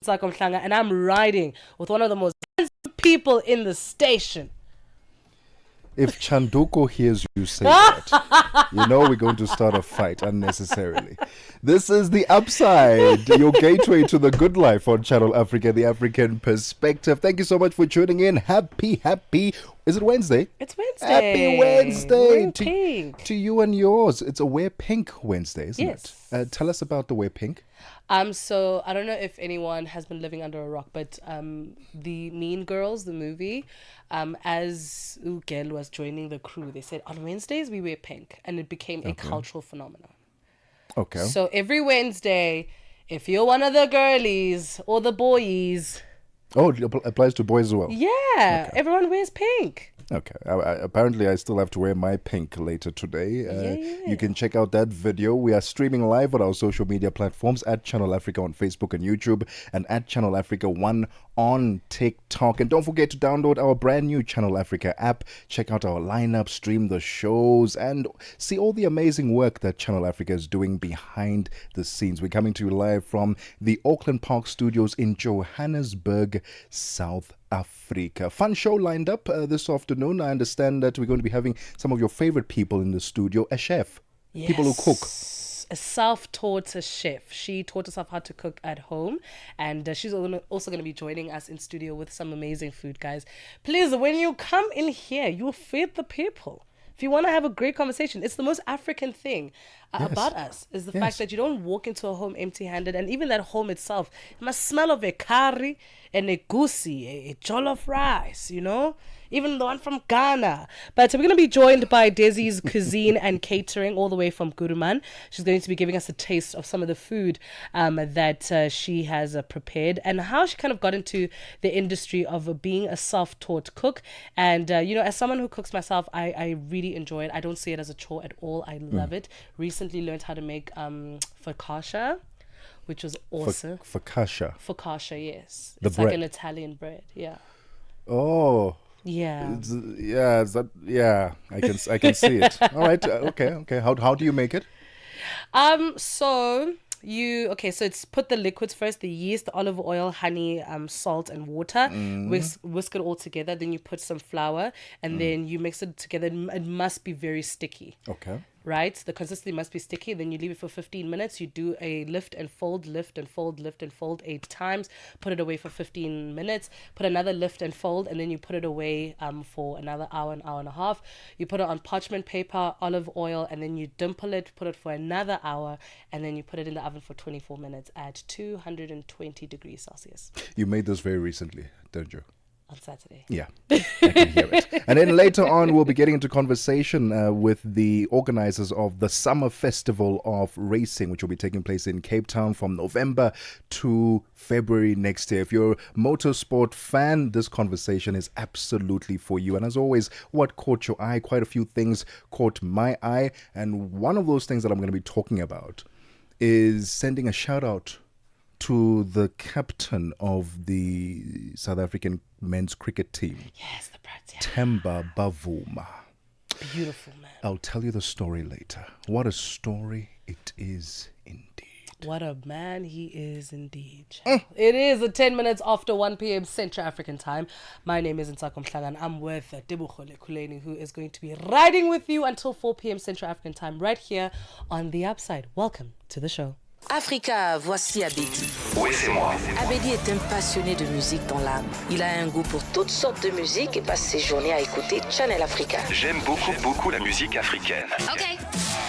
Ntsako Mhlanga, and I'm riding with one of the most handsome people in the station. If Chanduko hears you say that, you know we're going to start a fight unnecessarily. This is The Upside, your gateway to the good life on Channel Africa, the African perspective. Thank you so much for tuning in. Happy, is it Wednesday? It's Wednesday. Happy Wednesday to you and yours. It's a Wear Pink Wednesday, isn't it? Tell us about the Wear Pink. So I don't know if anyone has been living under a rock, but the Mean Girls, the movie, as Ugel was joining the crew, they said on Wednesdays we wear pink, and it became a cultural phenomenon. Okay. So every Wednesday, if you're one of the girlies or the boys, it applies to boys as well. Yeah, everyone wears pink. Okay. Apparently, I still have to wear my pink later today. You can check out that video. We are streaming live on our social media platforms at Channel Africa on Facebook and YouTube, and at Channel Africa 1 on TikTok. And don't forget to download our brand new Channel Africa app. Check out our lineup, stream the shows, and see all the amazing work that Channel Africa is doing behind the scenes. We're coming to you live from the Auckland Park Studios in Johannesburg, South Africa. Fun show lined up this afternoon. I understand that we're going to be having some of your favorite people in the studio. A chef, people who cook. A self-taught chef. She taught herself how to cook at home, and she's also going to be joining us in studio with some amazing food, guys. Please, when you come in here, you feed the people. If you want to have a great conversation, it's the most African thing about us, is the fact that you don't walk into a home empty-handed, and even that home itself, it must smell of a curry and a goosey, a jollof rice, you know? Even the one from Ghana. But we're going to be joined by Desi's Cuisine and Catering all the way from Guruman. She's going to be giving us a taste of some of the food that she has prepared, and how she kind of got into the industry of being a self-taught cook. And, as someone who cooks myself, I really enjoy it. I don't see it as a chore at all. I love it. Recently learned how to make focaccia, which was awesome. Focaccia, yes. It's like an Italian bread, yeah. Oh. Yeah. I can see it. All right. Okay. How do you make it? So it's put the liquids first, the yeast, the olive oil, honey, salt and water. Whisk it all together. Then you put some flour, and then you mix it together. It must be very sticky. Okay. Right? The consistency must be sticky. Then you leave it for 15 minutes. You do a lift and fold 8 times. Put it away for 15 minutes. Put another lift and fold, and then you put it away for another hour, an hour and a half. You put it on parchment paper, olive oil, and then you dimple it, put it for another hour, and then you put it in the oven for 24 minutes at 220 degrees Celsius. You made this very recently, didn't you? On Saturday. Yeah, I can hear it. And then later on, we'll be getting into conversation with the organizers of the Summer Festival of Racing, which will be taking place in Cape Town from November to February next year. If you're a motorsport fan, this conversation is absolutely for you. And as always, what caught your eye? Quite a few things caught my eye. And one of those things that I'm going to be talking about is sending a shout out to the captain of the South African men's cricket team. Yes, the Brats. Themba Bavuma. Beautiful man. I'll tell you the story later. What a story it is indeed. What a man he is indeed. It is 10 minutes after 1 p.m. Central African time. My name is Ntsako Mhlanga, and I'm with Tebogo Lekhuleni, who is going to be riding with you until 4 p.m. Central African time right here on The Upside. Welcome to the show. Africa, voici Abedi. Oui, c'est moi. Abedi est un passionné de musique dans l'âme. Il a un goût pour toutes sortes de musique et passe ses journées à écouter Channel Africa. J'aime beaucoup la musique africaine. Ok.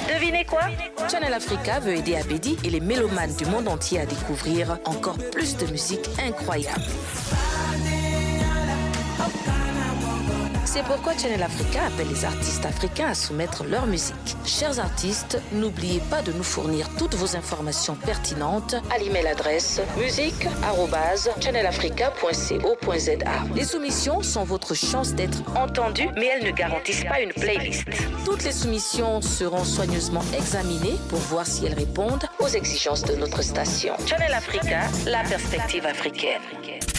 Devinez quoi? Channel Africa veut aider Abedi et les mélomanes du monde entier à découvrir encore plus de musique incroyable. C'est pourquoi Channel Africa appelle les artistes africains à soumettre leur musique. Chers artistes, n'oubliez pas de nous fournir toutes vos informations pertinentes à l'email adresse musique@channelafrica.co.za. Les soumissions sont votre chance d'être entendues, mais elles ne garantissent pas une playlist. Toutes les soumissions seront soigneusement examinées pour voir si elles répondent aux exigences de notre station. Channel Africa, la perspective africaine.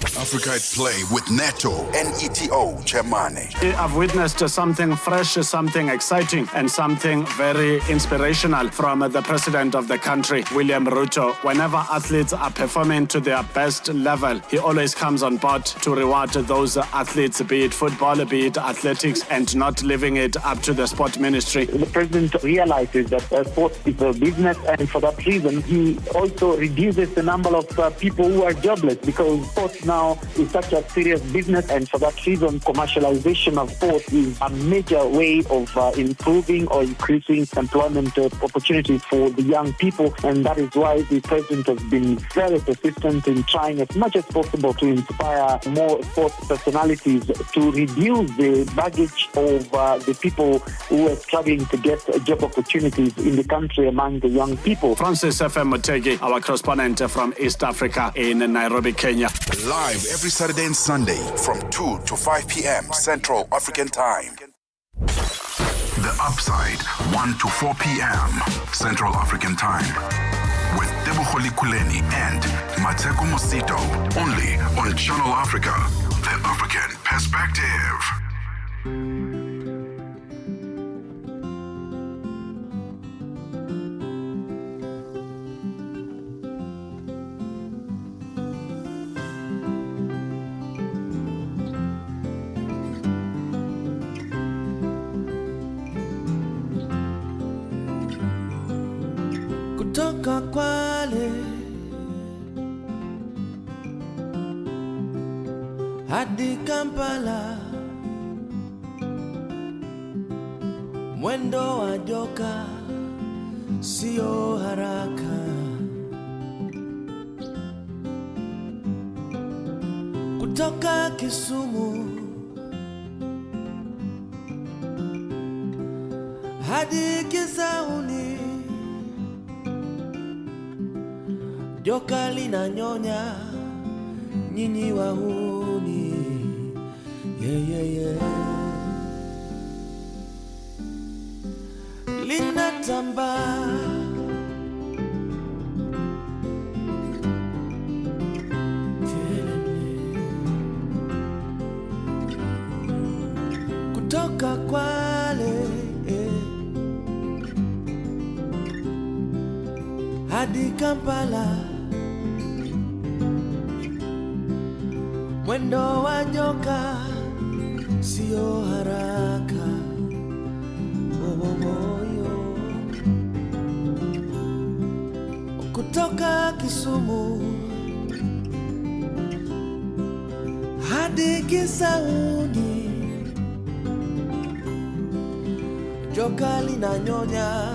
Africa at Play with Neto and ETO Chemane. I've witnessed something fresh, something exciting, and something very inspirational from the president of the country, William Ruto. Whenever athletes are performing to their best level, he always comes on board to reward those athletes, be it football, be it athletics, and not leaving it up to the sport ministry. The president realizes that sports is a business, and for that reason, he also reduces the number of people who are jobless, because sports now is such a serious business, and for that reason, commercialization of sports is a major way of improving or increasing employment opportunities for the young people, and that is why the president has been very persistent in trying as much as possible to inspire more sports personalities to reduce the baggage of the people who are struggling to get job opportunities in the country among the young people. Francis FM Mutegi, our correspondent from East Africa in Nairobi, Kenya. Live every Saturday and Sunday from 2 to 5 p.m. Central African Time. The Upside, 1 to 4 p.m. Central African Time. With Tebogo Lekhuleni and Ntsako only on Channel Africa, the African perspective. Kutoka Kwale hadi Kampala, mwendo wa joka sio haraka. Kutoka Kisumu hadi Kisauni, joka linanyonya nyinyi wahuni. Yeah, yeah, yeah. Linatamba kutoka Kwale hadi Kampala, mwendo wa joka sio haraka. Moyo kutoka Kisumu hadi Kisauni, joka linanyonya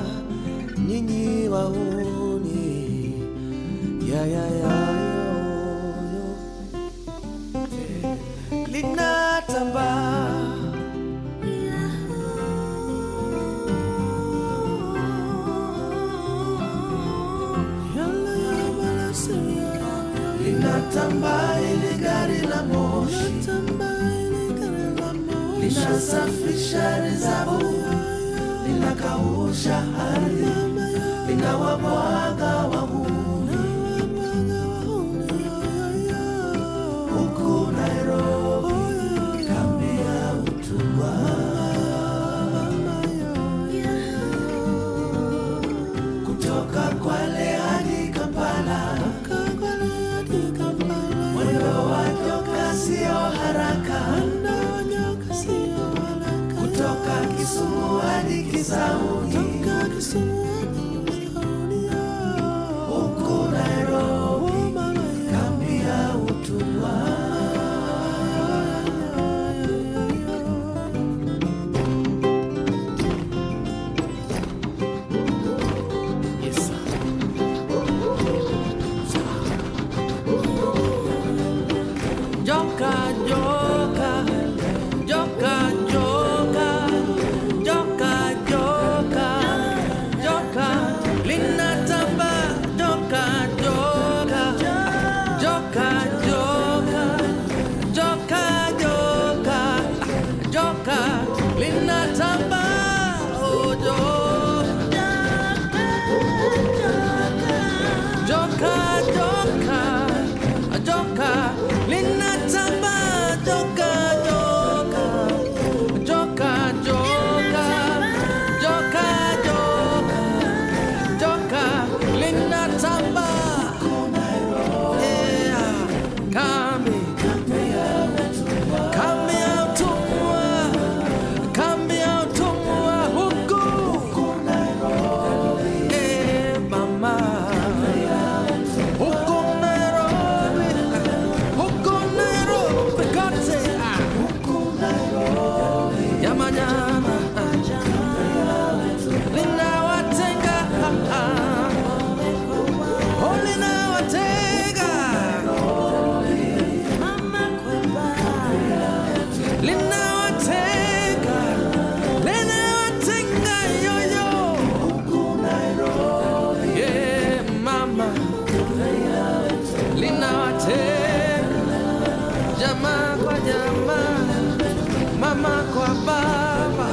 nyinyi wahuni. Ya ya ya yo. Linatamba linatamba ile gari la moshi, linasafisha rizabu, linakausha ardhi, linawabwaga wahuni. Huku Nairobi kambi ya utumwa, kutoka Kwale hadi Kampala, mwendo wa joka sio haraka. Kutoka Kisumu hadi Kisauni, huku Nairobi kambi ya utumwa. Joka, joka, joka, joka, joka, joka, joka, linatamba, joka, joka, joka, joka, joka, joka, joka, linatamba, oh joka, joka, joka, joka, linatamba. Mama kwa baba,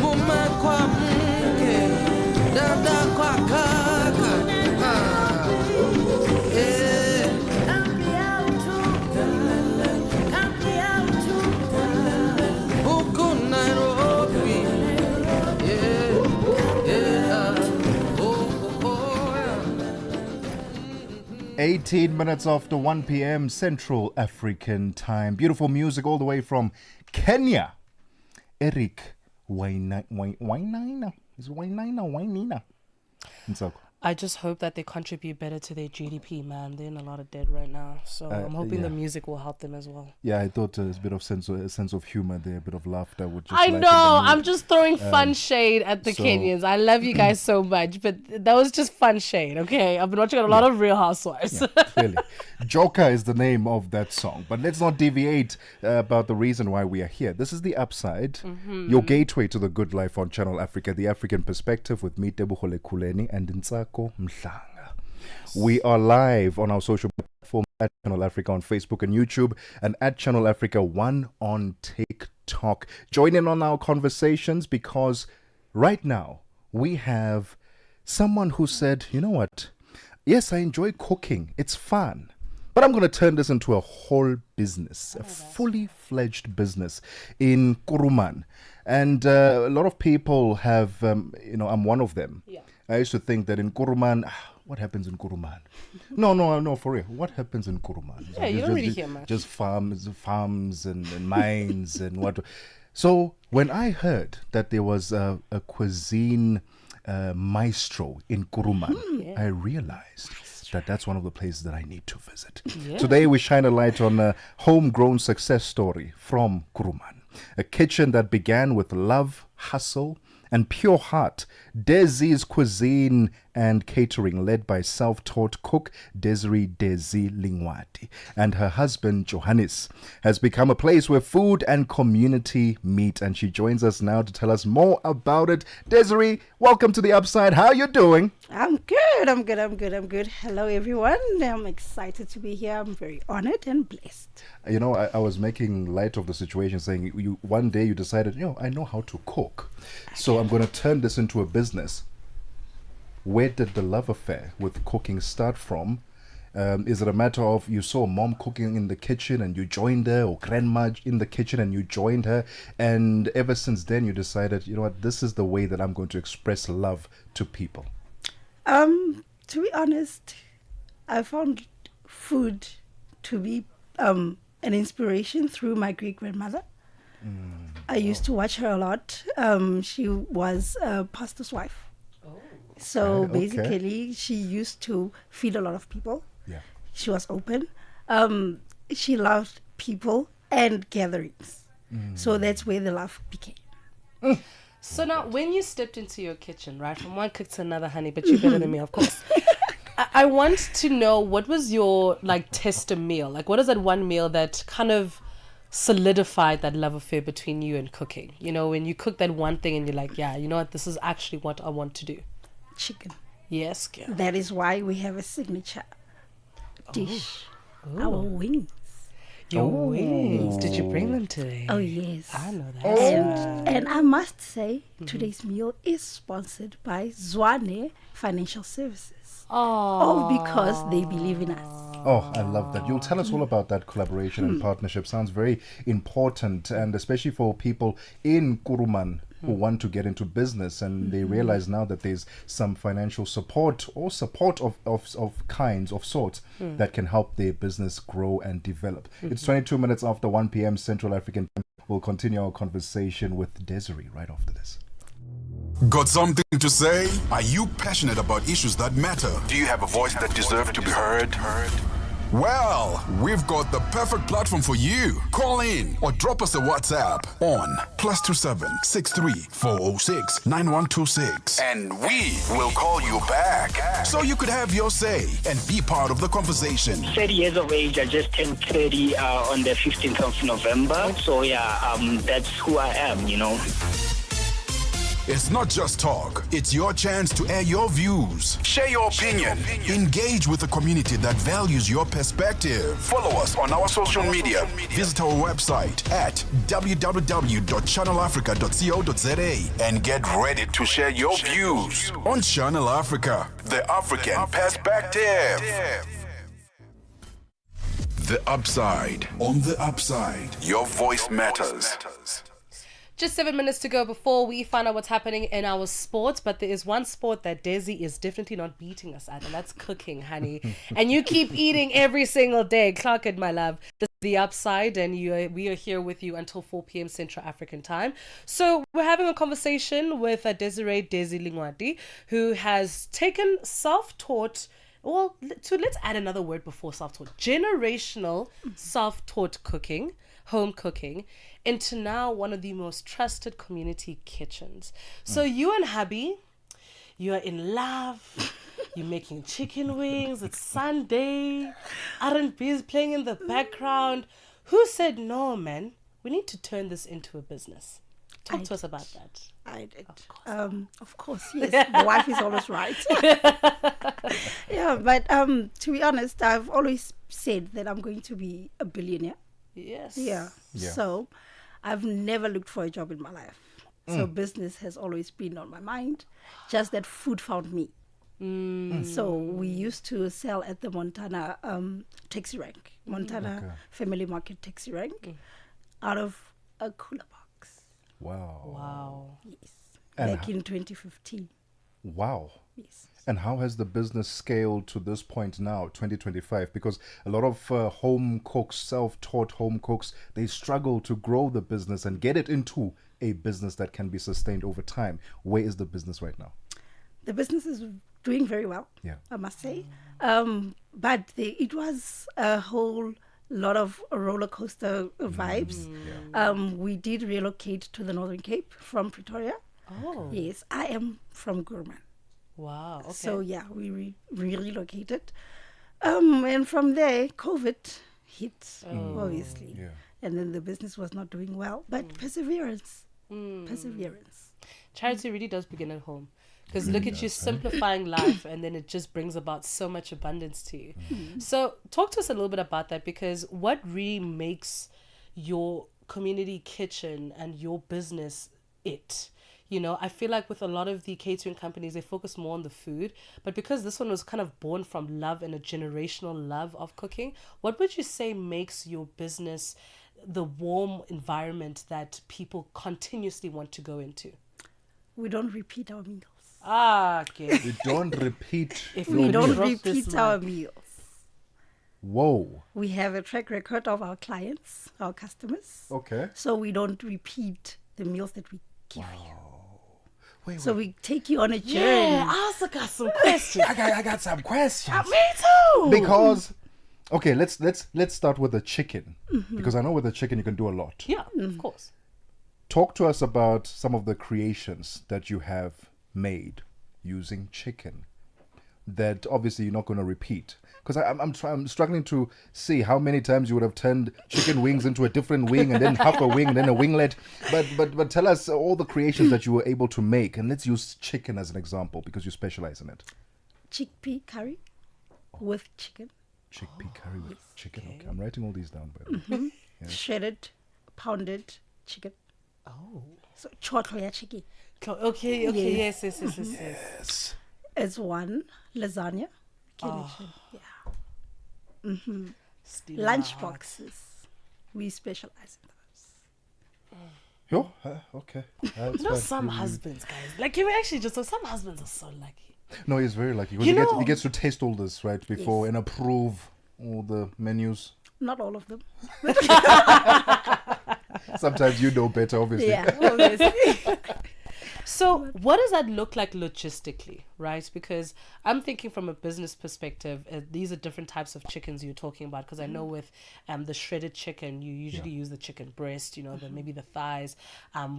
mume kwa mke, dada kwa kaka. Huku Nairobi. 18 minutes after 1 p.m. Central African Time. Beautiful music all the way from Kenya. Eric Wainaina. Is it Wainaina? Ntsako. I just hope that they contribute better to their GDP, man. They're in a lot of debt right now. So I'm hoping the music will help them as well. Yeah, I thought there's a bit of sense of humor there, a bit of laughter would just I lighten know. the mood. I'm just throwing fun shade at the Kenyans. I love you guys so much, but that was just fun shade, okay? I've been watching a lot of Real Housewives. Yeah, clearly. Joker is the name of that song. But let's not deviate about the reason why we are here. This is The Upside, your gateway to the good life on Channel Africa, the African perspective with me, Tebogo, Lekhuleni, and Ntsako, Mhlanga. We are live on our social platform at Channel Africa on Facebook and YouTube, and at Channel Africa 1 on TikTok. Join in on our conversations because right now we have someone who said, you know what? Yes, I enjoy cooking. It's fun. But I'm going to turn this into a whole business, a fully fledged business in Kuruman. And a lot of people have, I'm one of them. Yeah. I used to think that in Kuruman, what happens in Kuruman? No, for real. What happens in Kuruman? Yeah, you don't really hear much. Just farms and mines and what. So when I heard that there was a cuisine maestro in Kuruman, I realized that's one of the places that I need to visit. Yeah. Today we shine a light on a homegrown success story from Kuruman. A kitchen that began with love, hustle, and pure heart. Desi's Cuisine and Catering, led by self-taught cook Desiree Desi Lingwati and her husband Johannes, has become a place where food and community meet. And she joins us now to tell us more about it. Desiree, welcome to The Upside. How are you doing? I'm good. Hello, everyone. I'm excited to be here. I'm very honored and blessed. You know, I was making light of the situation, saying one day you decided, I know how to cook. So I'm going to turn this into a business. Where did the love affair with cooking start from? Is it a matter of you saw mom cooking in the kitchen and you joined her, or grandma in the kitchen and you joined her, and ever since then you decided, you know what, this is the way that I'm going to express love to people? To be honest, I found food to be an inspiration through my great-grandmother. I used to watch her a lot. She was a pastor's wife. So basically, she used to feed a lot of people. Yeah. She was open. She loved people and gatherings. So that's where the love became. So now, when you stepped into your kitchen, right, from one cook to another, honey, but you're better than me, of course. I want to know, what was your, tester meal? What is that one meal that kind of solidified that love affair between you and cooking? You know, when you cook that one thing and you're like, yeah, you know what, this is actually what I want to do. Chicken. Yes, girl. That is why we have a signature dish. Our wings. Your wings. Did you bring them today? Oh, yes. I know that. And I must say, today's meal is sponsored by Zwane Financial Services. Oh, because they believe in us. Oh, I love that. You'll tell us all about that collaboration and partnership. Sounds very important, and especially for people in Kuruman who want to get into business and they realize now that there's some financial support or support of kinds, of sorts, that can help their business grow and develop. It's 22 minutes after 1 p.m. Central African Time. We'll continue our conversation with Desiree right after this. Got something to say? Are you passionate about issues that matter? Do you have a voice that deserves to be heard? Well, we've got the perfect platform for you. Call in or drop us a WhatsApp on +27 63 406 9126. And we will call you back. So you could have your say and be part of the conversation. 30 years of age. I just turned 30 on the 15th of November. So yeah, that's who I am, It's not just talk, it's your chance to air your views. Share your opinion. Engage with the community that values your perspective. Follow us on our social media. Visit our website at www.channelafrica.co.za and get ready to share your views on Channel Africa, the African perspective. The Upside. On the Upside, your voice matters. Just 7 minutes to go before we find out what's happening in our sports. But there is one sport that Desi is definitely not beating us at, and that's cooking, honey. And you keep eating every single day. Clock it, my love. This is The Upside, and we are here with you until 4 p.m. Central African time. So we're having a conversation with Desi Lingwati, who has taken self-taught, well, let's add another word before self-taught, generational self-taught cooking, home cooking, into now one of the most trusted community kitchens. So you and hubby, you are in love. You're making chicken wings. It's Sunday. R&B is playing in the background. Who said, no, man, we need to turn this into a business? Talk to us about that. I did. Of course, yes. The wife is always right. Yeah, but to be honest, I've always said that I'm going to be a billionaire. Yes. Yeah. So I've never looked for a job in my life. So business has always been on my mind. Just that food found me. So we used to sell at the Montana taxi rank, Montana Family Market taxi rank, out of a cooler box. Wow. Yes. And Back in 2015. Wow. Yes. And how has the business scaled to this point now, 2025? Because a lot of home cooks, self-taught home cooks, they struggle to grow the business and get it into a business that can be sustained over time. Where is the business right now? The business is doing very well, I must say. But it was a whole lot of roller coaster vibes. We did relocate to the Northern Cape from Pretoria. Oh. Yes, I am from Gurman. Wow. Okay. So we relocated. And from there, COVID hit, obviously. And then the business was not doing well. But perseverance. Charity really does begin at home. Because look at you simplifying life, and then it just brings about so much abundance to you. So talk to us a little bit about that, because what really makes your community kitchen and your business it? You know, I feel like with a lot of the catering companies, they focus more on the food. But because this one was kind of born from love and a generational love of cooking, what would you say makes your business the warm environment that people continuously want to go into? We don't repeat our meals. Okay. We don't repeat. We don't repeat our meals. Whoa. We have a track record of our clients, our customers. Okay. So we don't repeat the meals that we give you. Wait. We take you on a journey. Yeah, I also got some questions. I got some questions. Me too. Because, okay, let's start with the chicken. Because I know with the chicken you can do a lot. Yeah, of course. Talk to us about some of the creations that you have made using chicken that obviously you're not going to repeat. Because I'm struggling to see how many times you would have turned chicken wings into a different wing, and then half a wing, and then a winglet. But tell us all the creations that you were able to make, and let's use chicken as an example because you specialize in it. Chickpea curry with chicken. Chickpea curry with chicken. Okay, I'm writing all these down, by the way. Shredded, pounded chicken. Oh. So chotlo chicken. Okay, yes. It's one lasagna. Lunch boxes. We specialize in those. Okay. You know, some husbands, guys, like you actually just some husbands are so lucky. No, he's very lucky. He gets to taste all this right before and approve all the menus. Not all of them. Sometimes you know better, obviously. Yeah, obviously. So what does that look like logistically, right? Because I'm thinking from a business perspective, these are different types of chickens you're talking about. Because I know with the shredded chicken, you usually use the chicken breast, maybe the thighs.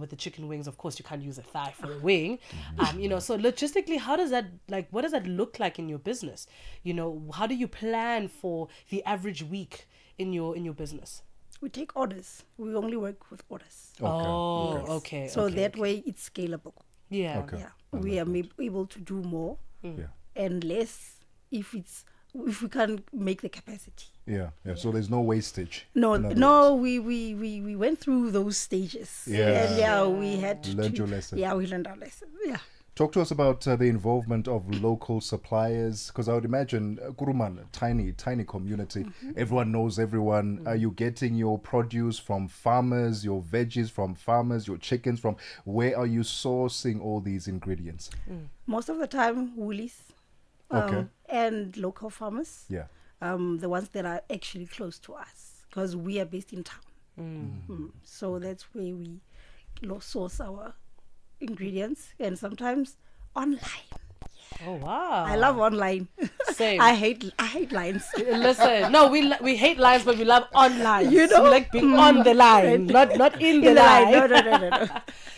With the chicken wings, of course, you can't use a thigh for a wing. So logistically, what does that look like in your business? How do you plan for the average week in your business? We take orders. We only work with orders. Okay. So that way it's scalable. Yeah. Okay. Yeah, we are able to do more Yeah. and less if we can make the capacity. Yeah. So there's no wastage. No, in other no, words. we went through those stages. Yeah. And we had Learned your lesson. Yeah, we learned our lesson. Yeah. Talk to us about the involvement of local suppliers, because I would imagine Kuruman, tiny community. Everyone knows everyone. Are you getting your produce from farmers, your veggies from farmers, your chickens from? Where are you sourcing all these ingredients? Most of the time, woolies, Okay. and local farmers. Yeah. The ones that are actually close to us, because we are based in town. So that's where we source our ingredients, and sometimes online. Oh wow! I love online. Same. I hate lines. Listen, no, we hate lines, but we love online. You know? We like being on the line, not in the line. No.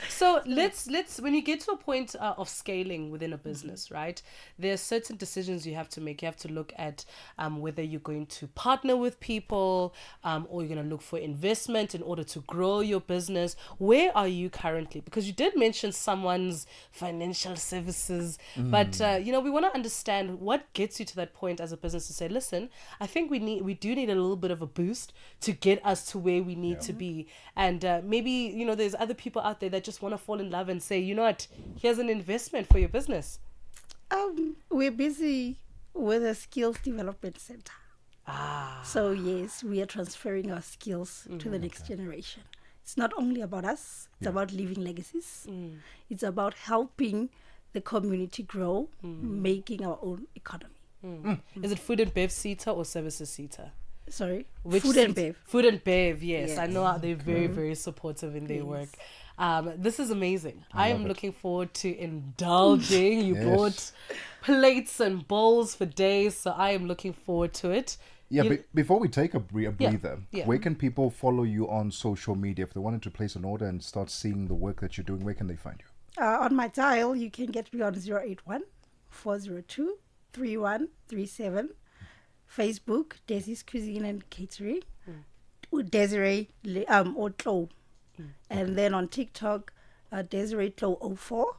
So let's when you get to a point of scaling within a business, right? There are certain decisions you have to make. You have to look at whether you're going to partner with people or you're going to look for investment in order to grow your business. Where are you currently? Because you did mention someone's financial services, but we want to understand what gets you to that point as a business to say, listen, I think we do need a little bit of a boost to get us to where we need to be. And maybe there's other people out there that just want to fall in love and say, you know what, here's an investment for your business. We're busy with a skills development center. So yes, we are transferring our skills to the next generation. It's not only about us, it's about leaving legacies. It's about helping the community grow, making our own economy. Is it food and bev SETA or services SETA? Sorry? Which Food and bev. Food and bev, yes. I know they're very, Okay. very supportive in their Yes. work. This is amazing. I am love it. looking forward to indulging. You Yes. brought plates and bowls for days, so I am looking forward to it. Yeah, before we take a breather, yeah. where can people follow you on social media? If they wanted to place an order and start seeing the work that you're doing, where can they find you? On my dial, you can get me on 081 402 3137. Facebook, Desi's Cuisine and Catering, Desiree Otlo. And then on TikTok, Desiree Tlo 04.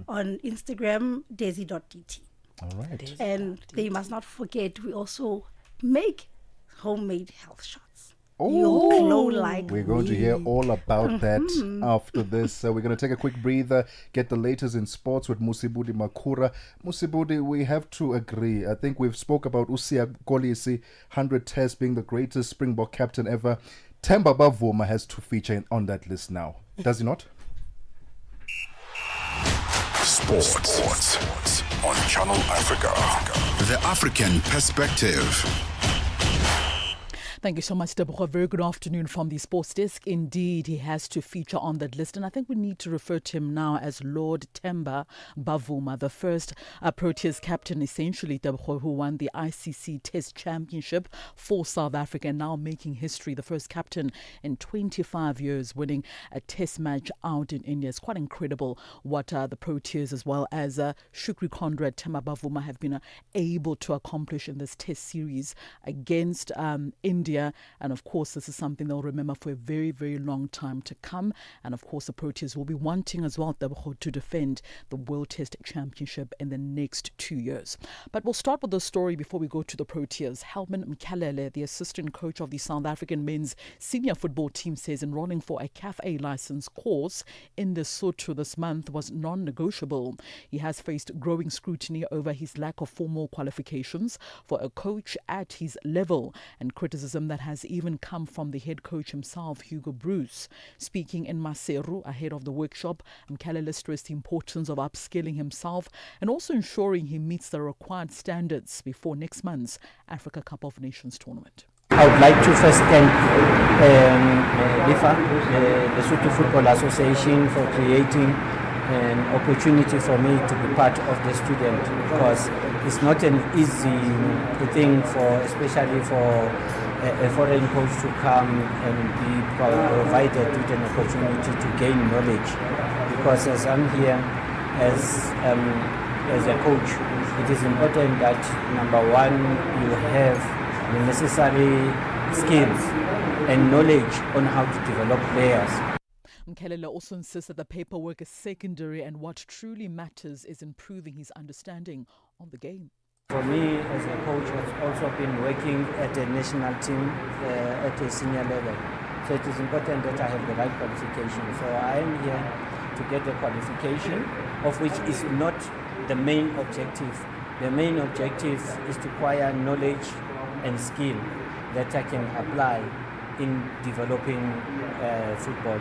On Instagram, desi.dt. All right. And they must not forget, we also make homemade health shots. Oh, You glow like we're going to hear all about that after this. We're going to take a quick breather, get the latest in sports with Musibudi Makura. Musibudi, we have to agree. I think we've spoke about Usia Kolisi, 100 tests, being the greatest Springbok captain ever. Themba Bavuma has to feature on that list now. Does he not? Sports on Channel Africa. The African perspective. Thank you so much, Tebogo. Very good afternoon from the Sports Desk. Indeed, he has to feature on that list. And I think we need to refer to him now as Lord Themba Bavuma, the first Proteas captain, essentially, Tebogo, who won the ICC Test Championship for South Africa, and now making history. The first captain in 25 years winning a Test match out in India. It's quite incredible what the Proteas, as well as Shukri Conrad, Themba Bavuma, have been able to accomplish in this Test series against India. And of course, this is something they'll remember for a very, very long time to come. And of course, the Proteas will be wanting as well to defend the World Test Championship in the next 2 years. But we'll start with the story before we go to the Proteas. Helman Mkalele, the assistant coach of the South African men's senior football team, says enrolling for a CAF A license course in Lesotho this month was non-negotiable. He has faced growing scrutiny over his lack of formal qualifications for a coach at his level, and criticism that has even come from the head coach himself, Hugo Bruce. Speaking in Maseru ahead of the workshop, Mkalele stressed the importance of upskilling himself and also ensuring he meets the required standards before next month's Africa Cup of Nations tournament. I would like to first thank LIFA, the Lesotho Football Association, for creating an opportunity for me to be part of the student, because it's not an easy thing especially for a foreign coach to come and be provided with an opportunity to gain knowledge. Because as I'm here as a coach, it is important that, number one, you have the necessary skills and knowledge on how to develop players. Mkhelele also insists that the paperwork is secondary and what truly matters is improving his understanding of the game. For me, as a coach, I've also been working at a national team at a senior level. So it is important that I have the right qualification. So I am here to get the qualification, of which is not the main objective. The main objective is to acquire knowledge and skill that I can apply in developing football.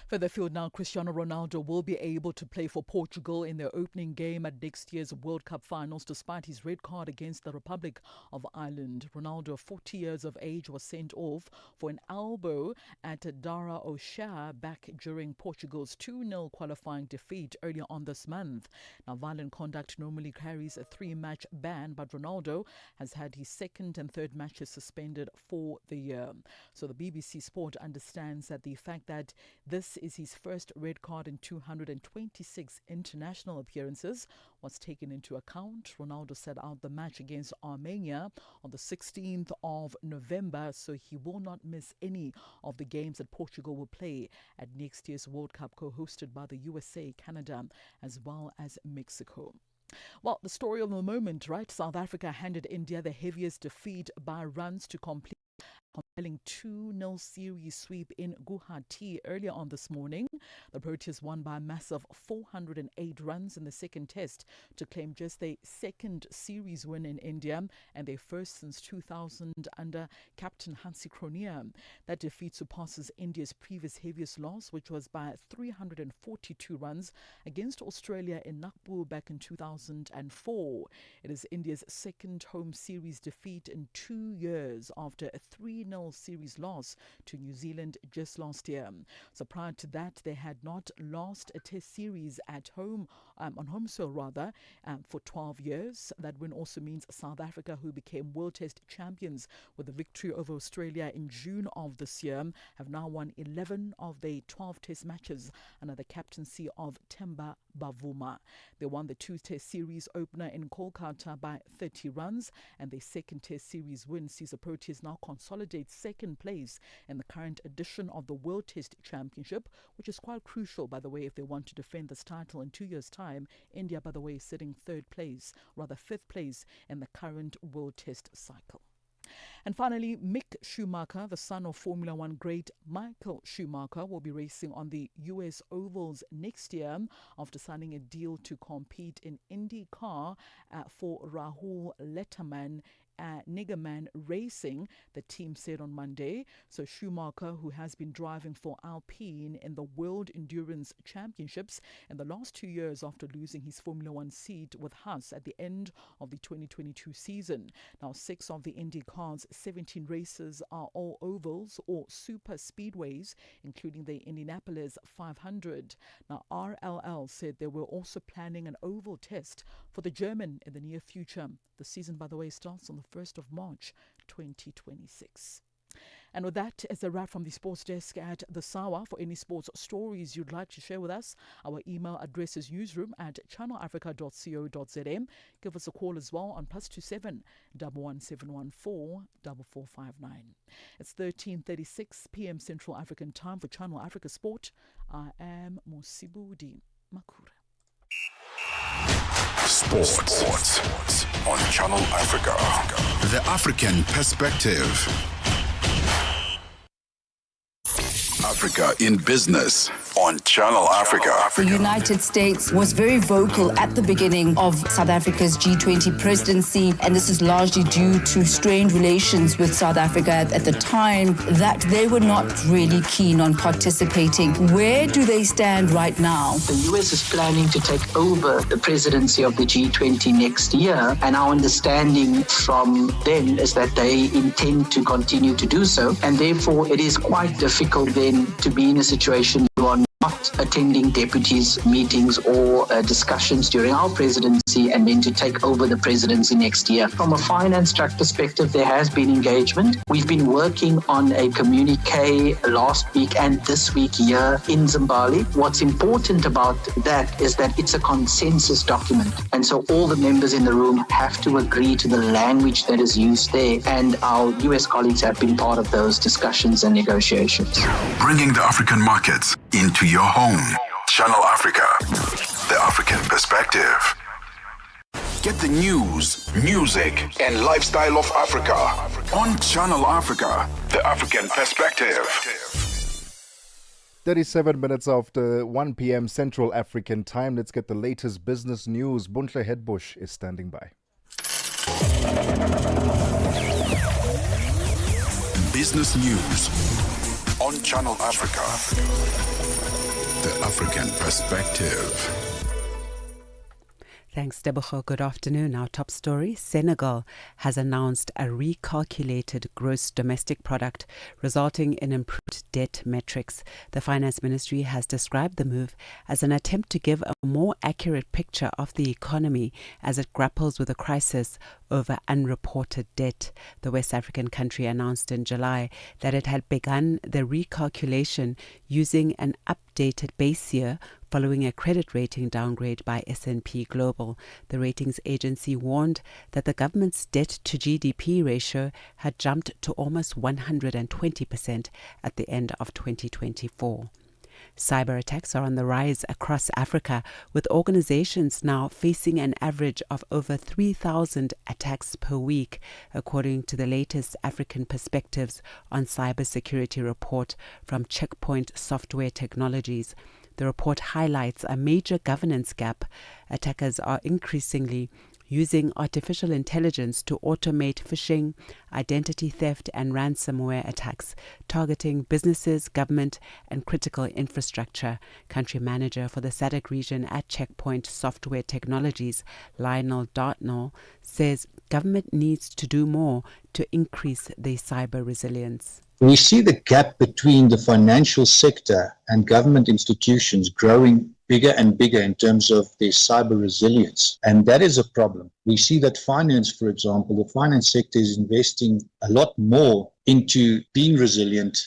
Further afield now, Cristiano Ronaldo will be able to play for Portugal in their opening game at next year's World Cup finals despite his red card against the Republic of Ireland. Ronaldo, 40 years of age, was sent off for an elbow at Dara O'Shea back during Portugal's 2-0 qualifying defeat earlier on this month. Now, violent conduct normally carries a 3-match ban, but Ronaldo has had his second and third matches suspended for the year. So the BBC Sport understands that the fact that this is his first red card in 226 international appearances was taken into account. Ronaldo set out the match against Armenia on the 16th of November, so he will not miss any of the games that Portugal will play at next year's World Cup, co-hosted by the USA, Canada, as well as Mexico. Well, the story of the moment, right? South Africa handed India the heaviest defeat by runs to complete. Compelling 2-0 series sweep in Guwahati earlier on this morning. The Proteas won by a massive 408 runs in the second test to claim just their second series win in India and their first since 2000 under captain Hansi Cronje. That defeat surpasses India's previous heaviest loss, which was by 342 runs against Australia in Nagpur back in 2004. It is India's second home series defeat in 2 years after a 3-0 series loss to New Zealand just last year. So prior to that, they had not lost a test series at home, on home soil rather, for 12 years. That win also means South Africa, who became World Test champions with a victory over Australia in June of this year, have now won 11 of their 12 test matches under the captaincy of Themba Bavuma. They won the 2-test series opener in Kolkata by 30 runs, and their second test series win sees the Proteas now consolidate second place in the current edition of the World Test Championship, which is quite crucial, by the way, if they want to defend this title in 2 years' time. India, by the way, is sitting fifth place in the current World Test cycle. And finally, Mick Schumacher, the son of Formula One great Michael Schumacher, will be racing on the US ovals next year after signing a deal to compete in IndyCar for Rahul Letterman Niggerman Racing, the team said on Monday. So Schumacher, who has been driving for Alpine in the World Endurance Championships in the last 2 years after losing his Formula One seat with Haas at the end of the 2022 season. Now, 6 of the IndyCar's 17 races are all ovals or super speedways, including the Indianapolis 500. Now, RLL said they were also planning an oval test for the German in the near future. The season, by the way, starts on the 1st of March 2026. And with that, is a wrap from the sports desk at the Sawa. For any sports stories you'd like to share with us, our email address is newsroom@channelafrica.co.za. Give us a call as well on +27 11714 4459. It's 13:36 p.m. Central African Time for Channel Africa Sport. I am Mosibudi Makura. Sports on Channel Africa. The African perspective. Africa in Business on Channel Africa. The United States was very vocal at the beginning of South Africa's G20 presidency, and this is largely due to strained relations with South Africa at the time, that they were not really keen on participating. Where do they stand right now? The US is planning to take over the presidency of the G20 next year, and our understanding from them is that they intend to continue to do so, and therefore it is quite difficult then to be in a situation you are not attending deputies' meetings or discussions during our presidency and then to take over the presidency next year. From a finance track perspective, there has been engagement. We've been working on a communique last week and this week here in Zimbabwe. What's important about that is that it's a consensus document. And so all the members in the room have to agree to the language that is used there. And our US colleagues have been part of those discussions and negotiations. Bringing the African markets into your home. Channel Africa, the African perspective. Get the news, music, and lifestyle of Africa on Channel Africa, the African perspective. 37 minutes after 1 p.m. Central African time. Let's get the latest business news. Buntle Headbush is standing by. Business news on Channel Africa, the African perspective. Thanks, Tebogo. Good afternoon. Our top story: Senegal has announced a recalculated gross domestic product, resulting in improved debt metrics. The finance ministry has described the move as an attempt to give a more accurate picture of the economy as it grapples with a crisis over unreported debt. The West African country announced in July that it had begun the recalculation using an updated base year following a credit rating downgrade by S&P Global. The ratings agency warned that the government's debt to GDP ratio had jumped to almost 120% at the end of 2024. Cyber attacks are on the rise across Africa, with organizations now facing an average of over 3,000 attacks per week, according to the latest African Perspectives on Cybersecurity report from Checkpoint Software Technologies. The report highlights a major governance gap. Attackers are increasingly using artificial intelligence to automate phishing, identity theft, and ransomware attacks, targeting businesses, government, and critical infrastructure. Country manager for the SADC region at Checkpoint Software Technologies, Lionel Dartnell, says government needs to do more to increase their cyber resilience. We see the gap between the financial sector and government institutions growing bigger and bigger in terms of their cyber resilience. And that is a problem. We see that finance, for example, the finance sector is investing a lot more into being resilient,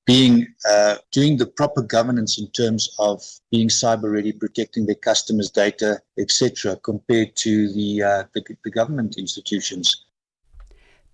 doing the proper governance in terms of being cyber ready, protecting their customers' data, etc., compared to the government institutions.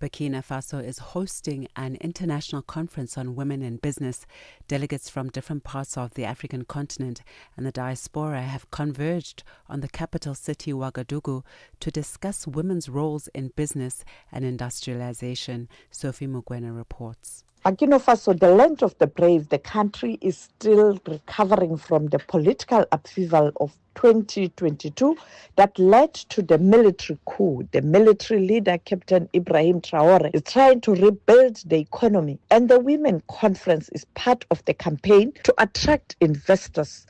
Burkina Faso is hosting an international conference on women in business. Delegates from different parts of the African continent and the diaspora have converged on the capital city, Ouagadougou, to discuss women's roles in business and industrialization. Sophie Mugwena reports. Burkina Faso, the land of the brave, the country is still recovering from the political upheaval of 2022 that led to the military coup. The military leader, Captain Ibrahim Traore, is trying to rebuild the economy, and the Women Conference is part of the campaign to attract investors.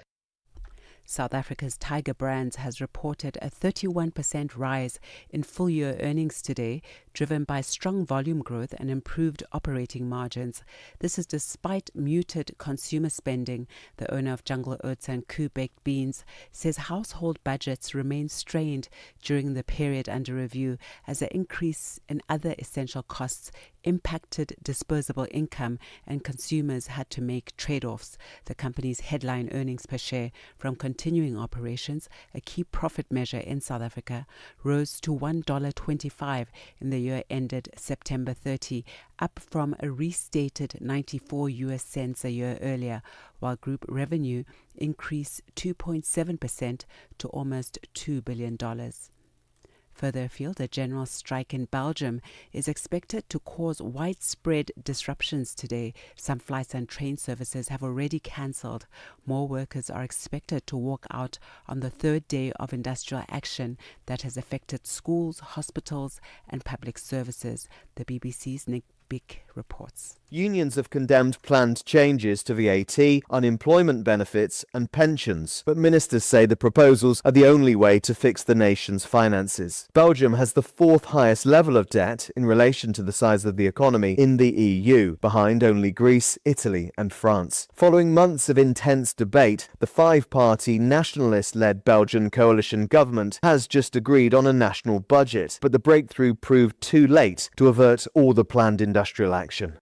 South Africa's Tiger Brands has reported a 31% rise in full-year earnings today, driven by strong volume growth and improved operating margins. This is despite muted consumer spending. The owner of Jungle Oats and Koo Baked Beans says household budgets remain strained during the period under review as an increase in other essential costs impacted disposable income and consumers had to make trade-offs. The company's headline earnings per share from continuing operations, a key profit measure in South Africa, rose to $1.25 in the year ended September 30, up from a restated 94 US cents a year earlier, while group revenue increased 2.7% to almost $2 billion. Further afield, a general strike in Belgium is expected to cause widespread disruptions today. Some flights and train services have already cancelled. More workers are expected to walk out on the third day of industrial action that has affected schools, hospitals, and public services. The BBC's Nick Bick reports. Unions have condemned planned changes to VAT, unemployment benefits and pensions, but ministers say the proposals are the only way to fix the nation's finances. Belgium has the fourth highest level of debt in relation to the size of the economy in the EU, behind only Greece, Italy and France. Following months of intense debate, the five-party nationalist-led Belgian coalition government has just agreed on a national budget, but the breakthrough proved too late to avert all the planned industrial action.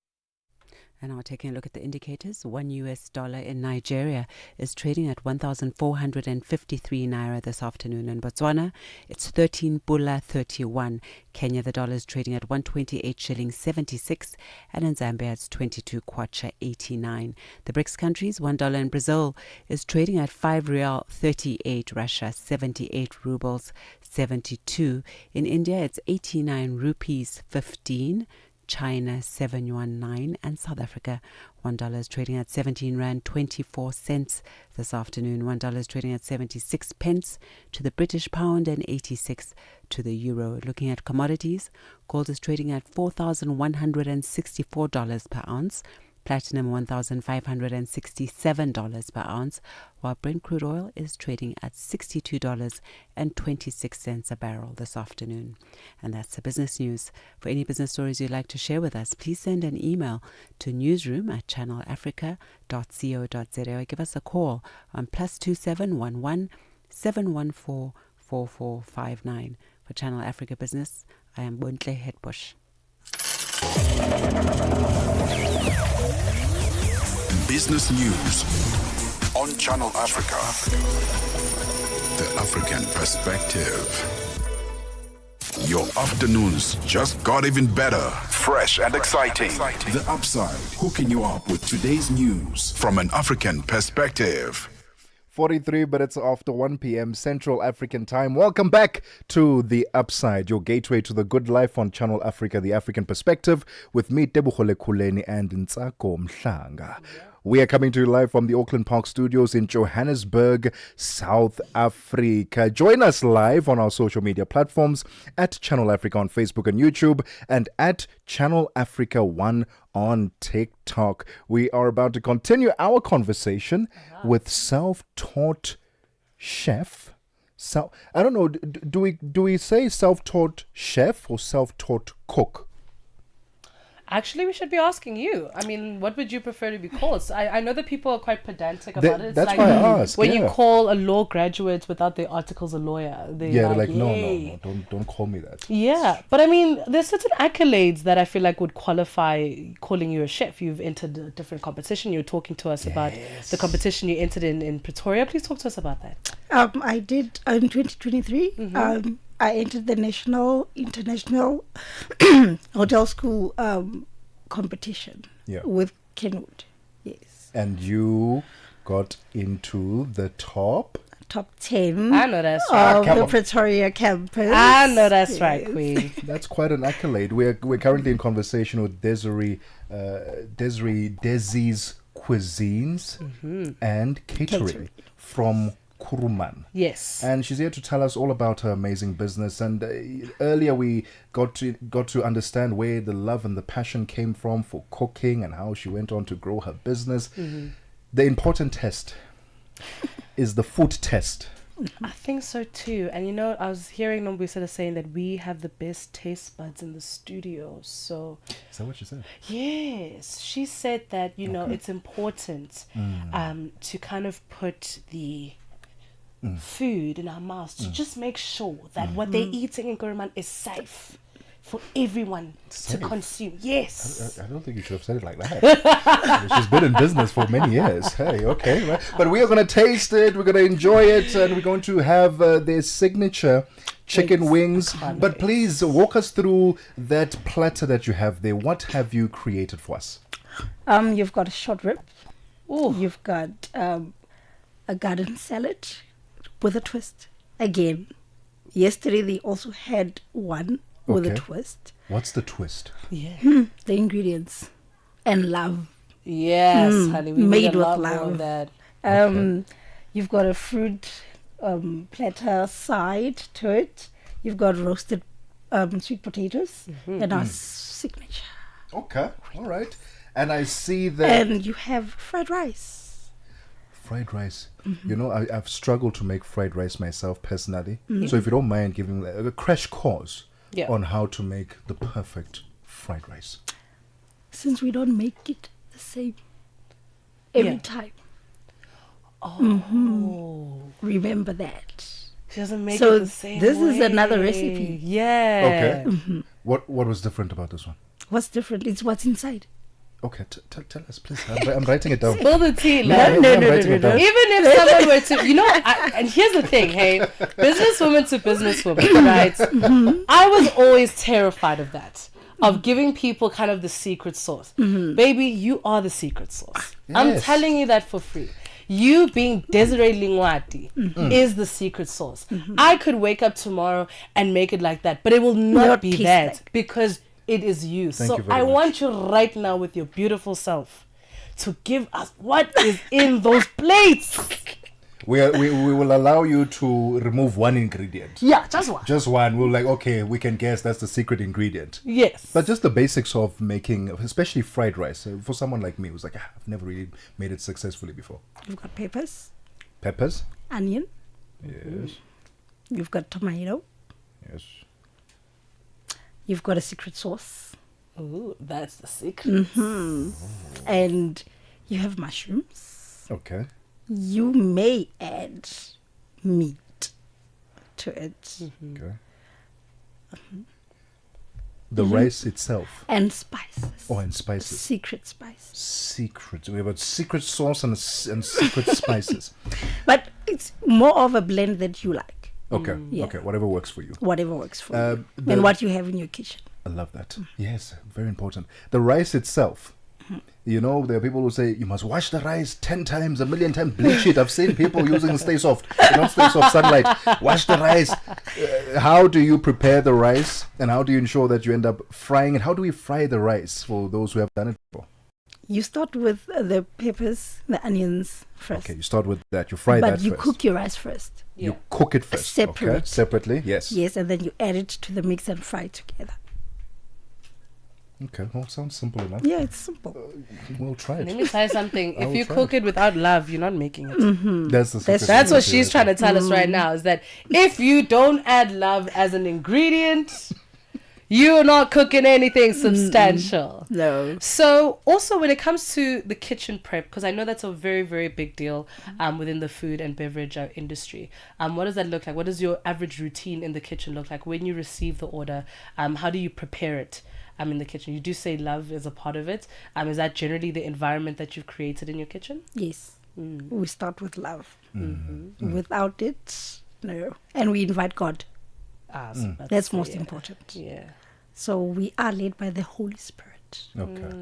And now taking a look at the indicators, $1 in Nigeria is trading at 1,453 naira this afternoon. In Botswana, it's 13 pula 31. Kenya, the dollar is trading at 128 shillings 76, and in Zambia it's 22 kwacha 89. The BRICS countries, $1 in Brazil is trading at 5 real 38. Russia 78 rubles 72. In India it's 89 rupees 15. China 719, and South Africa $1 is trading at 17 rand 24 cents this afternoon. $1 is trading at 76 pence to the British pound and 86 to the euro. Looking at commodities, gold is trading at $4,164 per ounce. Platinum $1,567 per ounce, while Brent crude oil is trading at $62.26 a barrel this afternoon. And that's the business news. For any business stories you'd like to share with us, please send an email to newsroom@channelafrica.co.za or give us a call on +2711 714 4459. For Channel Africa Business, I am Bontle Hetbush. Business News on Channel Africa. The African Perspective. Your afternoons just got even better. Fresh and exciting. The Upside, hooking you up with today's news from an African perspective. 43 minutes after 1 p.m. Central African Time. Welcome back to The Upside, your gateway to the good life on Channel Africa, The African Perspective, with me, Tebogo, Lekhuleni, and Ntsako, Mhlanga. We are coming to you live from the Auckland Park Studios in Johannesburg, South Africa. Join us live on our social media platforms at Channel Africa on Facebook and YouTube, and at Channel Africa 1 on TikTok. We are about to continue our conversation with self-taught chef. I don't know, do we say self-taught chef or self-taught cook? Actually, we should be asking you. I mean, what would you prefer to be called? So I know that people are quite pedantic about it. It's that's like why I asked. when you call a law graduate without their articles a lawyer. They're like, no, don't call me that. Yeah, but I mean, there's certain accolades that I feel like would qualify calling you a chef. You've entered a different competition. You're talking to us about the competition you entered in Pretoria. Please talk to us about that. I did in 2023. I entered the National International Hotel School competition with Kenwood. Yes. And you got into the top 10 I know that's right. of the Pretoria campus. I know that's right, Queen. That's quite an accolade. We're currently in conversation with Desi's Cuisines and Catering from Kuruman. Yes. And she's here to tell us all about her amazing business. And earlier we got to understand where the love and the passion came from for cooking and how she went on to grow her business. The important test is the food test. I think so too. And you know, I was hearing Nombusela saying that we have the best taste buds in the studio. So is that what she said? Yes. She said that, you know, it's important to kind of put the food in our mouths to just make sure that what they're eating in Kuruman is safe for everyone to consume. Yes. I don't think you should have said it like that. She's been in business for many years. Hey, okay. Right. But we are going to taste it, we're going to enjoy it, and we're going to have their signature chicken wings. But please walk us through that platter that you have there. What have you created for us? You've got a short rib. You've got a garden salad with a twist. Again, yesterday they also had one with a twist. What's the twist? The ingredients and love. Yes, honey, we made need a with lot love. more of that. You've got a fruit platter side to it. You've got roasted sweet potatoes and our signature. Okay, all right. And I see that. And you have fried rice. Fried rice. You know, I've struggled to make fried rice myself personally. So if you don't mind giving a crash course on how to make the perfect fried rice. Since we don't make it the same every time. Remember that. She doesn't make it the same this way. is another recipe. Yeah. Okay. What was different about this one? What's different? It's what's inside. Okay, tell us, please. I'm writing it down. Spill the tea, No. Even if Even someone were to, and here's the thing, hey, businesswoman to businesswoman, right? I was always terrified of that, of giving people kind of the secret sauce. Baby, you are the secret sauce. Yes. I'm telling you that for free. You being Desiree Lingwati is the secret sauce. I could wake up tomorrow and make it like that, but it will not be that because it is you. Thank so you very I much. want you right now with your beautiful self to give us what is in those plates. We will allow you to remove one ingredient. Yeah, just one. Just one. We're like, okay, we can guess that's the secret ingredient. Yes. But just the basics of making, especially fried rice. For someone like me who's like, I've never really made it successfully before. You've got peppers, Peppers? onion, Yes. you've got tomato, Yes. you've got a secret sauce. Ooh, that's the secret. And you have mushrooms. Okay. You may add meat to it. Okay. The rice itself. And spices. Oh, and spices. Secret spice. Secret. We have a secret sauce and secret spices. But it's more of a blend that you like. Okay. Yeah. Okay. Whatever works for you. Whatever works for you. the- And what you have in your kitchen. I love that. Yes, very important. The rice itself. You know, there are people who say you must wash the rice 10 times, a million times, bleach it. I've seen people using Stay Soft, Stay Soft sunlight. Wash the rice. How do you prepare the rice, and how do you ensure that you end up frying it? How do we fry the rice for those who have done it before? You start with the peppers, the onions first. Okay, you start with that. You fry that But you first. cook your rice first. You cook it first. Separate. Okay, separately, yes. Yes, and then you add it to the mix and fry it together. Okay, well, sounds simple enough. Yeah, it's simple. We'll try it. Let me tell you something. I If will you try cook it without love, you're not making it. That's the secret. That's what she's trying to tell us right now, is that if you don't add love as an ingredient, you're not cooking anything substantial. No. So also when it comes to the kitchen prep, because I know that's a very, very big deal within the food and beverage industry. What does that look like? What does your average routine in the kitchen look like? When you receive the order, how do you prepare it in the kitchen? You do say love is a part of it. Is that generally the environment that you've created in your kitchen? Yes. We start with love. Without it, no. And we invite God. That's most important. Yeah. So we are led by the Holy Spirit. Okay.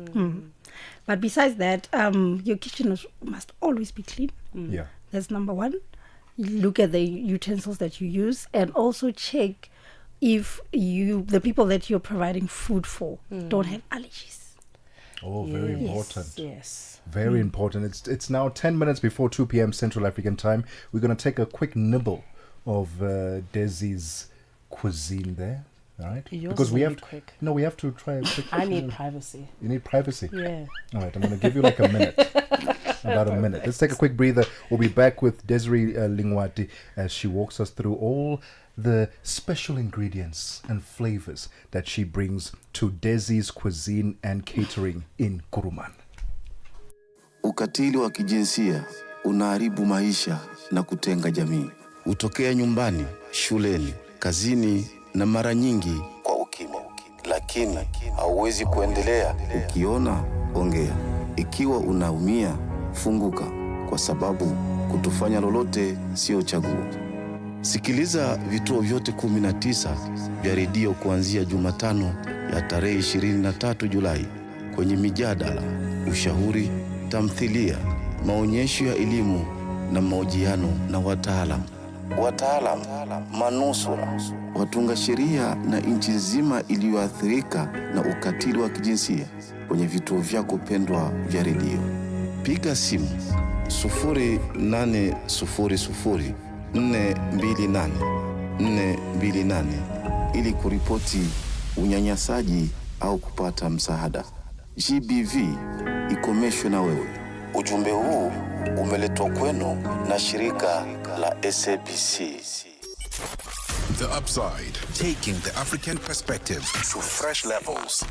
But besides that, your kitchen must always be clean. Yeah. That's number one. You look at the utensils that you use and also check if the people that you're providing food for don't have allergies. Oh, very important. Yes. Very important. It's now 10 minutes before 2 p.m. Central African time. We're going to take a quick nibble of Desi's cuisine there. All right? Yours we is have to, quick. No, we have to try a quick. I need privacy. You need privacy? Yeah. All right, I'm going to give you like a minute. About a minute. Let's take a quick breather. We'll be back with Desiree Lingwati as she walks us through all the special ingredients and flavors that she brings to Desi's cuisine and catering in Kuruman. Ukatili wa kijinsia unaharibu maisha na kutenga jamii. Hutokea nyumbani, shuleni, kazini na mara nyingi kwa ukimya. Lakini hauwezi kuendelea. Ukiona, ongea. Ikiwa unaumia, funguka, kwa sababu kutofanya lolote sio chaguo. Sikiliza vituo vyote 19 vya redio kuanzia Jumatano ya tarehe 23 Julai kwenye mijadala, ushauri, tamthilia, maonyesho ya elimu na mahojiano na wataalamu, manusura, watunga sheria na nchi nzima iliyoathirika na ukatili wa kijinsia kwenye vituo vyako pendwa vya redio. Piga simu 0800 428 ili kuripoti unyanyasaji au kupata msaada. GBV ikomeshwe na wewe. Ujumbe huu umeletwa kwenu na shirika la SABC. The Upside, taking the African perspective to fresh levels.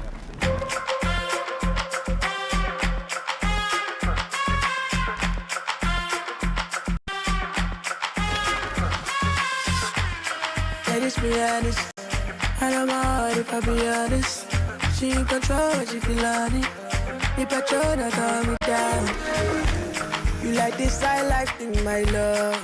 Ladies be honest, I know my heart if I be honest. She in control, she feel on it. The patrona calm me down. You like this, I like thing, my love.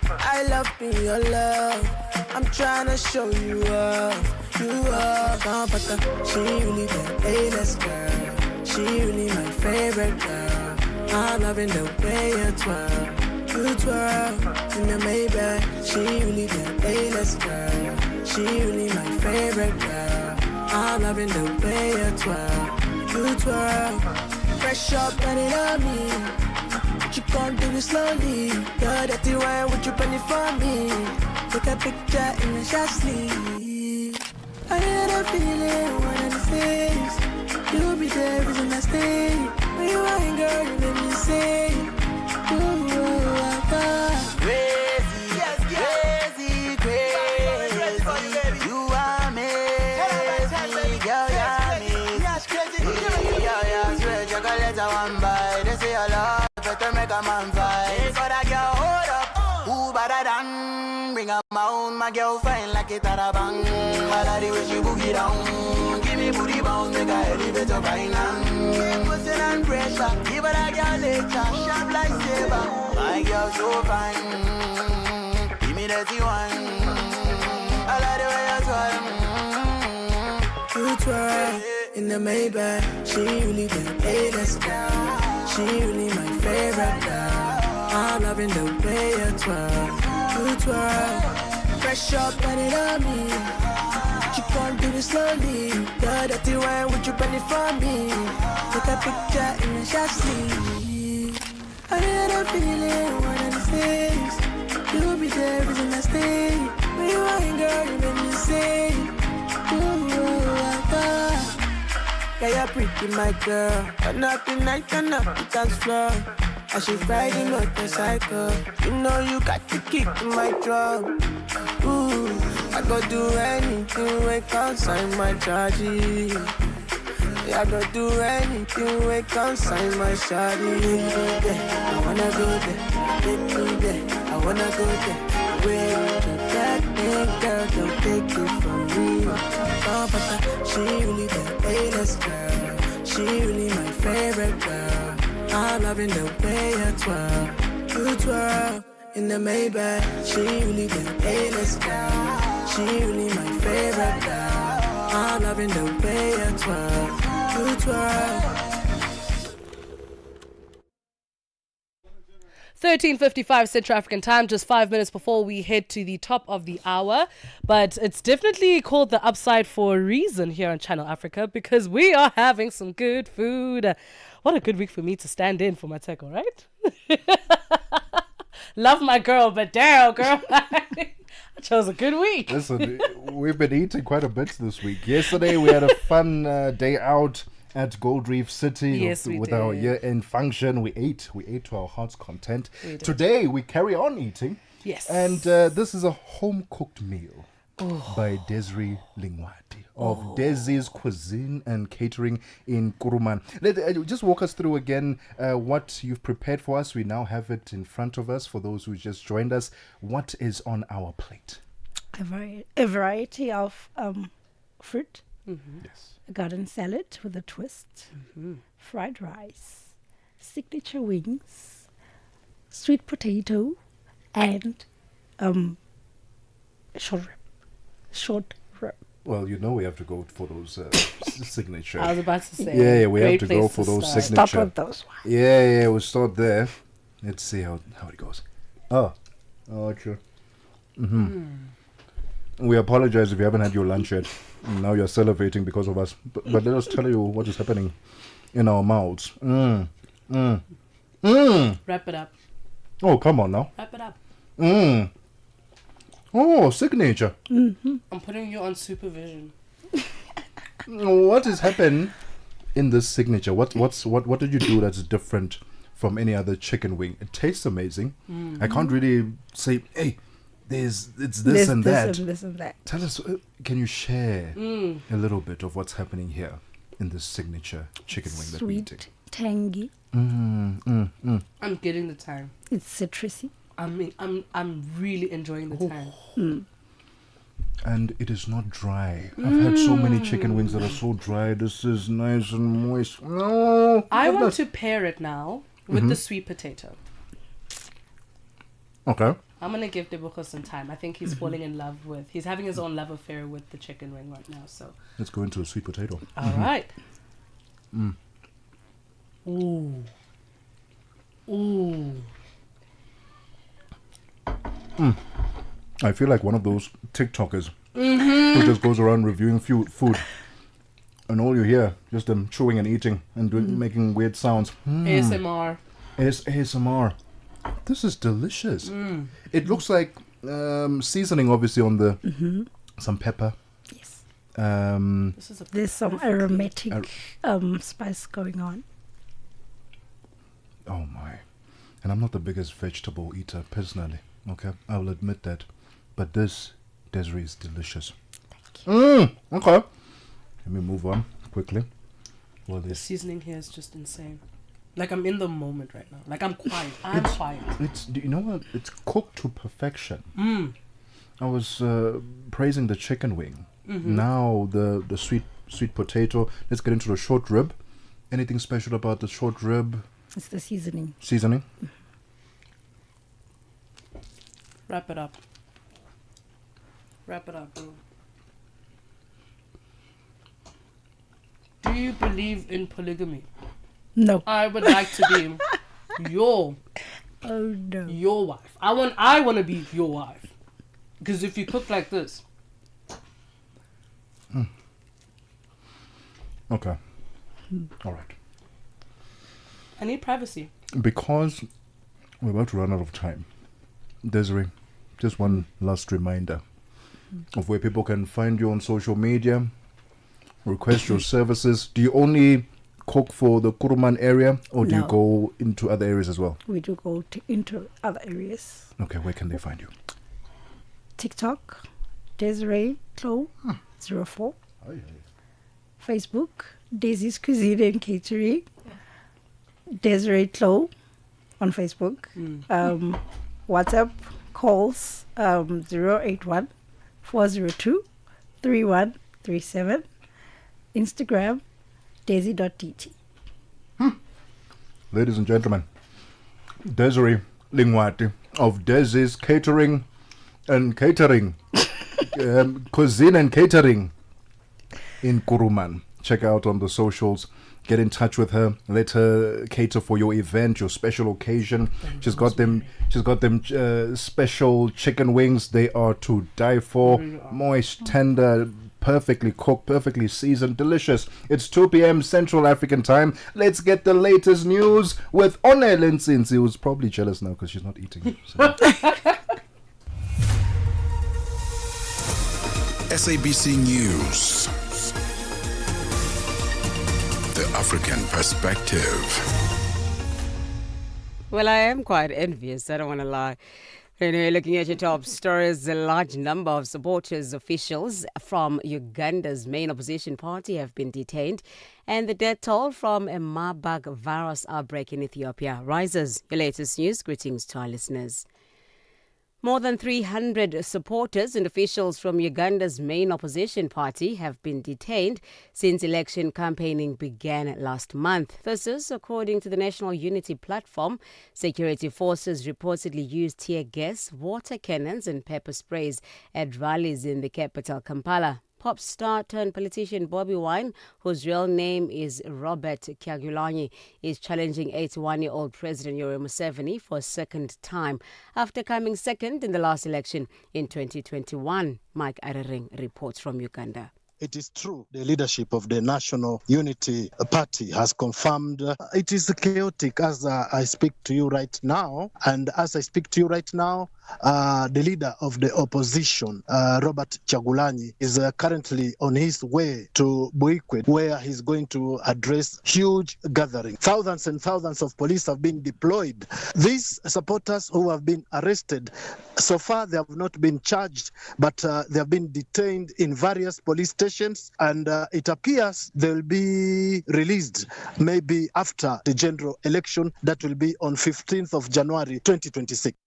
I love being your love. I'm tryna show you up. You are comforter. She really the A-list girl. She really my favorite girl. I'm loving the way you twirl. You twirl in the Maybach. She really the A-list girl. She really my favorite girl. I'm loving the way you twirl. You twirl. Fresh up and it on me. You can't do it slowly. You're dirty wine, would you pen it for me? Take a picture in the shot sleeve. I had a feeling one of these days you'll be there, reason I stay. When you ain't girl, you make me say, ooh, I thought. Crazy, yes, crazy, crazy. You are me, girl, you're me. Girl, you're sweet, chocolate, one bite. They say I love. To make a man fight. So that girl hold up. Who better than bring up my own? My girl fine like it at a bang. I like the way she boogie down. Give me booty bounce, make her elevator finance. Keep pushing and pressure. Give her that girl nature, sharp like saber. My girl so fine. Give me that one. I like the way you twirl. You twirl in the Maybach. She really the A-list girl. She really my favorite girl. I'm loving the way you twirl. You twirl. Fresh up and it on me. You can't do it slowly. You're dirty wine, would you pen it for me? Take a picture in the shot sleeve. I had a feeling one of these days you'll be there, reason I stay. When you ain't girl, you make me say, ooh, I thought. Yeah, you're pretty, my girl. Turn up the night, turn up the dance floor. And she's riding motorcycle. You know you got to kick in my drum. Ooh, I go do anything when consign my charges. Yeah, I go do anything when consign my charges. I wanna go there, take me there. I wanna go there. Where the black girl, don't take it from me. She really the A-list girl. She really my favorite girl. I'm loving the way you twirl. You twirl in the Maybach. She really the A-list girl. She really my favorite girl. I'm loving the way you twirl. You twirl. 13:55 Central African time, just 5 minutes before we head to the top of the hour. But it's definitely called The Upside for a reason here on Channel Africa, because we are having some good food. What a good week for me to stand in for Ntsako, right? Love my girl, but damn, girl, I chose a good week. Listen, we've been eating quite a bit this week. Yesterday we had a fun day out at Gold Reef City. Yes, with did. our year-end function. We ate to our heart's content. Today we carry on eating. Yes. And this is a home-cooked meal by Desiree Lingwati of Desi's Cuisine and Catering in Kuruman. Just walk us through again what you've prepared for us. We now have it in front of us for those who just joined us. What is on our plate? A variety of fruit. Mm-hmm. Yes. A garden salad with a twist. Mm-hmm. Fried rice. Signature wings. Sweet potato. And short rib. Well, you know we have to go for those signature. I was about to say. Yeah, we have to go for those start. signature. Start with those ones. Yeah, we'll start there. Let's see how it goes. Oh, sure. Mm-hmm. We apologize if you haven't had your lunch yet. Now you're salivating because of us. But let us tell you what is happening in our mouths. Wrap it up. Oh, come on now. Wrap it up. Oh, signature. Mm-hmm. I'm putting you on supervision. What has happened in this signature? What did you do that's different from any other chicken wing? It tastes amazing. Mm-hmm. I can't really say, hey, it's this and this that. and that. Tell us, can you share a little bit of what's happening here in this signature chicken wing that we eat? Sweet, tangy. I'm getting the time. It's citrusy. I'm really enjoying the time. And it is not dry. I've had so many chicken wings that are so dry. This is nice and moist. No, I want to pair it now with the sweet potato. Okay. I'm going to give Tebogo some time. I think he's falling in love with... He's having his own love affair with the chicken wing right now, so... Let's go into a sweet potato. All right. Ooh. Ooh. I feel like one of those TikTokers who just goes around reviewing food. And all you hear, just them chewing and eating and making weird sounds. ASMR. ASMR. This is delicious. It looks like seasoning, obviously, on the some pepper. Yes. This is There's some aromatic spice going on. Oh my. And I'm not the biggest vegetable eater personally. Okay, I will admit that. But this, Desiree, is delicious. Okay. Let me move on quickly. Well, the seasoning here is just insane. Like, I'm in the moment right now. Like, I'm quiet. I'm quiet. Do you know what? It's cooked to perfection. I was praising the chicken wing. Now the sweet potato. Let's get into the short rib. Anything special about the short rib? It's the seasoning. Seasoning? Wrap it up. Wrap it up, bro. Do you believe in polygamy? No. I would like to be your wife. I want to be your wife. Because if you cook like this. Okay. All right. I need privacy. Because we're about to run out of time. Desiree, just one last reminder of where people can find you on social media, request your services. Do you only cook for the Kuruman area, or do you go into other areas as well? We do go into other areas. Okay, where can they find you? TikTok, Desiree Clo 04. Facebook, Daisy's Cuisine and Catering. Desiree Clo on Facebook. WhatsApp calls 081 402 3137. Instagram daisy.dt. Ladies and gentlemen, Desiree Lingwati of Daisy's Catering and Catering, Cuisine and Catering in Kuruman. Check out on the socials. Get in touch with her. Let her cater for your event, your special occasion. She's got them special chicken wings. They are to die for. Moist, tender, perfectly cooked, perfectly seasoned, delicious. It's 2 p.m. Central African time. Let's get the latest news with Onel Ntsako, who's probably jealous now because she's not eating. So. SABC News. The African perspective. Well, I am quite envious, I don't want to lie. Anyway, looking at your top stories, a large number of supporters, officials from Uganda's main opposition party have been detained, and the death toll from a Marburg virus outbreak in Ethiopia rises. Your latest news, greetings to our listeners. More than 300 supporters and officials from Uganda's main opposition party have been detained since election campaigning began last month. This is according to the National Unity Platform. Security forces reportedly used tear gas, water cannons and pepper sprays at rallies in the capital, Kampala. Pop star turned politician Bobby Wine, whose real name is Robert Kyagulanyi, is challenging 81-year-old President Yoweri Museveni for a second time after coming second in the last election in 2021. Mike Arering reports from Uganda. It is true, the leadership of the National Unity Party has confirmed it is chaotic as I speak to you right now. And as I speak to you right now, the leader of the opposition, Robert Kyagulanyi, is currently on his way to Buikwe, where he's going to address huge gatherings. Thousands and thousands of police have been deployed. These supporters who have been arrested, so far they have not been charged, but they have been detained in various police stations, and it appears they'll be released maybe after the general election that will be on 15th of January 2026.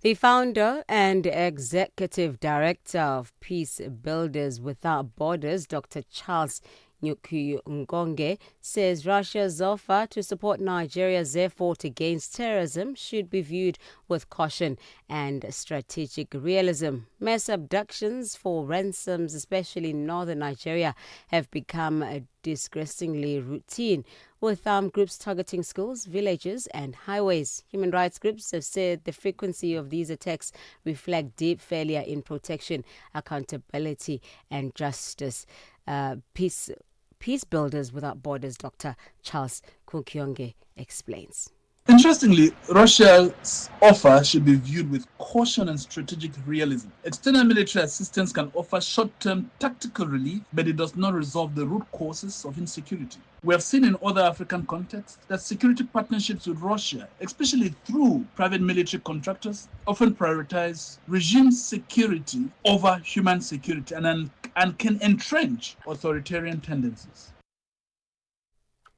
The founder and executive director of Peace Builders Without Borders, Dr. Charles Nkonge, says Russia's offer to support Nigeria's effort against terrorism should be viewed with caution and strategic realism. Mass abductions for ransoms, especially in northern Nigeria, have become disgracingly routine, with armed groups targeting schools, villages and highways. Human rights groups have said the frequency of these attacks reflect deep failure in protection, accountability and justice. Peace Builders Without Borders, Dr. Charles Nkonge explains. Interestingly, Russia's offer should be viewed with caution and strategic realism. External military assistance can offer short-term tactical relief, but it does not resolve the root causes of insecurity. We have seen in other African contexts that security partnerships with Russia, especially through private military contractors, often prioritize regime security over human security and can entrench authoritarian tendencies.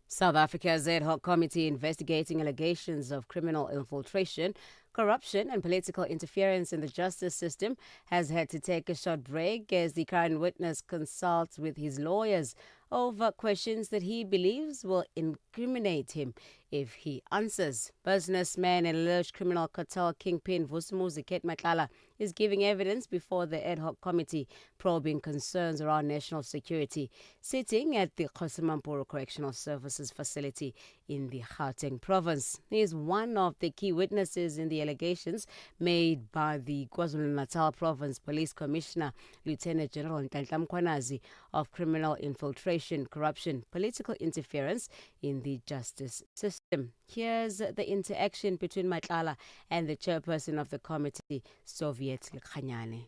South Africa's ad hoc committee investigating allegations of criminal infiltration, corruption and political interference in the justice system has had to take a short break as the current witness consults with his lawyers over questions that he believes will incriminate him if he answers. Businessman and alleged criminal cartel kingpin Vusumuzi Mhlanga is giving evidence before the ad hoc committee probing concerns around national security, sitting at the Kgosimampuru Correctional Services facility in the Gauteng province. He is one of the key witnesses in the allegations made by the KwaZulu-Natal Province Police Commissioner, Lieutenant General Nhlanhla Mkhwanazi, of criminal infiltration, corruption, political interference in the justice system. Here's the interaction between Mhlanga and the chairperson of the committee, Soviet Lekhuleni.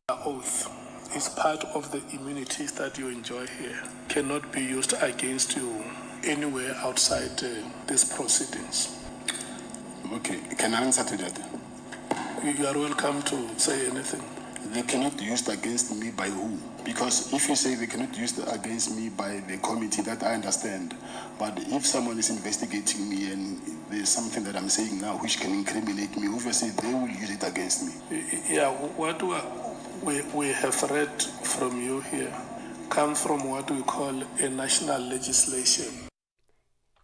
The oath is part of the immunities that you enjoy here, cannot be used against you anywhere outside these proceedings. Okay, can I answer to that? You are welcome to say anything. They cannot be used against me by who? Because if you say they cannot be used against me by the committee, that I understand. But if someone is investigating me and there's something that I'm saying now which can incriminate me, obviously they will use it against me. Yeah, what we have read from you here comes from what we call a national legislation.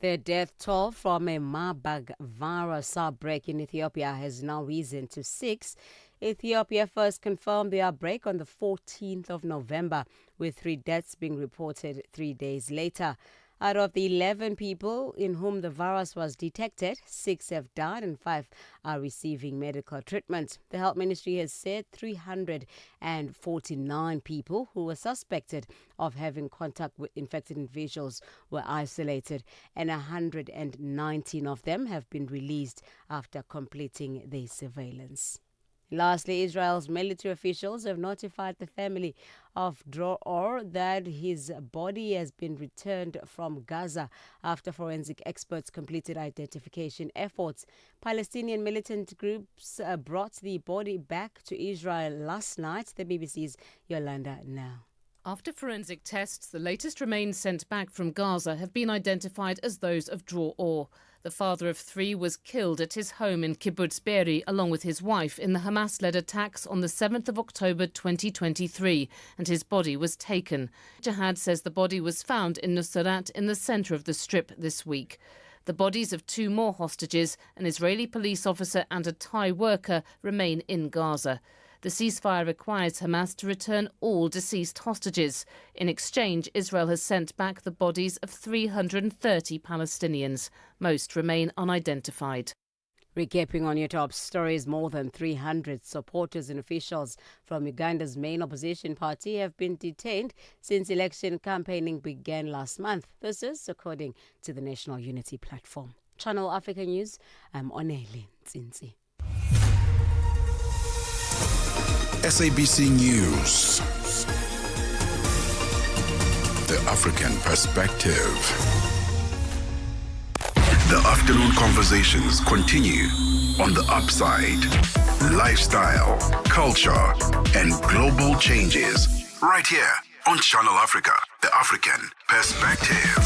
The death toll from a Marburg virus outbreak in Ethiopia has now risen to 6. Ethiopia first confirmed the outbreak on the 14th of November, with 3 deaths being reported 3 days later. Out of the 11 people in whom the virus was detected, 6 have died and 5 are receiving medical treatment. The Health Ministry has said 349 people who were suspected of having contact with infected individuals were isolated, and 119 of them have been released after completing their surveillance. Lastly, Israel's military officials have notified the family of Dror that his body has been returned from Gaza after forensic experts completed identification efforts. Palestinian militant groups brought the body back to Israel last night. The BBC's Yolanda now. After forensic tests, the latest remains sent back from Gaza have been identified as those of Dror. The father of 3 was killed at his home in Kibbutz Be'eri along with his wife in the Hamas-led attacks on the 7th of October 2023, and his body was taken. Jihad says the body was found in Nusrat in the centre of the Strip this week. The bodies of 2 more hostages, an Israeli police officer and a Thai worker, remain in Gaza. The ceasefire requires Hamas to return all deceased hostages. In exchange, Israel has sent back the bodies of 330 Palestinians. Most remain unidentified. Recapping on your top stories, more than 300 supporters and officials from Uganda's main opposition party have been detained since election campaigning began last month. This is according to the National Unity Platform. Channel Africa News, I'm Onele Ntsintsi. SABC News. The African Perspective. The afternoon conversations continue on The Upside. Lifestyle, culture, and global changes. Right here on Channel Africa, The African Perspective.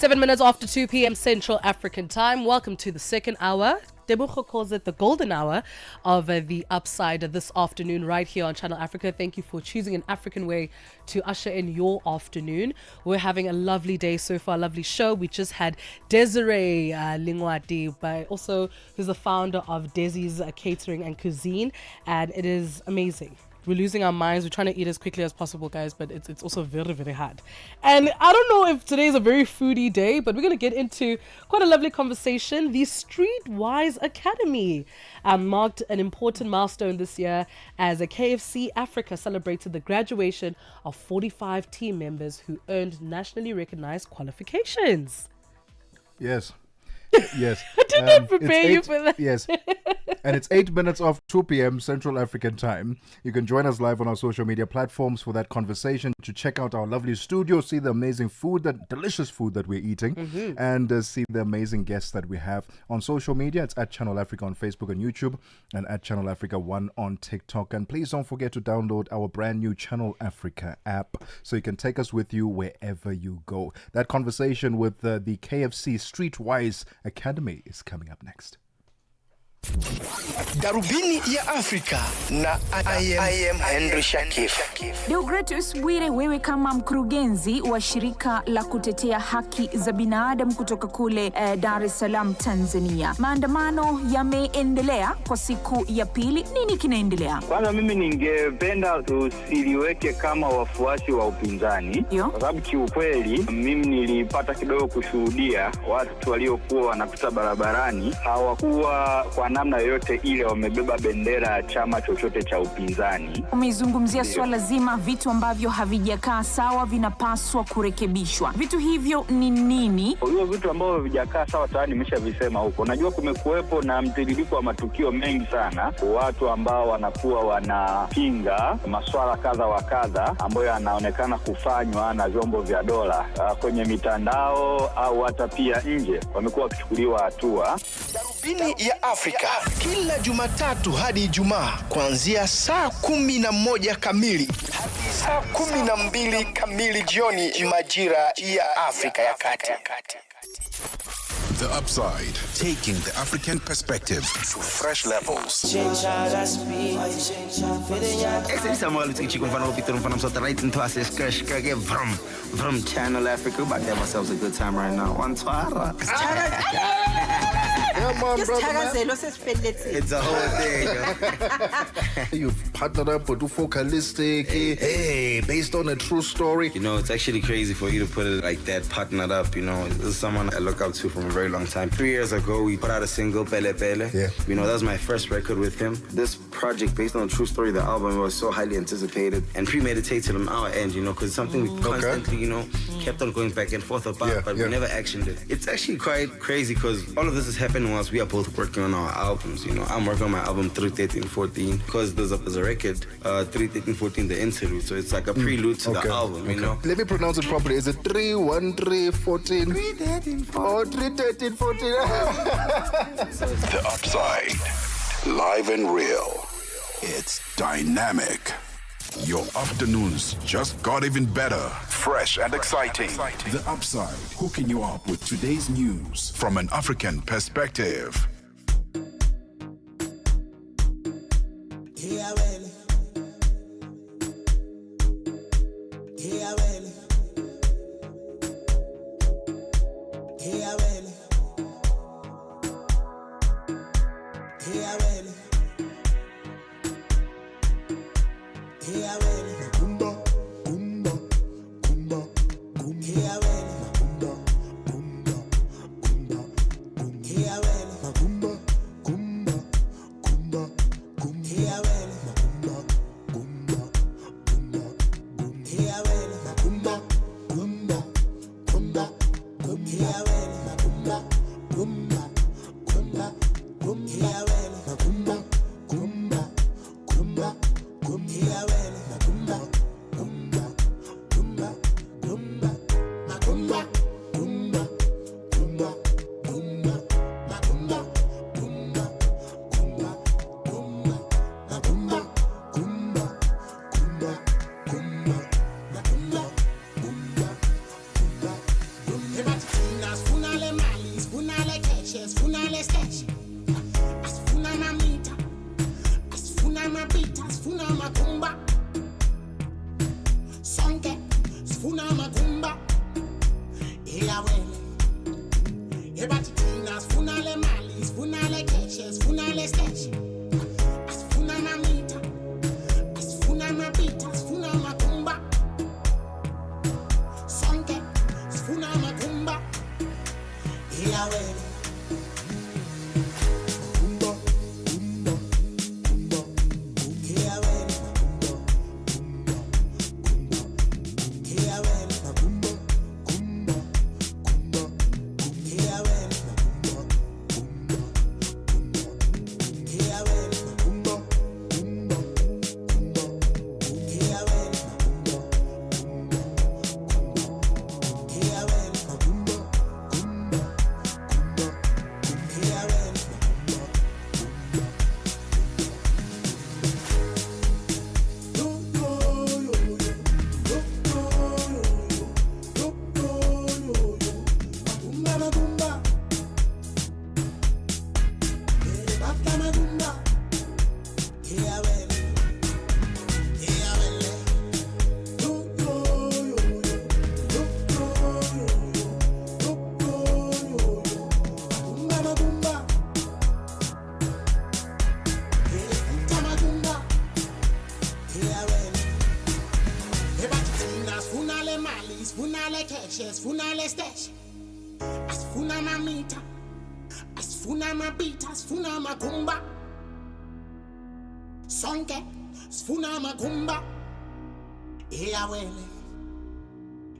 7 minutes after 2 p.m. Central African Time. Welcome to the second hour. Tebogo calls it the golden hour of the upside this afternoon right here on Channel Africa. Thank you for choosing an African way to usher in your afternoon. We're having a lovely day so far, a lovely show. We just had Desiree Lingwati, but also who's the founder of Desi's Catering and Cuisine, and it is amazing. We're losing our minds. We're trying to eat as quickly as possible, guys, but it's also very, very hard. And I don't know if today is a very foodie day, but we're going to get into quite a lovely conversation. The Streetwise Academy marked an important milestone this year as a KFC Africa celebrated the graduation of 45 team members who earned nationally recognized qualifications. Yes. Yes. I didn't prepare you for that. Yes. And it's 8 minutes of 2 p.m. Central African Time. You can join us live on our social media platforms for that conversation, to check out our lovely studio, see the amazing food, that delicious food that we're eating, and see the amazing guests that we have on social media. It's at Channel Africa on Facebook and YouTube, and at Channel Africa 1 on TikTok. And please don't forget to download our brand new Channel Africa app so you can take us with you wherever you go. That conversation with the KFC Streetwise Academy is coming up next. Darubini ya Afrika na I am Henry Shakif. Deogratus Bwire, wewe kama mkurugenzi wa shirika la kutetea haki za binadamu kutoka kule Dar es Salaam, Tanzania. Maandamano yameendelea kwa siku ya pili. Nini kinaendelea? Kwanza mimi ningependa tusiliweke kama wafuasi wa upinzani. Kwa sababu kiukweli mimi nilipata kidogo kushuhudia watu waliokuwa wanapita barabarani hawakuwa kwa namna yoyote ile wamebeba bendera ya chama chochote cha upinzani. Umezungumzia swala zima vitu ambavyo havijakaa sawa vinapaswa kurekebishwa. Vitu hivyo ni nini? Hiyo vitu ambavyo havijakaa sawa tayari nimeshavisema huko. Najua kumekuwepo na mtiririko wa matukio mengi sana. Watu ambao wanakuwa wanapinga masuala kadha wa kadha ambayo yanaonekana kufanywa na vyombo vya dola kwenye mitandao au hata pia nje, wamekuwa wakichukuliwa hatua. Darubini ya Afrika kila Jumatatu hadi Ijumaa kuanzia saa 11 kamili hadi saa 12 kamili jioni majira ya Afrika ya Kati. The Upside, taking the African perspective to fresh levels. From Channel Africa, we're about to have ourselves a good time right now. Come on, brother, man. It's a whole thing. You've partnered up with Focalistic, based on a true story. You know, it's actually crazy for you to put it like that, partnered up. You know, this is someone I look up to from a very long time. 3 years ago, we put out a single, Pele Pele. Yeah. You know, that was my first record with him. This project, based on a true story, the album was so highly anticipated and premeditated on our end, you know, because something we constantly, you know, kept on going back and forth about, but we never actioned it. It's actually quite crazy because all of this is happening whilst we are both working on our albums. You know, I'm working on my album 31314 because there's a record, 31314, the interlude. So it's like a prelude to the album, you know. Let me pronounce it properly. Is it 31314? 31314. The Upside, live and real. It's dynamic. Your afternoons just got even better. Fresh and exciting. The Upside, hooking you up with today's news from an African perspective. Funale stash, asfuna mamita, asfuna mabita, asfuna magumba, sonke, asfuna magumba, eyawele,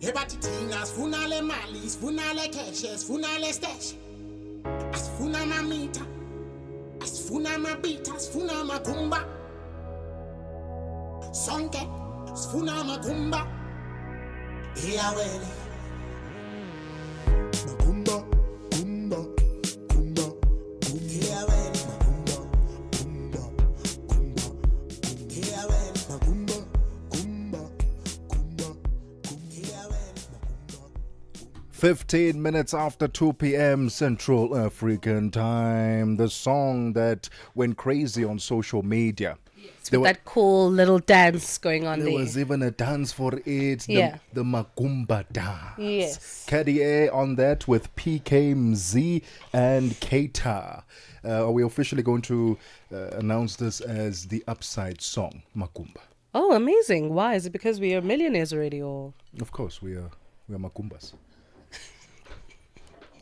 ebatitina, asfuna le mali, asfuna le cash, asfuna le stash, asfuna mamita, asfuna mabita, asfuna magumba, sonke, asfuna magumba, eyawele. "15 minutes after 2 p.m. Central African Time." The song that went crazy on social media. With that cool little dance going on there. There was even a dance for it. Yeah. The Magumba dance. Yes. KDA on that with PKMZ and Keita. Are we officially going to announce this as the Upside song, Magumba? Oh, amazing. Why? Is it because we are millionaires already, or? Of course, we are Magumbas.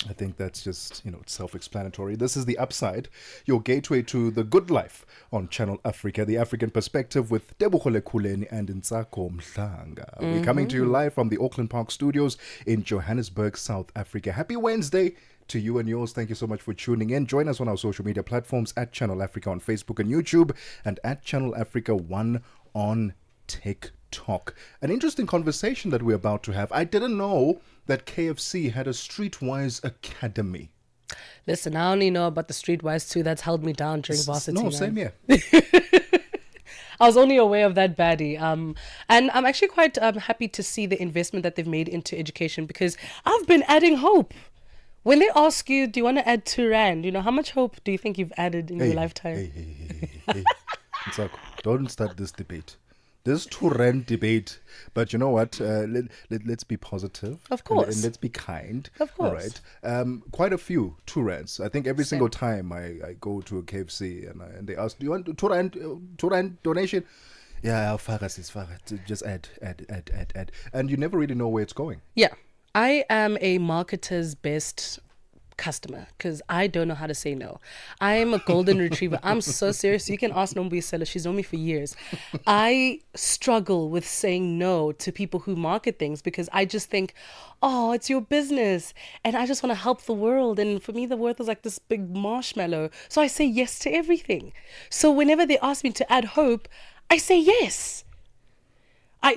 I think that's just, it's self-explanatory. This is The Upside, your gateway to the good life on Channel Africa, the African perspective with Tebogo, Lekhuleni and Ntsako Mhlanga. We're coming to you live from the Auckland Park studios in Johannesburg, South Africa. Happy Wednesday to you and yours. Thank you so much for tuning in. Join us on our social media platforms at Channel Africa on Facebook and YouTube and at Channel Africa 1 on TikTok. An interesting conversation that we're about to have. I didn't know that KFC had a Streetwise Academy. Listen, I only know about the Streetwise 2 that's held me down during varsity. No, same here. I was only aware of that baddie. And I'm actually quite happy to see the investment that they've made into education, because I've been adding hope. When they ask you, do you want to add 2 rand? How much hope do you think you've added in your lifetime? Hey. Ntsako, don't start this debate. This 2 rand debate, but you know what? Let's be positive. Of course. And let's be kind. Of course. Right? Quite a few 2 rands. I think every single time I go to a KFC and they ask, do you want 2 rand donation? Yeah, just add. And you never really know where it's going. Yeah. I am a marketer's best customer, because I don't know how to say no. I am a golden retriever. I'm so serious. You can ask Nombi Seller. She's known me for years. I struggle with saying no to people who market things, because I just think, oh, it's your business and I just want to help the world. And for me, the world is like this big marshmallow. So I say yes to everything. So whenever they ask me to add hope, I say yes.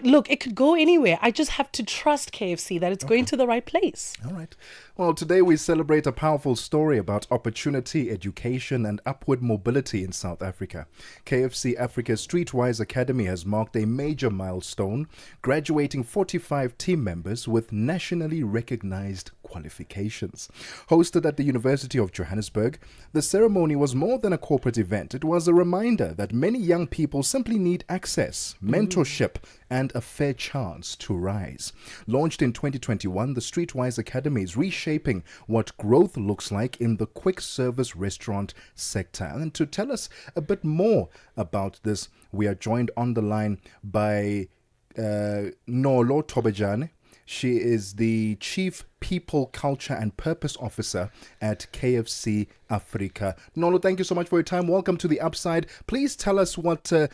Look, it could go anywhere. I just have to trust KFC that it's going to the right place. All right. Well, today we celebrate a powerful story about opportunity, education, and upward mobility in South Africa. KFC Africa's Streetwise Academy has marked a major milestone, graduating 45 team members with nationally recognized qualifications. Hosted at the University of Johannesburg, the ceremony was more than a corporate event. It was a reminder that many young people simply need access, mentorship, and a fair chance to rise. Launched in 2021, the Streetwise Academy is reshaping what growth looks like in the quick service restaurant sector. And to tell us a bit more about this, we are joined on the line by Nolo Tobejane. She is the Chief People, Culture and Purpose Officer at KFC Africa. Nolo, thank you so much for your time. Welcome to The Upside. Please tell us what the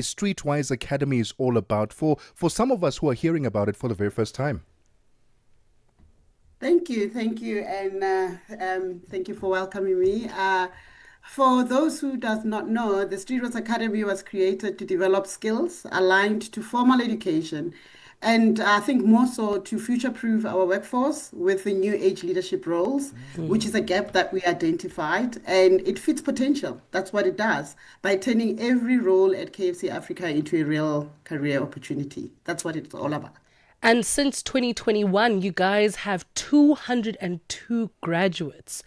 Streetwise Academy is all about for some of us who are hearing about it for the very first time. Thank you. And thank you for welcoming me. For those who does not know, the Streetwise Academy was created to develop skills aligned to formal education, and I think more so to future-proof our workforce with the new age leadership roles, which is a gap that we identified, and it fits potential. That's what it does, by turning every role at KFC Africa into a real career opportunity. That's what it's all about. And since 2021, you guys have 202 graduates.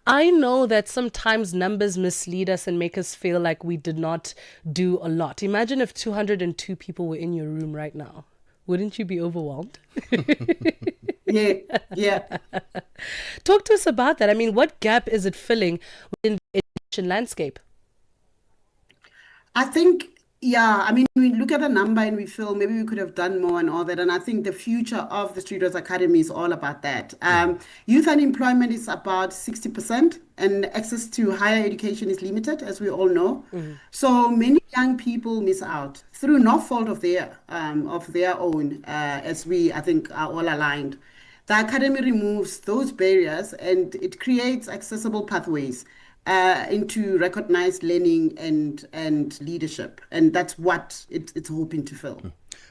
I know that sometimes numbers mislead us and make us feel like we did not do a lot. Imagine if 202 people were in your room right now. Wouldn't you be overwhelmed? Yeah. Talk to us about that. I mean, what gap is it filling within the education landscape? I think, yeah, I mean, we look at the number and we feel maybe we could have done more and all that. And I think the future of the Street Rose Academy is all about that. Youth unemployment is about 60%, and access to higher education is limited, as we all know. So many young people miss out through no fault of their own, as we, I think, are all aligned. The academy removes those barriers and it creates accessible pathways into recognized learning and leadership. And that's what it's hoping to fill.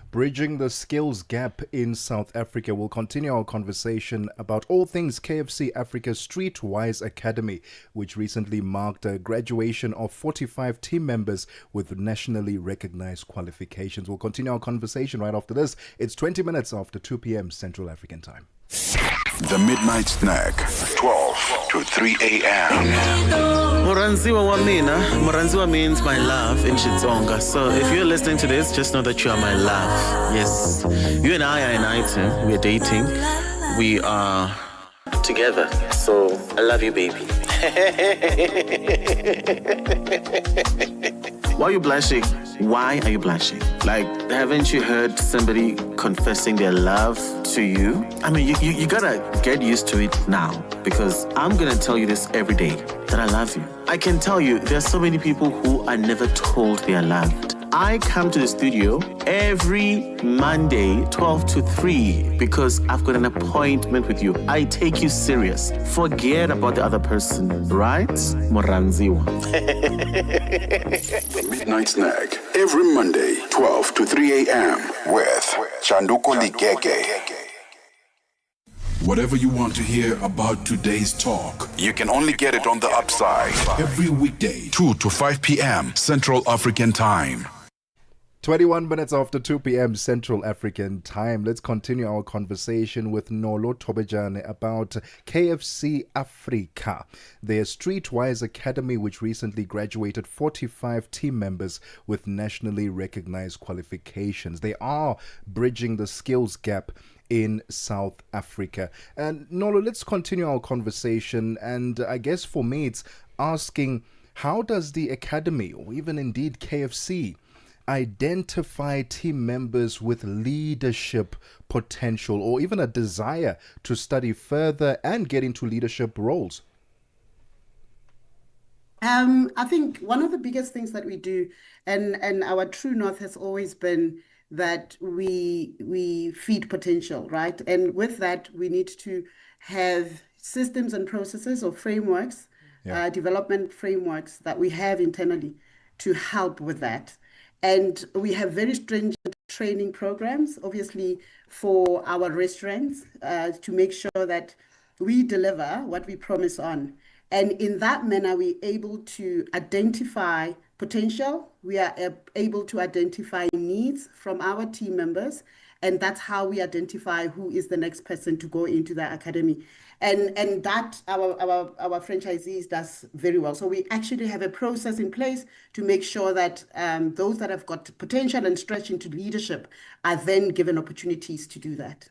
Bridging the skills gap in South Africa. We'll continue our conversation about all things KFC Africa's Streetwise Academy, which recently marked a graduation of 45 team members with nationally recognized qualifications. We'll continue our conversation right after this. It's 20 minutes after 2 p.m. Central African Time. The Midnight Snack, 12 to 3 a.m. Muranziwa wa mina. Muranziwa means my love in Xitsonga. So if you're listening to this, just know that you are my love. Yes. You and I are an item. We're dating. We are together. So I love you, baby. Why are you blushing? Why are you blushing? Like, haven't you heard somebody confessing their love to you? I mean, you gotta get used to it now, because I'm gonna tell you this every day, that I love you. I can tell you, there's so many people who are never told they are loved. I come to the studio every Monday, 12 to 3, because I've got an appointment with you. I take you serious. Forget about the other person, right? Moranziwa. The Midnight Snack, every Monday, 12 to 3 a.m. with Chanduko Ligege. Whatever you want to hear about today's talk, you can only get it on the Upside. Every weekday, 2 to 5 p.m. Central African Time. 21 minutes after 2 p.m. Central African Time. Let's continue our conversation with Nolo Tobejane about KFC Africa, their Streetwise Academy, which recently graduated 45 team members with nationally recognized qualifications. They are bridging the skills gap in South Africa. And Nolo, let's continue our conversation. And I guess for me, it's asking, how does the academy, or even indeed KFC, identify team members with leadership potential or even a desire to study further and get into leadership roles? I think one of the biggest things that we do, and our true north has always been that we feed potential, right? And with that, we need to have systems and processes or frameworks, development frameworks that we have internally to help with that. And we have very stringent training programs, obviously, for our restaurants to make sure that we deliver what we promise on. And in that manner, we're able to identify potential. We are able to identify needs from our team members. And that's how we identify who is the next person to go into the academy. And that our franchisees does very well. So we actually have a process in place to make sure that those that have got potential and stretch into leadership are then given opportunities to do that.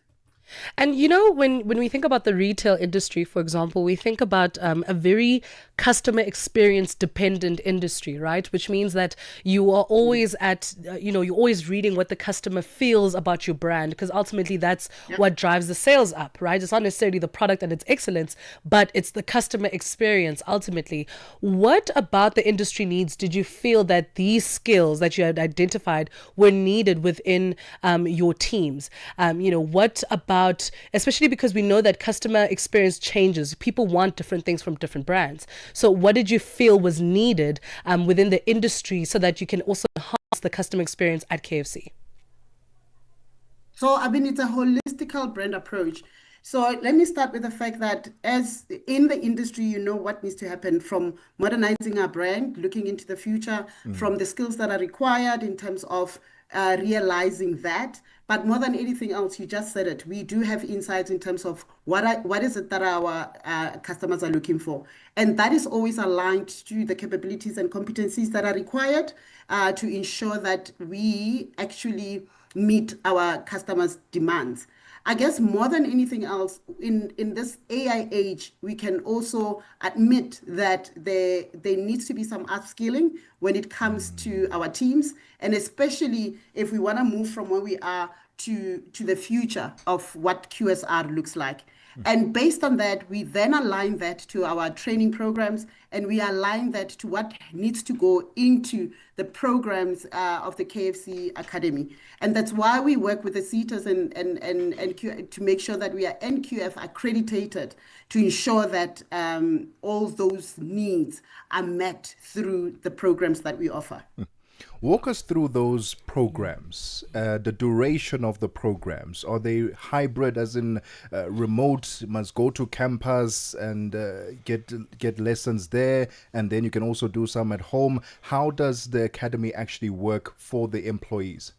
And you know, when we think about the retail industry, for example, we think about a very customer experience dependent industry, right? Which means that you are always you're always reading what the customer feels about your brand, because ultimately that's what drives the sales up, right? It's not necessarily the product and its excellence, but it's the customer experience ultimately. What about the industry needs did you feel that these skills that you had identified were needed within your teams? What about, especially because we know that customer experience changes. People want different things from different brands. So what did you feel was needed within the industry so that you can also enhance the customer experience at KFC? So, I mean, it's a holistic brand approach. So let me start with the fact that as in the industry, you know what needs to happen from modernizing our brand, looking into the future, from the skills that are required in terms of realizing that. But more than anything else, you just said it. We do have insights in terms of what is it that our customers are looking for. And that is always aligned to the capabilities and competencies that are required to ensure that we actually meet our customers' demands. I guess more than anything else, in this AI age, we can also admit that there needs to be some upskilling when it comes to our teams, and especially if we want to move from where we are to the future of what QSR looks like. And based on that, we then align that to our training programs, and we align that to what needs to go into the programs of the KFC Academy. And that's why we work with the CETAs and to make sure that we are NQF accredited, to ensure that all those needs are met through the programs that we offer. Walk us through those programs, the duration of the programs. Are they hybrid, as in remote, must go to campus and get lessons there, and then you can also do some at home? How does the academy actually work for the employees?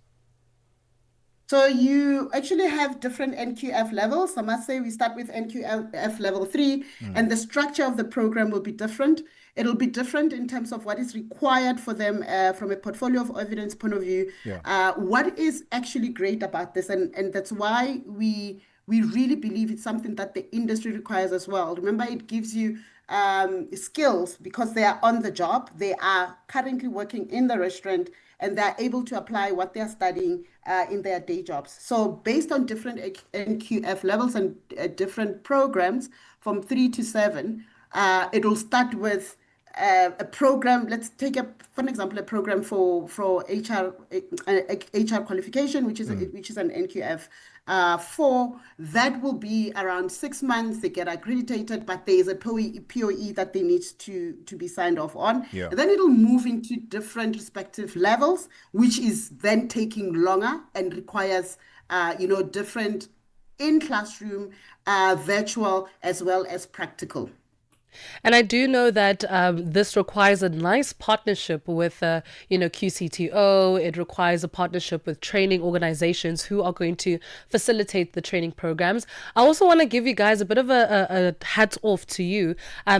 So you actually have different NQF levels. I must say we start with NQF level 3, and the structure of the program will be different. It'll be different in terms of what is required for them from a portfolio of evidence point of view. What is actually great about this, and that's why we really believe it's something that the industry requires as well. Remember, it gives you skills because they are on the job. They are currently working in the restaurant, and they're able to apply what they're studying in their day jobs. So based on different NQF levels and different programs from 3 to 7, it'll start with a program. Let's take for an example, a program for HR qualification, which is an NQF 4. That will be around 6 months. They get accredited, but there is a POE that they need to be signed off on. And then it'll move into different respective levels, which is then taking longer and requires different in classroom, virtual, as well as practical. And I do know that this requires a nice partnership with, QCTO. It requires a partnership with training organizations who are going to facilitate the training programs. I also want to give you guys a bit of a hats off to you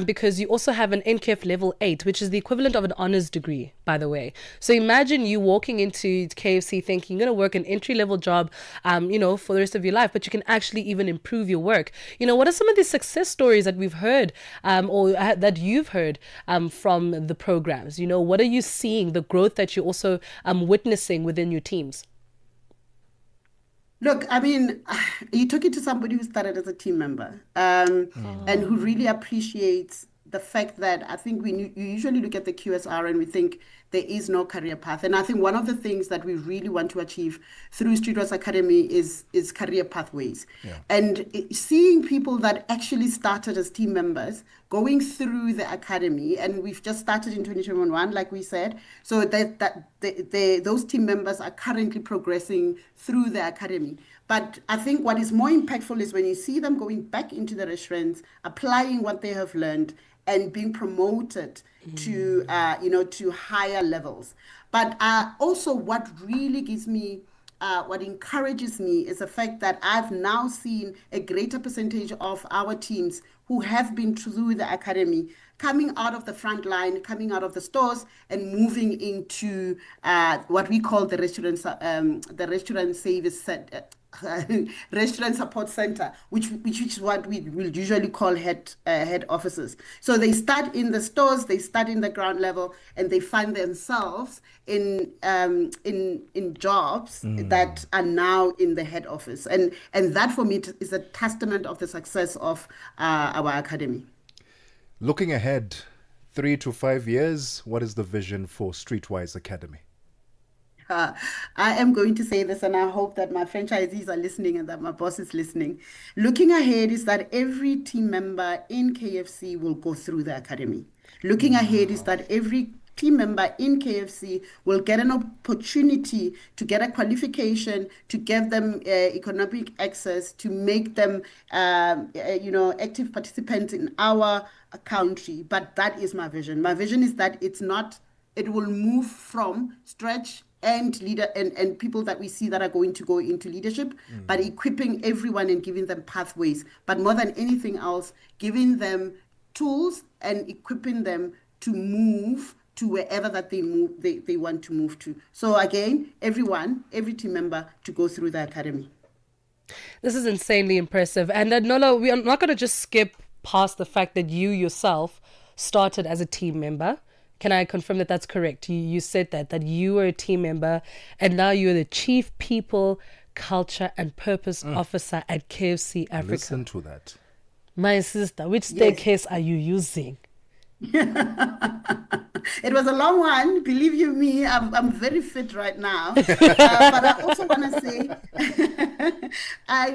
because you also have an NQF level 8, which is the equivalent of an honors degree, by the way. So imagine you walking into KFC thinking you're going to work an entry-level job, for the rest of your life, but you can actually even improve your work. What are some of the success stories that we've heard or that you've heard from the programs? What are you seeing, the growth that you're also witnessing within your teams? Look, I mean, you're talking to somebody who started as a team member and who really appreciates the fact that I think we usually look at the QSR and we think there is no career path. And I think one of the things that we really want to achieve through Streetwise Academy is career pathways. And seeing people that actually started as team members going through the academy, and we've just started in 2021, like we said, so those team members are currently progressing through the academy. But I think what is more impactful is when you see them going back into the restaurants, applying what they have learned, and being promoted to higher levels. But also what really gives me, what encourages me is the fact that I've now seen a greater percentage of our teams who have been through the academy coming out of the front line, coming out of the stores and moving into what we call the restaurant service restaurant support center, which is what we will usually call head offices. So they start in the stores, they start in the ground level, and they find themselves in jobs that are now in the head office, and that for me is a testament of the success of our academy. Looking ahead, 3 to 5 years, what is the vision for Streetwise Academy? I am going to say this, and I hope that my franchisees are listening and that my boss is listening. Looking ahead is that every team member in KFC will go through the academy. Looking ahead is that every team member in KFC will get an opportunity to get a qualification, to give them economic access, to make them active participants in our country. But that is my vision. My vision is that it will move from stretch and people that we see that are going to go into leadership, but equipping everyone and giving them pathways. But more than anything else, giving them tools and equipping them to move to wherever that they want to move to. So again, every team member to go through the academy. This is insanely impressive. And Nolo, we are not going to just skip past the fact that you yourself started as a team member. Can I confirm that that's correct? You said that you were a team member and now you're the Chief People, Culture and Purpose Officer at KFC Africa. Listen to that. My sister, which staircase are you using? It was a long one, believe you me. I'm very fit right now. But I also want to say,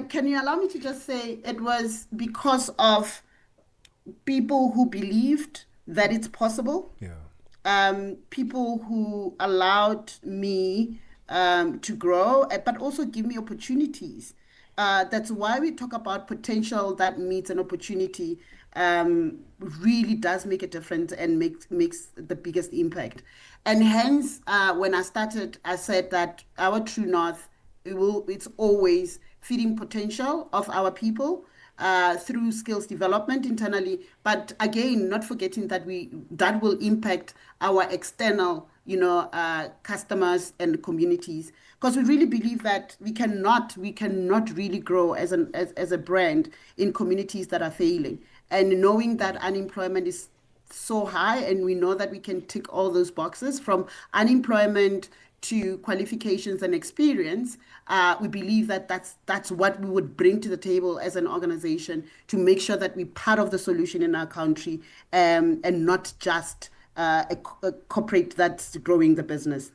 can you allow me to just say it was because of people who believed that it's possible. People who allowed me to grow, but also give me opportunities. That's why we talk about potential that meets an opportunity. Really does make a difference and makes the biggest impact. And hence, when I started, I said that our true north, it's always feeding potential of our people through skills development internally, but again, not forgetting that that will impact our external, customers and communities. Because we really believe that we cannot really grow as a brand in communities that are failing. And knowing that unemployment is so high, and we know that we can tick all those boxes from unemployment to qualifications and experience, we believe that that's what we would bring to the table as an organization to make sure that we're part of the solution in our country, and not just a corporate that's growing the business.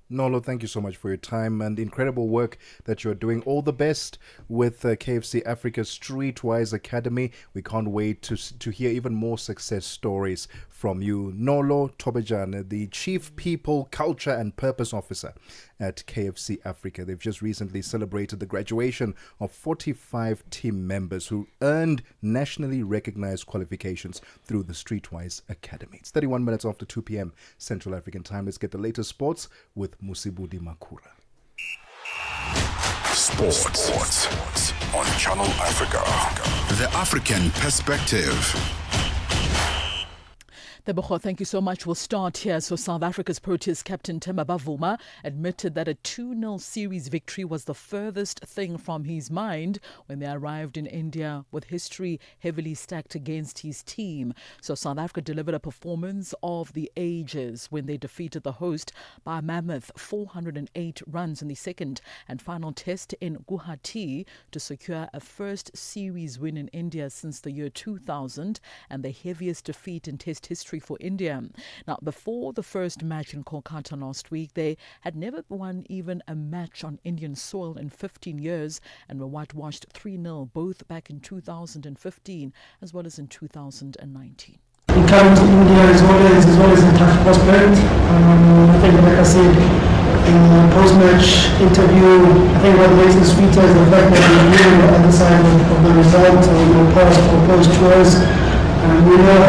Nolo, thank you so much for your time and incredible work that you're doing. All the best with KFC Africa's Streetwise Academy. We can't wait to hear even more success stories from you. Nolo Tobejane, the Chief People, Culture and Purpose Officer at KFC Africa. They've just recently celebrated the graduation of 45 team members who earned nationally recognized qualifications through the Streetwise Academy. It's 31 minutes after 2 p.m. Central African time. Let's get the latest sports with Musibudi Makura. Sports on Channel Africa. The African Perspective. Tebogo, thank you so much. We'll start here. So South Africa's Proteas captain Themba Bavuma admitted that a 2-0 series victory was the furthest thing from his mind when they arrived in India with history heavily stacked against his team. So South Africa delivered a performance of the ages when they defeated the host by a mammoth 408 runs in the second and final test in Guwahati to secure a first series win in India since the year 2000 and the heaviest defeat in test history for India. Now, before the first match in Kolkata last week, they had never won even a match on Indian soil in 15 years and were whitewashed 3-0 both back in 2015 as well as in 2019. Coming to India is always a tough prospect. I think, like I said in the post-match interview, I think what makes it sweeter is the fact that we knew on the other side of the result, past or post-tours. We know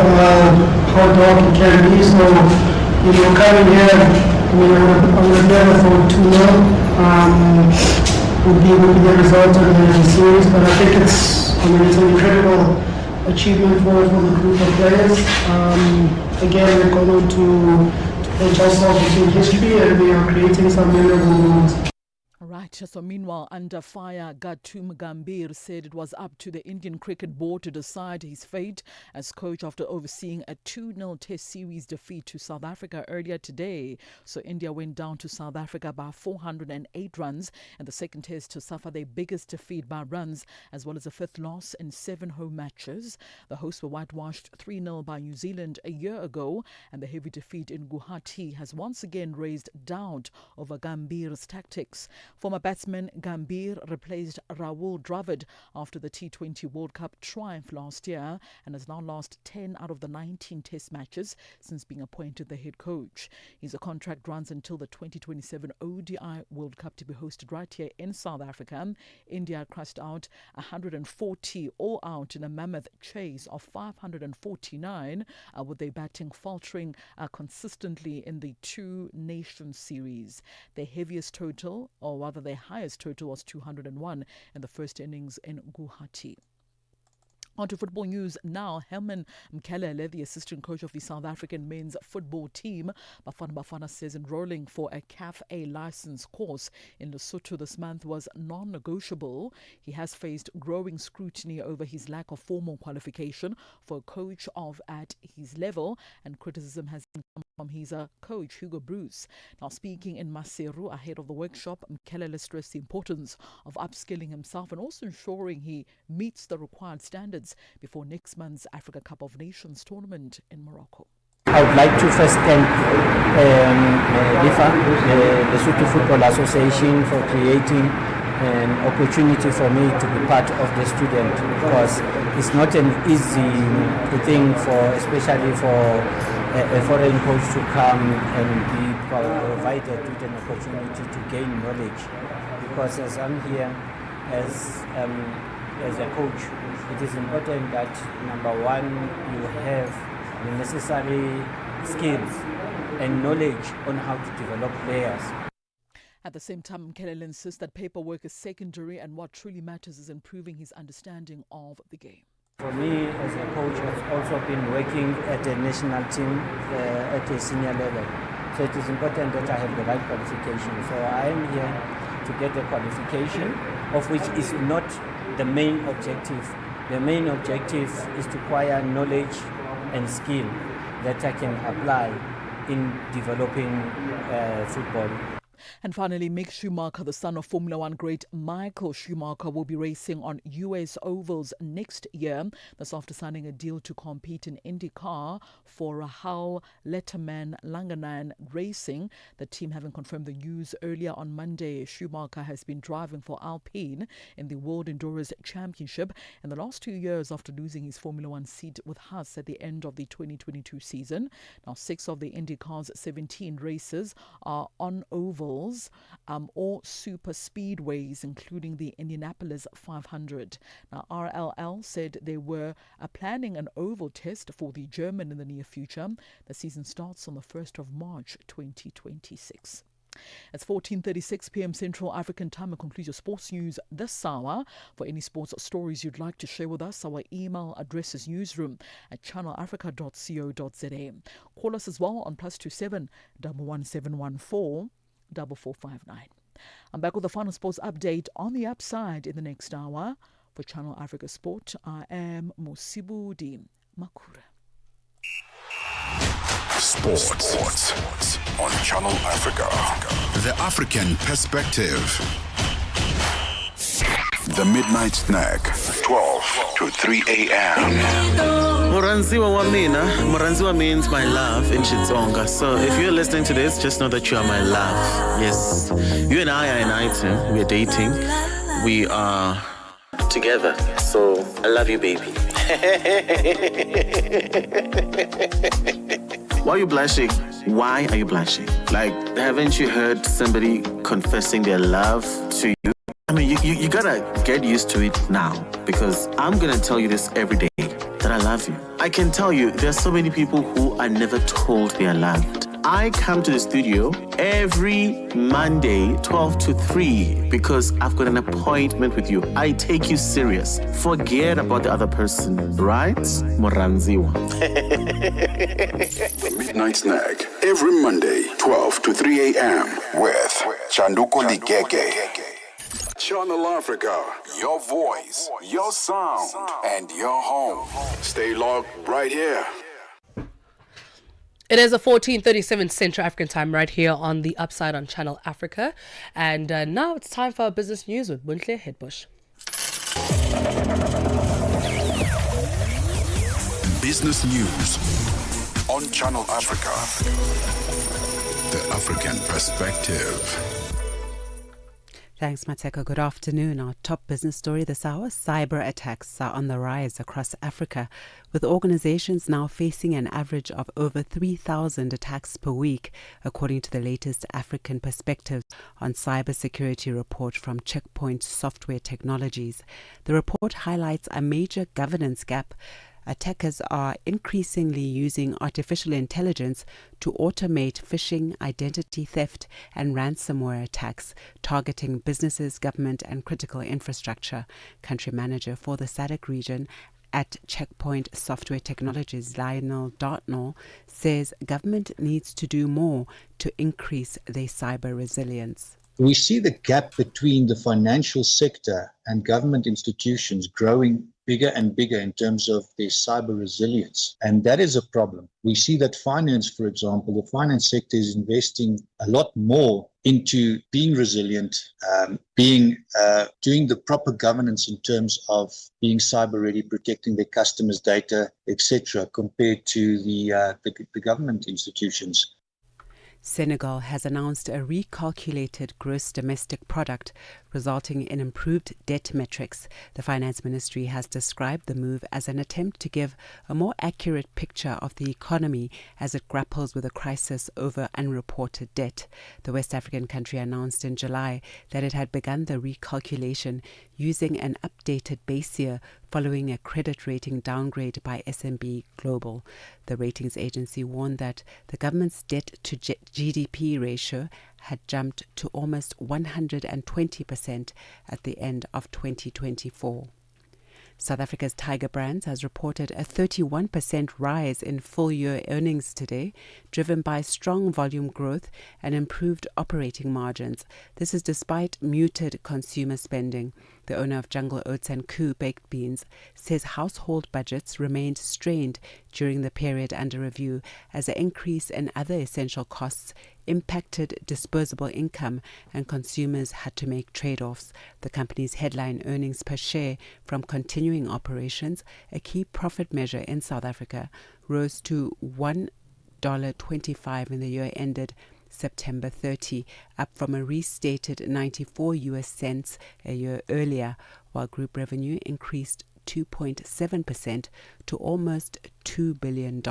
how dark it can be, so coming here, I would have never thought 2-0 would be the result of the series, but I think it's an incredible achievement for the group of players. Again, we're going to put ourselves into history and we are creating some memorable moments. Right, so meanwhile, under fire, Gautam Gambhir said it was up to the Indian Cricket Board to decide his fate as coach after overseeing a 2-0 Test series defeat to South Africa earlier today. So India went down to South Africa by 408 runs in the second Test to suffer their biggest defeat by runs as well as a fifth loss in 7 home matches. The hosts were whitewashed 3-0 by New Zealand a year ago, and the heavy defeat in Guwahati has once again raised doubt over Gambhir's tactics. Former Former batsman Gambhir replaced Rahul Dravid after the T20 World Cup triumph last year and has now lost 10 out of the 19 test matches since being appointed the head coach. His contract runs until the 2027 ODI World Cup to be hosted right here in South Africa. India crashed out 140 all out in a mammoth chase of 549 with their batting faltering consistently in the two nation series. Their heaviest total, or rather their highest total, was 201 in the first innings in Guwahati. On to football news now. Herman Mhlanga, the assistant coach of the South African men's football team, Bafana says enrolling for a CAF A license course in Lesotho this month was non-negotiable. He has faced growing scrutiny over his lack of formal qualification for a coach at his level, and criticism has come from his coach, Hugo Bruce. Now, speaking in Maseru ahead of the workshop, Mhlanga stressed the importance of upskilling himself and also ensuring he meets the required standards before next month's Africa Cup of Nations tournament in Morocco. I would like to first thank the Lesotho Football Association for creating an opportunity for me to be part of the student, because it's not an easy thing especially for a foreign coach to come and be provided with an opportunity to gain knowledge. Because as I'm here as a coach, it is important that, number one, you have the necessary skills and knowledge on how to develop players. At the same time, Mhlanga insists that paperwork is secondary and what truly matters is improving his understanding of the game. For me, as a coach, I've also been working at the national team at a senior level. So it is important that I have the right qualification. So I am here to get the qualification, of which is not the main objective. The main objective is to acquire knowledge and skill that I can apply in developing football. And finally, Mick Schumacher, the son of Formula One great Michael Schumacher, will be racing on US ovals next year. That's after signing a deal to compete in IndyCar for Hal Letterman Langenheim Racing. The team having confirmed the news earlier on Monday. Schumacher has been driving for Alpine in the World Endurance Championship in the last 2 years after losing his Formula One seat with Haas at the end of the 2022 season. Now, 6 of the IndyCar's 17 races are on ovals or super speedways, including the Indianapolis 500. Now, RLL said they were planning an oval test for the German in the near future. The season starts on the 1st of March 2026. It's 14:36 p.m. Central African Time. And concludes your sports news this hour. For any sports stories you'd like to share with us, our email address is newsroom@channelafrica.co.za. Call us as well on +27 11714 4459. I'm back with the final sports update on the upside in the next hour. For Channel Africa Sport, I am Musibudi Makura. Sports on Channel Africa. The African Perspective. The Midnight Snack, 12 to 3 a.m. Moranziwa means my love in Xitsonga. So if you're listening to this, just know that you are my love. Yes. You and I are an item. We're dating. We are together. So I love you, baby. Why are you blushing? Why are you blushing? Like, haven't you heard somebody confessing their love to you? I mean, you gotta get used to it now, because I'm gonna tell you this every day, that I love you. I can tell you, there are so many people who are never told they are loved. I come to the studio every Monday, 12 to 3, because I've got an appointment with you. I take you serious. Forget about the other person, right? Moranziwa. The Midnight Snack, every Monday, 12 to 3 a.m. with Chanduko Ligege. Channel Africa, your voice, your sound, and your home. Stay logged right here. It is a 14:37 Central African Time right here on the Upside on Channel Africa. And now it's time for our business news with Buntle Hedbush. Business news on Channel Africa. The African Perspective. Thanks, Ntsako. Good afternoon. Our top business story this hour: cyber attacks are on the rise across Africa, with organizations now facing an average of over 3,000 attacks per week, according to the latest African Perspectives on Cybersecurity report from Checkpoint Software Technologies. The report highlights a major governance gap. Attackers are increasingly using artificial intelligence to automate phishing, identity theft, and ransomware attacks, targeting businesses, government, and critical infrastructure. Country manager for the SADC region at Checkpoint Software Technologies, Lionel Dartnell, says government needs to do more to increase their cyber resilience. We see the gap between the financial sector and government institutions growing bigger and bigger in terms of their cyber resilience. And that is a problem. We see that finance, for example, the finance sector is investing a lot more into being resilient, doing the proper governance in terms of being cyber ready, protecting their customers' data, etc., compared to the government institutions. Senegal has announced a recalculated gross domestic product, resulting in improved debt metrics. The finance ministry has described the move as an attempt to give a more accurate picture of the economy as it grapples with a crisis over unreported debt. The West African country announced in July that it had begun the recalculation using an updated base year following a credit rating downgrade by S&P Global. The ratings agency warned that the government's debt to GDP ratio had jumped to almost 120% at the end of 2024. South Africa's Tiger Brands has reported a 31% rise in full-year earnings today, driven by strong volume growth and improved operating margins. This is despite muted consumer spending. The owner of Jungle Oats and Koo Baked Beans says household budgets remained strained during the period under review as an increase in other essential costs impacted disposable income and consumers had to make trade-offs. The company's headline earnings per share from continuing operations, a key profit measure in South Africa, rose to $1.25 in the year ended September 30, up from a restated 94 US cents a year earlier, while group revenue increased 2.7% to almost $2 billion.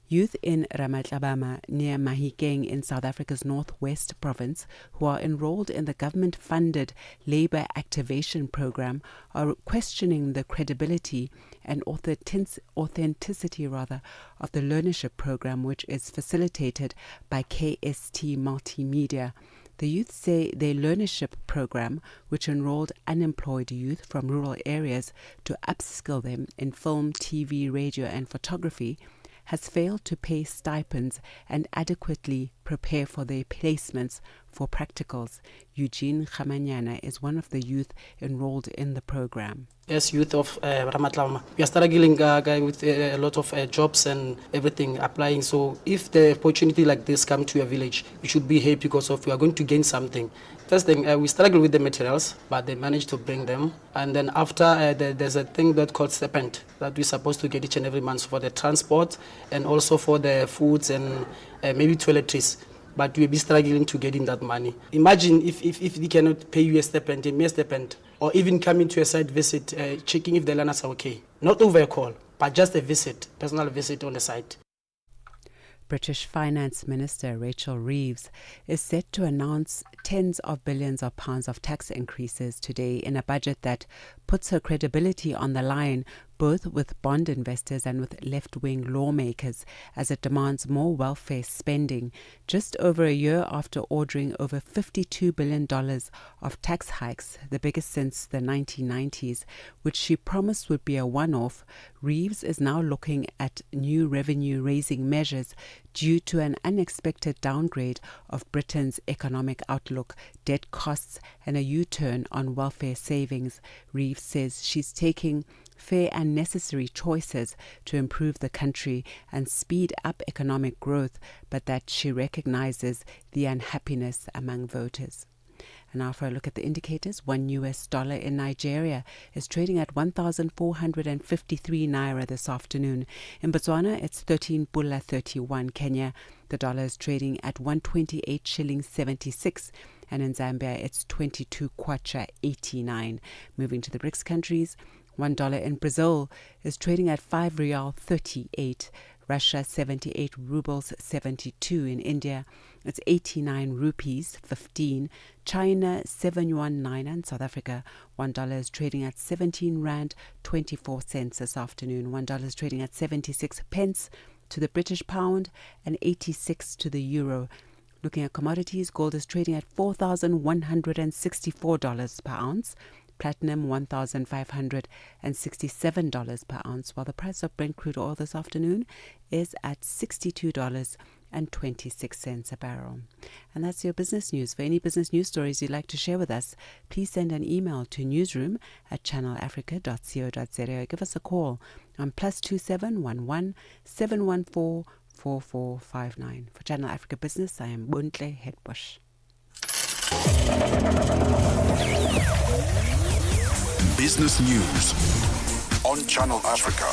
Youth in Ramatlabama, near Mahikeng in South Africa's northwest province, who are enrolled in the government-funded Labour Activation Programme, are questioning the credibility and authenticity of the learnership programme, which is facilitated by KST Multimedia. The youth say their learnership program, which enrolled unemployed youth from rural areas to upskill them in film, TV, radio, and photography, has failed to pay stipends and adequately prepare for their placements for practicals. Eugene Khamanyana is one of the youth enrolled in the program. As youth of Ramatlama, we are struggling with a lot of jobs and everything applying. So if the opportunity like this come to your village, you should be happy because of you are going to gain something. First thing, we struggle with the materials, but they managed to bring them. And then after, there's a thing that called stipend that we're supposed to get each and every month for the transport and also for the foods and maybe toiletries. But we'll be struggling to getting that money. Imagine if they cannot pay you a stipend, or even coming to a site visit, checking if the learners are okay. Not over a call, but just a visit, personal visit on the site. British Finance Minister Rachel Reeves is set to announce tens of billions of pounds of tax increases today in a budget that puts her credibility on the line, both with bond investors and with left-wing lawmakers, as it demands more welfare spending. Just over a year after ordering over $52 billion of tax hikes, the biggest since the 1990s, which she promised would be a one-off, Reeves is now looking at new revenue-raising measures due to an unexpected downgrade of Britain's economic outlook, debt costs, and a U-turn on welfare savings. Reeves says she's taking fair and necessary choices to improve the country and speed up economic growth, but that she recognizes the unhappiness among voters. And now for a look at the indicators. $1 in Nigeria is trading at 1,453 naira this afternoon. In Botswana, it's 13 pula 31 Kenya. The dollar is trading at 128 shillings 76. and in Zambia it's 22 kwacha 89. Moving to the BRICS countries, $1 in Brazil is trading at 5 rial 38. Russia 78 rubles 72. In India it's 89 rupees 15. China 719, and South Africa $1 is trading at 17 rand 24 cents this afternoon. $1 is trading at 76 pence to the British pound and 86 to the euro. Looking at commodities, gold is trading at $4,164 per ounce. Platinum $1,567 per ounce, while the price of Brent crude oil this afternoon is at $62.26 a barrel. And that's your business news. For any business news stories you'd like to share with us, please send an email to newsroom@channelafrica.co.za or give us a call on +27 11 714 4459. For Channel Africa Business, I am Buntle Hedbush. Business news on Channel Africa.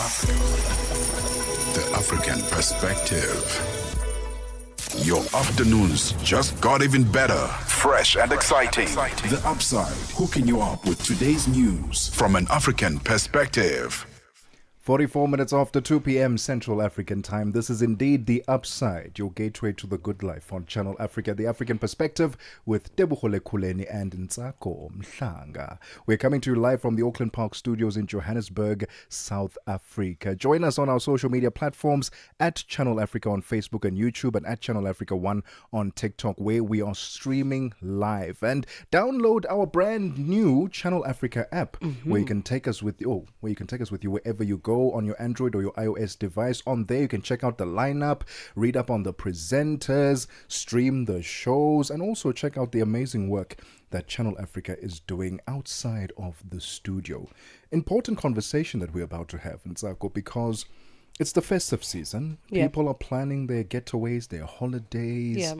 The African perspective. Your afternoons just got even better. Fresh and exciting. The Upside, hooking you up with today's news from an African perspective. 44 minutes after 2 p.m. Central African Time. This is indeed The Upside, your gateway to the good life on Channel Africa, The African Perspective with Tebogo, Lekhuleni and Ntsako, Mhlanga. We're coming to you live from the Auckland Park Studios in Johannesburg, South Africa. Join us on our social media platforms at Channel Africa on Facebook and YouTube, and at Channel Africa 1 on TikTok, where we are streaming live. And download our brand new Channel Africa app, where you can take us with you, wherever you go on your Android or your iOS device. On there you can check out the lineup, read up on the presenters, stream the shows, and also check out the amazing work that Channel Africa is doing outside of the studio. Important conversation that we're about to have, Ntsako, because it's the festive season. Yeah. People are planning their getaways, their holidays. Yeah.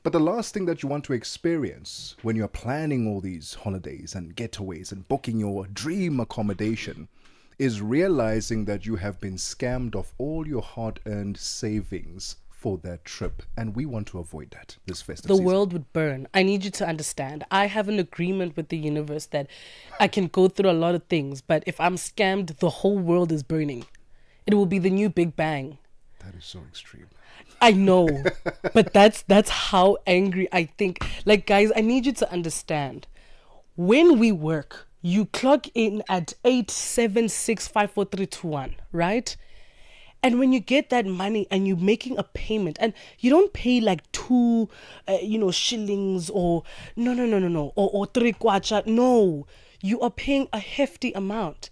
But the last thing that you want to experience when you're planning all these holidays and getaways and booking your dream accommodation is realizing that you have been scammed of all your hard-earned savings for that trip. And we want to avoid that this festive The season. world would burn. I need you to understand. I have an agreement with the universe that I can go through a lot of things, but if I'm scammed, the whole world is burning. It will be the new Big Bang. That is so extreme. I know, but that's how angry I think. Like, guys, I need you to understand. When we work, you clock in at 8765431, right? And when you get that money and you're making a payment, and you don't pay like 2 shillings or no, or 3 kwacha. No, you are paying a hefty amount.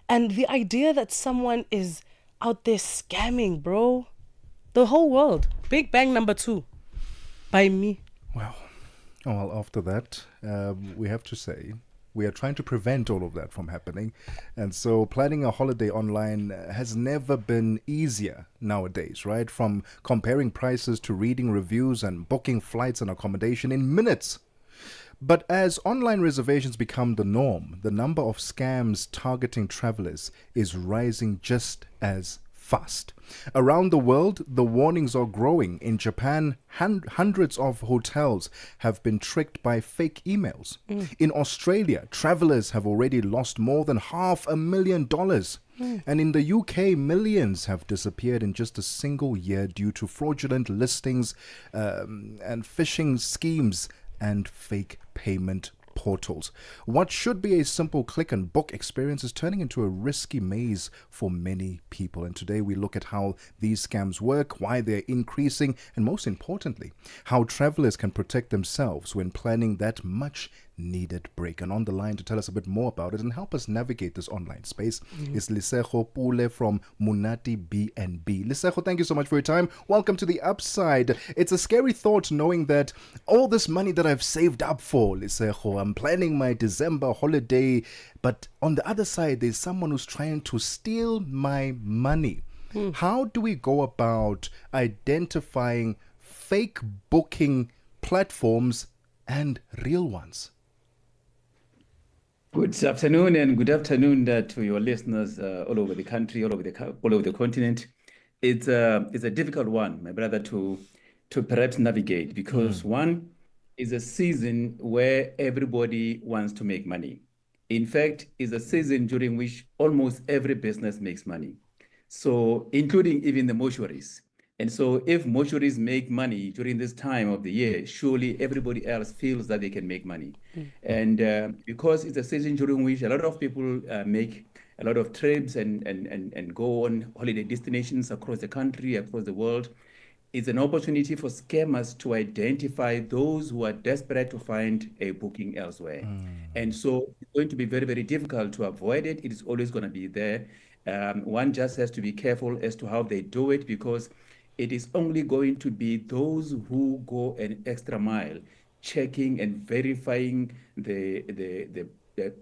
And the idea that someone is out there scamming, bro, the whole world. Big Bang number 2 by me. Well, after that, we have to say, we are trying to prevent all of that from happening. And so planning a holiday online has never been easier nowadays, right? From comparing prices to reading reviews and booking flights and accommodation in minutes. But as online reservations become the norm, the number of scams targeting travelers is rising just as fast. Around the world, the warnings are growing. In Japan, hundreds of hotels have been tricked by fake emails. In Australia, travelers have already lost more than $500,000. And in the UK, millions have disappeared in just a single year due to fraudulent listings and phishing schemes and fake payment portals. What should be a simple click and book experience is turning into a risky maze for many people. And today we look at how these scams work, why they're increasing, and most importantly, how travelers can protect themselves when planning that much needed break. And on the line to tell us a bit more about it and help us navigate this online space is Lekhuleni Pule from Munati B&B. Lekhuleni, thank you so much for your time. Welcome to The Upside. It's a scary thought knowing that all this money that I've saved up for, Lekhuleni, I'm planning my December holiday, but on the other side, there's someone who's trying to steal my money. How do we go about identifying fake booking platforms and real ones? Good afternoon, and good afternoon to your listeners all over the country, all over the continent. It's a difficult one, my brother, to perhaps navigate because one, is a season where everybody wants to make money. In fact, it's a season during which almost every business makes money. So, including even the mortuaries. And so if mortuaries make money during this time of the year, surely everybody else feels that they can make money. And because it's a season during which a lot of people make a lot of trips and go on holiday destinations across the country, across the world, it's an opportunity for scammers to identify those who are desperate to find a booking elsewhere. And so it's going to be very, very difficult to avoid it. It is always going to be there. One just has to be careful as to how they do it, because it is only going to be those who go an extra mile checking and verifying the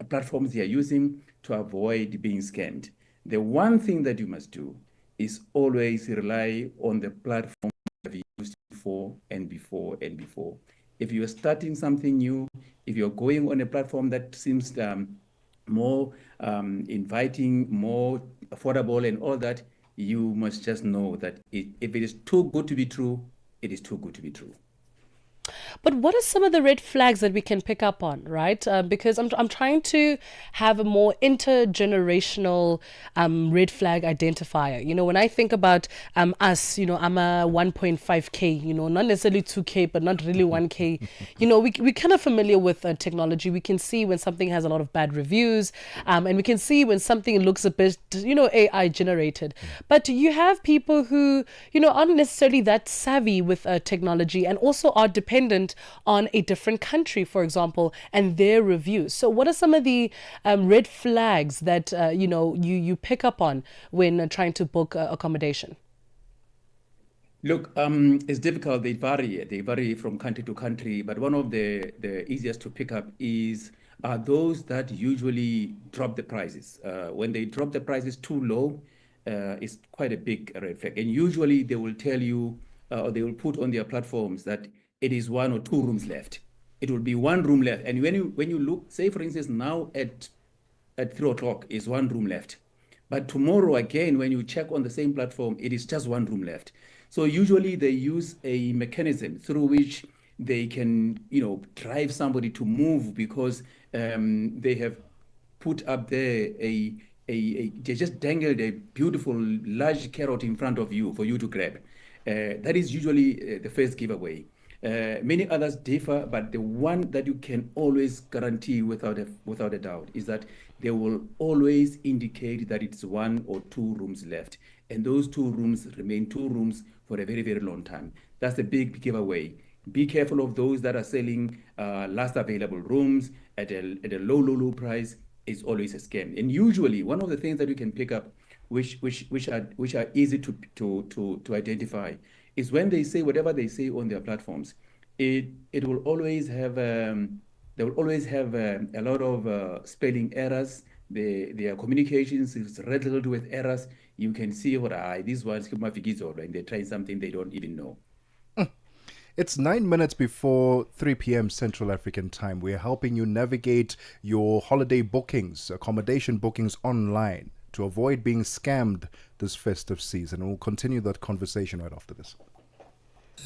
platforms they are using to avoid being scammed. The one thing that you must do is always rely on the platform that you used before and before and before. If you're starting something new, if you're going on a platform that seems more inviting, more affordable and all that, you must just know that if it is too good to be true, it is too good to be true. But what are some of the red flags that we can pick up on, right? Because I'm trying to have a more intergenerational red flag identifier. You know, when I think about us, you know, I'm a 1.5K, you know, not necessarily 2K, but not really 1K. You know, we're kind of familiar with technology. We can see when something has a lot of bad reviews, and we can see when something looks a bit, you know, AI generated. But you have people who, you know, aren't necessarily that savvy with technology and also are dependent on a different country, for example, and their reviews. So what are some of the red flags that you know, you pick up on when trying to book accommodation? Look, it's difficult. They vary from country to country, but one of the easiest to pick up are those that usually drop the prices. When they drop the prices too low, it's quite a big red flag. And usually they will tell you, or they will put on their platforms that it is 1 or 2 rooms left. It will be 1 room left. And when you look, say for instance, now at 3 o'clock is 1 room left. But tomorrow again, when you check on the same platform, it is just 1 room left. So usually they use a mechanism through which they can, you know, drive somebody to move, because they have put up there they just dangled a beautiful large carrot in front of you for you to grab. That is usually the first giveaway. Many others differ, but the one that you can always guarantee without a doubt is that they will always indicate that it's 1 or 2 rooms left, and those 2 rooms remain 2 rooms for a very, very long time. That's a big giveaway. Be careful of those that are selling last available rooms at a low price. Is always a scam. And usually one of the things that you can pick up, which are easy to identify, is when they say whatever they say on their platforms, it will always have they will always have a lot of spelling errors. Their communications is riddled with errors. You can see what these ones and they're trying something they don't even know. It's 9 minutes before 3 p.m. Central African time. We're helping you navigate your holiday bookings, accommodation bookings online to avoid being scammed this festive season. And we'll continue that conversation right after this.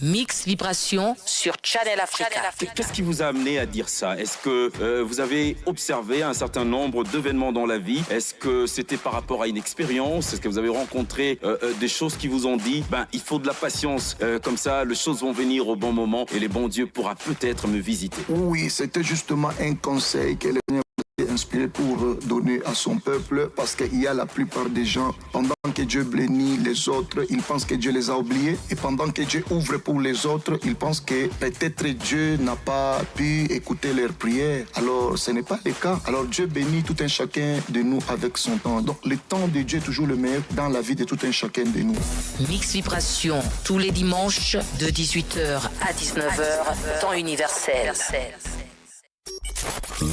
Mix Vibration sur Channel Africa. Qu'est-ce qui vous a amené à dire ça? Est-ce que vous avez observé un certain nombre d'événements dans la vie? Est-ce que c'était par rapport à une expérience? Est-ce que vous avez rencontré des choses qui vous ont dit il faut de la patience, comme ça les choses vont venir au bon moment et le bon Dieu pourra peut-être me visiter? Oui, c'était justement un conseil que le Seigneur a inspiré pour donner à son peuple, parce qu'il y a la plupart des gens, pendant que Dieu bénit les autres, ils pensent que Dieu les a oubliés, et pendant que Dieu ouvre pour les autres, ils pensent que peut-être Dieu n'a pas pu écouter leurs prières. Alors ce n'est pas le cas. Alors Dieu bénit tout un chacun de nous avec son temps. Donc le temps de Dieu est toujours le meilleur dans la vie de tout un chacun de nous. Mix Vibration tous les dimanches de 18h à 19h, temps universel.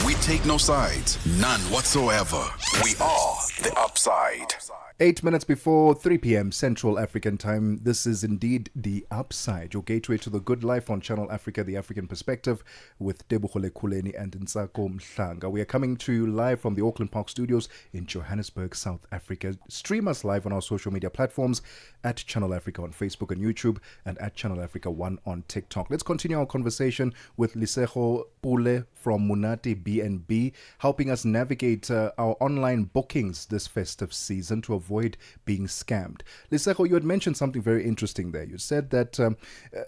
We take no sides, none whatsoever. We are The Upside. 8 minutes before 3 p.m. Central African Time. This is indeed The Upside, your gateway to the good life on Channel Africa, The African Perspective, with Tebogo, Lekhuleni and Ntsako Mhlanga. We are coming to you live from the Auckland Park Studios in Johannesburg, South Africa. Stream us live on our social media platforms at Channel Africa on Facebook and YouTube and at Channel Africa 1 on TikTok. Let's continue our conversation with Lekhuleni Pule from Munati B&B, helping us navigate our online bookings this festive season to avoid being scammed. Lekhuleni, you had mentioned something very interesting there. You said that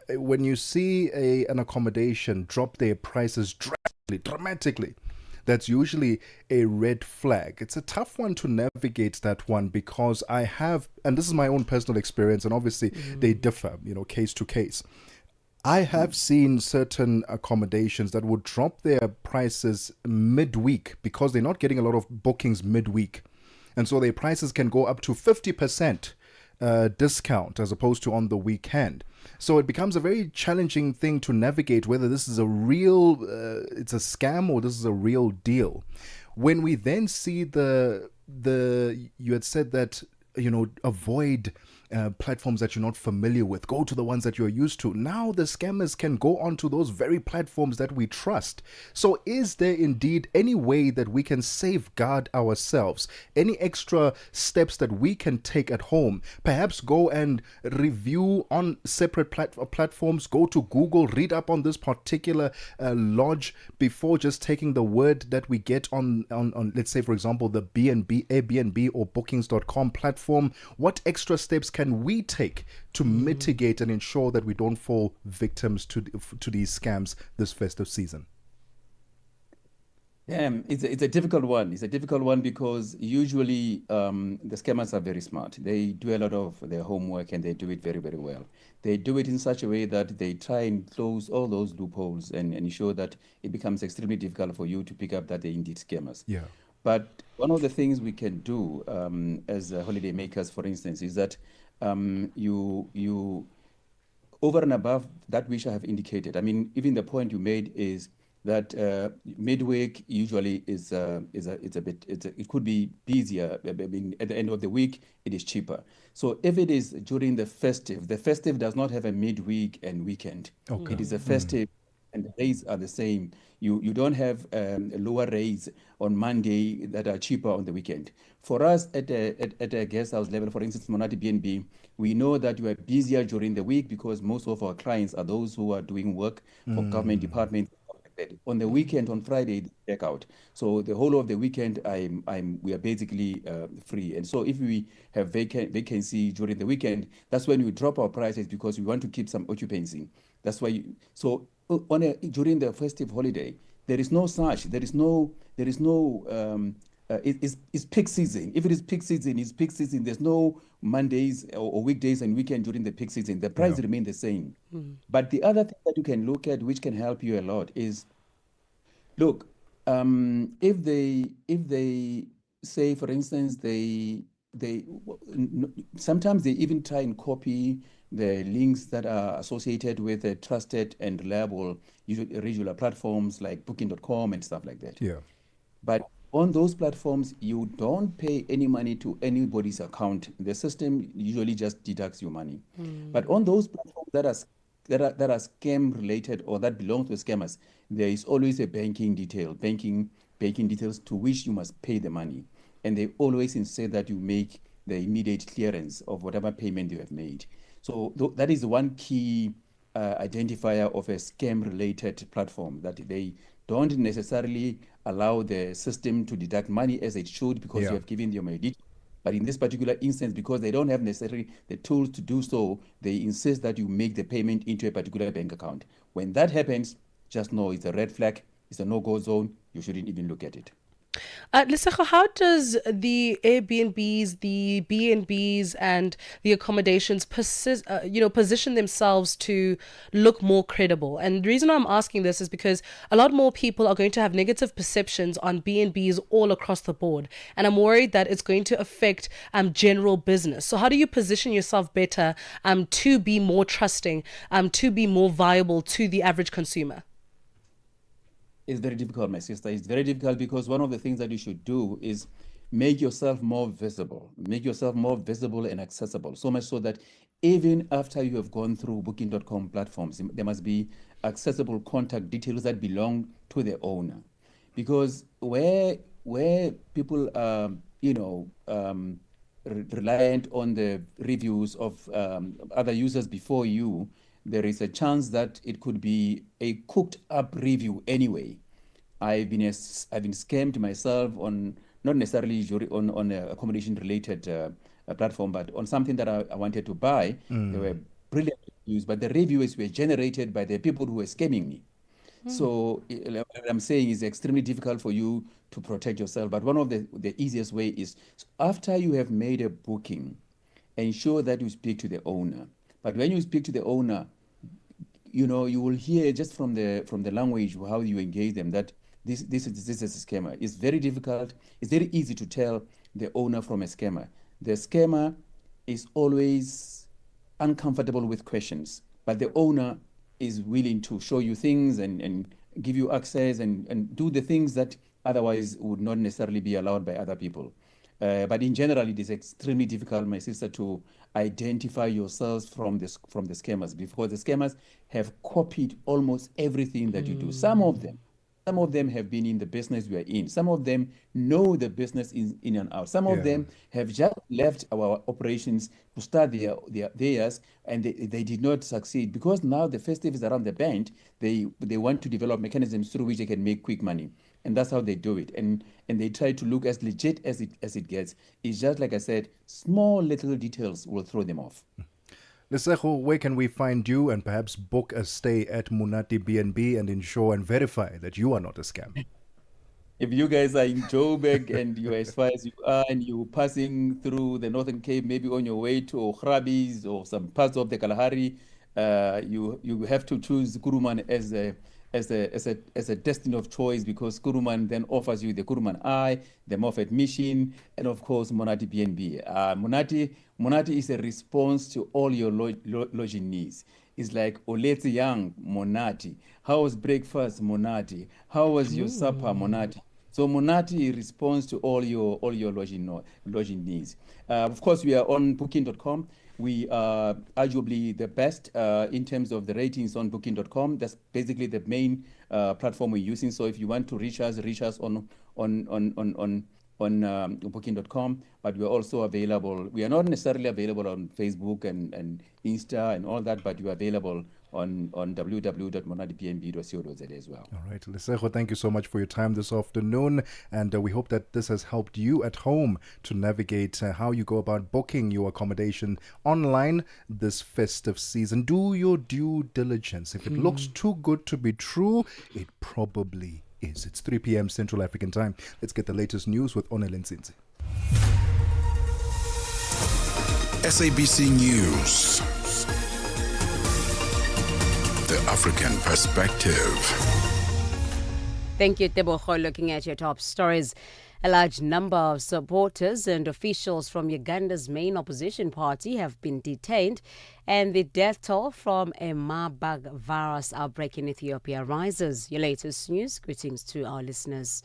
when you see an accommodation drop their prices dramatically, that's usually a red flag. It's a tough one to navigate, that one, because I have, and this is my own personal experience, and obviously they differ, case to case. I have seen certain accommodations that would drop their prices midweek because they're not getting a lot of bookings midweek. And so their prices can go up to 50% discount as opposed to on the weekend. So it becomes a very challenging thing to navigate whether this is a real, it's a scam or this is a real deal. When we then see you had said that, avoid platforms that you're not familiar with. Go to the ones that you're used to. Now the scammers can go onto those very platforms that we trust. So is there indeed any way that we can safeguard ourselves? Any extra steps that we can take at home? Perhaps go and review on separate platforms. Go to Google, read up on this particular lodge before just taking the word that we get on let's say, for example, the B&B, Airbnb or bookings.com platform. What extra steps can we take to mitigate and ensure that we don't fall victims to these scams this festive season? It's a difficult one. It's a difficult one because usually the scammers are very smart. They do a lot of their homework and they do it very, very well. They do it in such a way that they try and close all those loopholes and ensure that it becomes extremely difficult for you to pick up that they're indeed scammers. Yeah. But one of the things we can do as holiday makers, for instance, is that you over and above that which I have indicated. I mean, even the point you made is that midweek usually it could be busier. I mean, at the end of the week, it is cheaper. So if it is during the festive does not have a midweek and weekend. Okay. It is a festive. And the rates are the same. You don't have lower rates on Monday that are cheaper on the weekend. For us at a guest house level, for instance, Monati B&B, we know that you are busier during the week because most of our clients are those who are doing work for government departments. On the weekend, on Friday, they check out. So the whole of the weekend, we are basically free. And so if we have vacancy during the weekend, that's when we drop our prices because we want to keep some occupancy. That's why. During the festive holiday, there is no such. It's peak season. If it is peak season, it's peak season. There's no Mondays or weekdays and weekend during the peak season. The price remain the same. But the other thing that you can look at, which can help you a lot, is look. If they say, for instance, they sometimes they even try and copy the links that are associated with trusted and reliable regular platforms like booking.com and stuff like that. Yeah. But on those platforms, you don't pay any money to anybody's account. The system usually just deducts your money. But on those platforms that are scam related or that belong to scammers, there is always a banking details to which you must pay the money. And they always insist that you make the immediate clearance of whatever payment you have made. So that is one key identifier of a scam-related platform, that they don't necessarily allow the system to deduct money as it should because you have given them a detail. But in this particular instance, because they don't have necessarily the tools to do so, they insist that you make the payment into a particular bank account. When that happens, just know it's a red flag, it's a no-go zone, you shouldn't even look at it. Ntsako, how does the Airbnbs, the B&Bs, and the accommodations position themselves to look more credible? And the reason I'm asking this is because a lot more people are going to have negative perceptions on B&Bs all across the board, and I'm worried that it's going to affect general business. So how do you position yourself better to be more trusting, to be more viable to the average consumer? It's very difficult, my sister. It's very difficult because one of the things that you should do is make yourself more visible. Make yourself more visible and accessible. So much so that even after you have gone through Booking.com platforms, there must be accessible contact details that belong to the owner. Because where people are, reliant on the reviews of other users before you, there is a chance that it could be a cooked up review anyway. I've been scammed myself on, not necessarily on a accommodation related platform, but on something that I wanted to buy. They were brilliant reviews, but the reviews were generated by the people who were scamming me. So what I'm saying is extremely difficult for you to protect yourself. But one of the easiest way is after you have made a booking, ensure that you speak to the owner. But when you speak to the owner, you will hear just from the language how you engage them that this is a scammer. It's very difficult. It's very easy to tell the owner from a scammer. The scammer is always uncomfortable with questions, but the owner is willing to show you things and give you access and do the things that otherwise would not necessarily be allowed by other people. But in general, it is extremely difficult, my sister, to identify yourselves from the scammers, because the scammers have copied almost everything that you do. Some of them have been in the business we are in. Some of them know the business in and out. Some of them have just left our operations to start theirs, and they did not succeed. Because now the festive is around the bend, they want to develop mechanisms through which they can make quick money. And that's how they do it. And they try to look as legit as it gets. It's just like I said, small little details will throw them off. Ntsako, where can we find you and perhaps book a stay at Munati BNB and ensure and verify that you are not a scam? If you guys are in Joburg and you're as far as you are and you're passing through the Northern Cape, maybe on your way to Grabis or some parts of the Kalahari, you have to choose Kuruman as a destiny of choice, because Kuruman then offers you the Kuruman Eye, the Moffat Mission, and of course Munati BNB. Munati is a response to all your lodging needs. It's like Oletsi Young, Munati. How was breakfast, Munati? How was your supper, Munati? So Munati responds to all your lodging needs. Of course, we are on Booking.com. We are arguably the best in terms of the ratings on Booking.com. That's basically the main platform we're using. So if you want to reach us on Booking.com. But we're also available. We are not necessarily available on Facebook and Insta and all that, but you're available on www.monadipnb.co.za as well. All right, Ntsako, thank you so much for your time this afternoon, and we hope that this has helped you at home to navigate how you go about booking your accommodation online this festive season. Do your due diligence. If it looks too good to be true, it probably is. It's 3 p.m. Central African Time. Let's get the latest news with Onel Nsinzi. SABC News. The African Perspective. Thank you, Tebogo. Looking at your top stories. A large number of supporters and officials from Uganda's main opposition party have been detained, and the death toll from a Marburg virus outbreak in Ethiopia rises. Your latest news. Greetings to our listeners.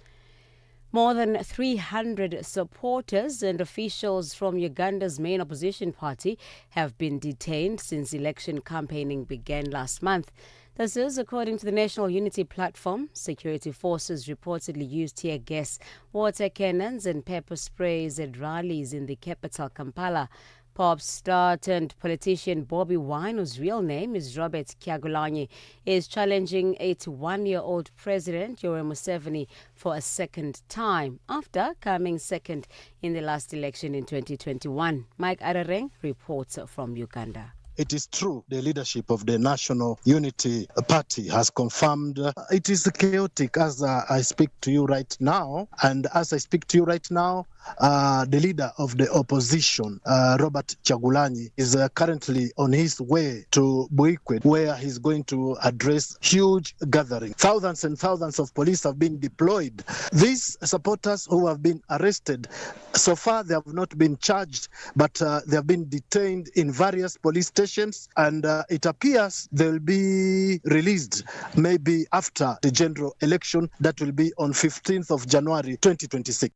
More than 300 supporters and officials from Uganda's main opposition party have been detained since election campaigning began last month. This is according to the National Unity Platform. Security forces reportedly used tear gas, water cannons and pepper sprays at rallies in the capital, Kampala. Pop star turned politician Bobi Wine, whose real name is Robert Kyagulanyi, is challenging 81-year-old President Yoweri Museveni for a second time after coming second in the last election in 2021. Mike Arareng reports from Uganda. It is true, the leadership of the National Unity Party has confirmed it is chaotic as I speak to you right now. And as I speak to you right now, the leader of the opposition, Robert Kyagulanyi, is currently on his way to Buikwe, where he's going to address huge gathering. Thousands and thousands of police have been deployed. These supporters who have been arrested, so far they have not been charged, but they have been detained in various police stations, and it appears they'll be released maybe after the general election that will be on 15th of January 2026.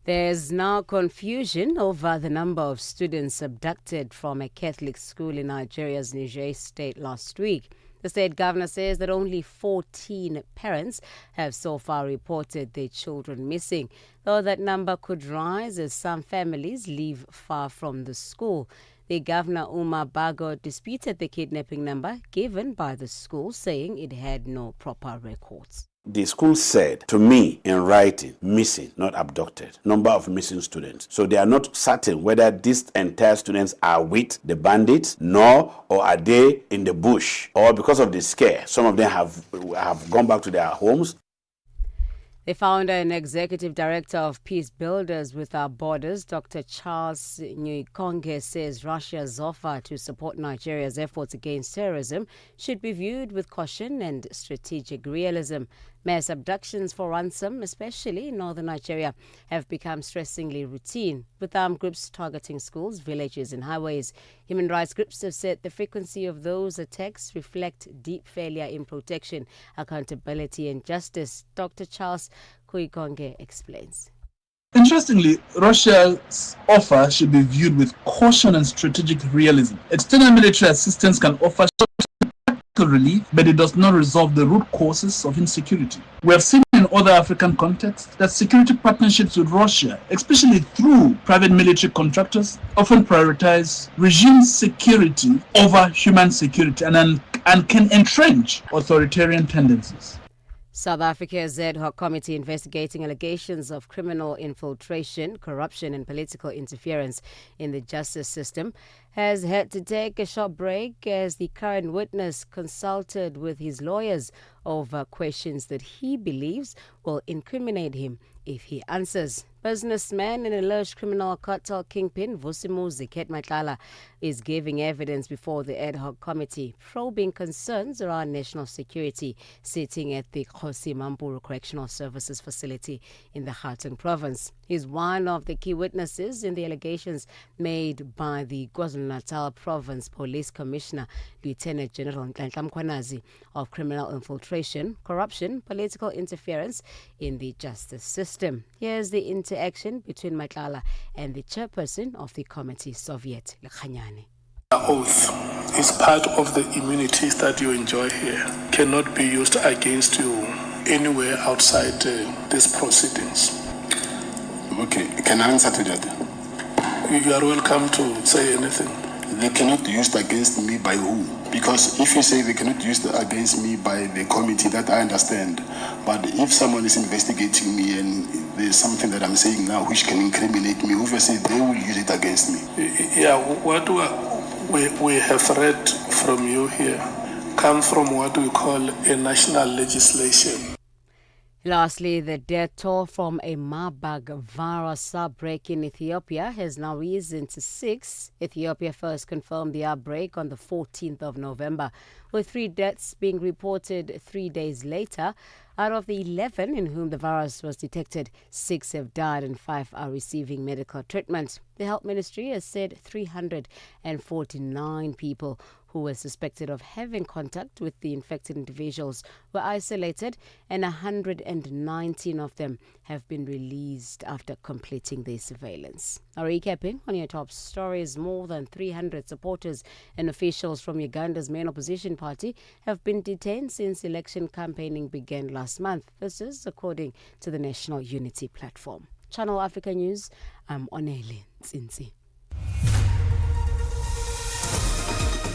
There's now confusion over the number of students abducted from a Catholic school in Nigeria's Niger state last week. The state governor says that only 14 parents have so far reported their children missing, though that number could rise as some families live far from the school. The governor, Umar Bago, disputed the kidnapping number given by the school, saying it had no proper records. The school said to me in writing, missing, not abducted, number of missing students. So they are not certain whether these entire students are with the bandits, nor or are they in the bush, or because of the scare, some of them have gone back to their homes. The founder and executive director of Peace Builders Without Borders, Dr. Charles Nyikonge, says Russia's offer to support Nigeria's efforts against terrorism should be viewed with caution and strategic realism. Mass abductions for ransom, especially in northern Nigeria, have become stressingly routine, with armed groups targeting schools, villages and highways. Human rights groups have said the frequency of those attacks reflect deep failure in protection, accountability and justice. Dr. Charles Nyikonge explains. Interestingly, Russia's offer should be viewed with caution and strategic realism. External military assistance can offer relief, but it does not resolve the root causes of insecurity. We have seen in other African contexts that security partnerships with Russia, especially through private military contractors, often prioritize regime security over human security and can entrench authoritarian tendencies. South Africa's ad hoc committee investigating allegations of criminal infiltration, corruption and political interference in the justice system has had to take a short break as the current witness consulted with his lawyers over questions that he believes will incriminate him if he answers. Businessman and alleged criminal cartel kingpin Vusimuzi Ketmatlala is giving evidence before the ad hoc committee, probing concerns around national security, sitting at the Khosi Mampuru Correctional Services facility in the Gauteng province. He's one of the key witnesses in the allegations made by the KwaZulu-Natal Province Police Commissioner, Lieutenant General Nhlanhla Mkhwanazi, of criminal infiltration, corruption, political interference in the justice system. Here's the interaction between Matlala and the chairperson of the committee, Soviet Lekhuleni. The oath is part of the immunities that you enjoy here, cannot be used against you anywhere outside these proceedings. Okay, can I answer to that? You are welcome to say anything. They cannot be used against me by who? Because if you say they cannot be used against me by the committee, that I understand. But if someone is investigating me and there's something that I'm saying now which can incriminate me, obviously they will use it against me. Yeah, what we have read from you here come from what we call a national legislation. Lastly, the death toll from a Marburg virus outbreak in Ethiopia has now risen to 6. Ethiopia first confirmed the outbreak on the 14th of November, with 3 deaths being reported 3 days later. Out of the 11 in whom the virus was detected, 6 have died and 5 are receiving medical treatment. The Health Ministry has said 349 people who were suspected of having contact with the infected individuals were isolated, and 119 of them have been released after completing their surveillance. Now, recapping on your top stories, more than 300 supporters and officials from Uganda's main opposition party have been detained since election campaigning began last month. This is according to the National Unity Platform. Channel Africa News, I'm Onele Nsinsi.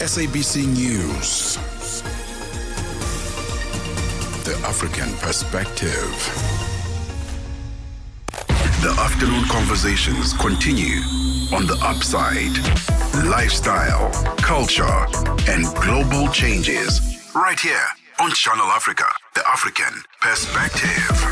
SABC News. The African Perspective. The afternoon conversations continue on The Upside. Lifestyle, culture, and global changes. Right here on Channel Africa, The African Perspective.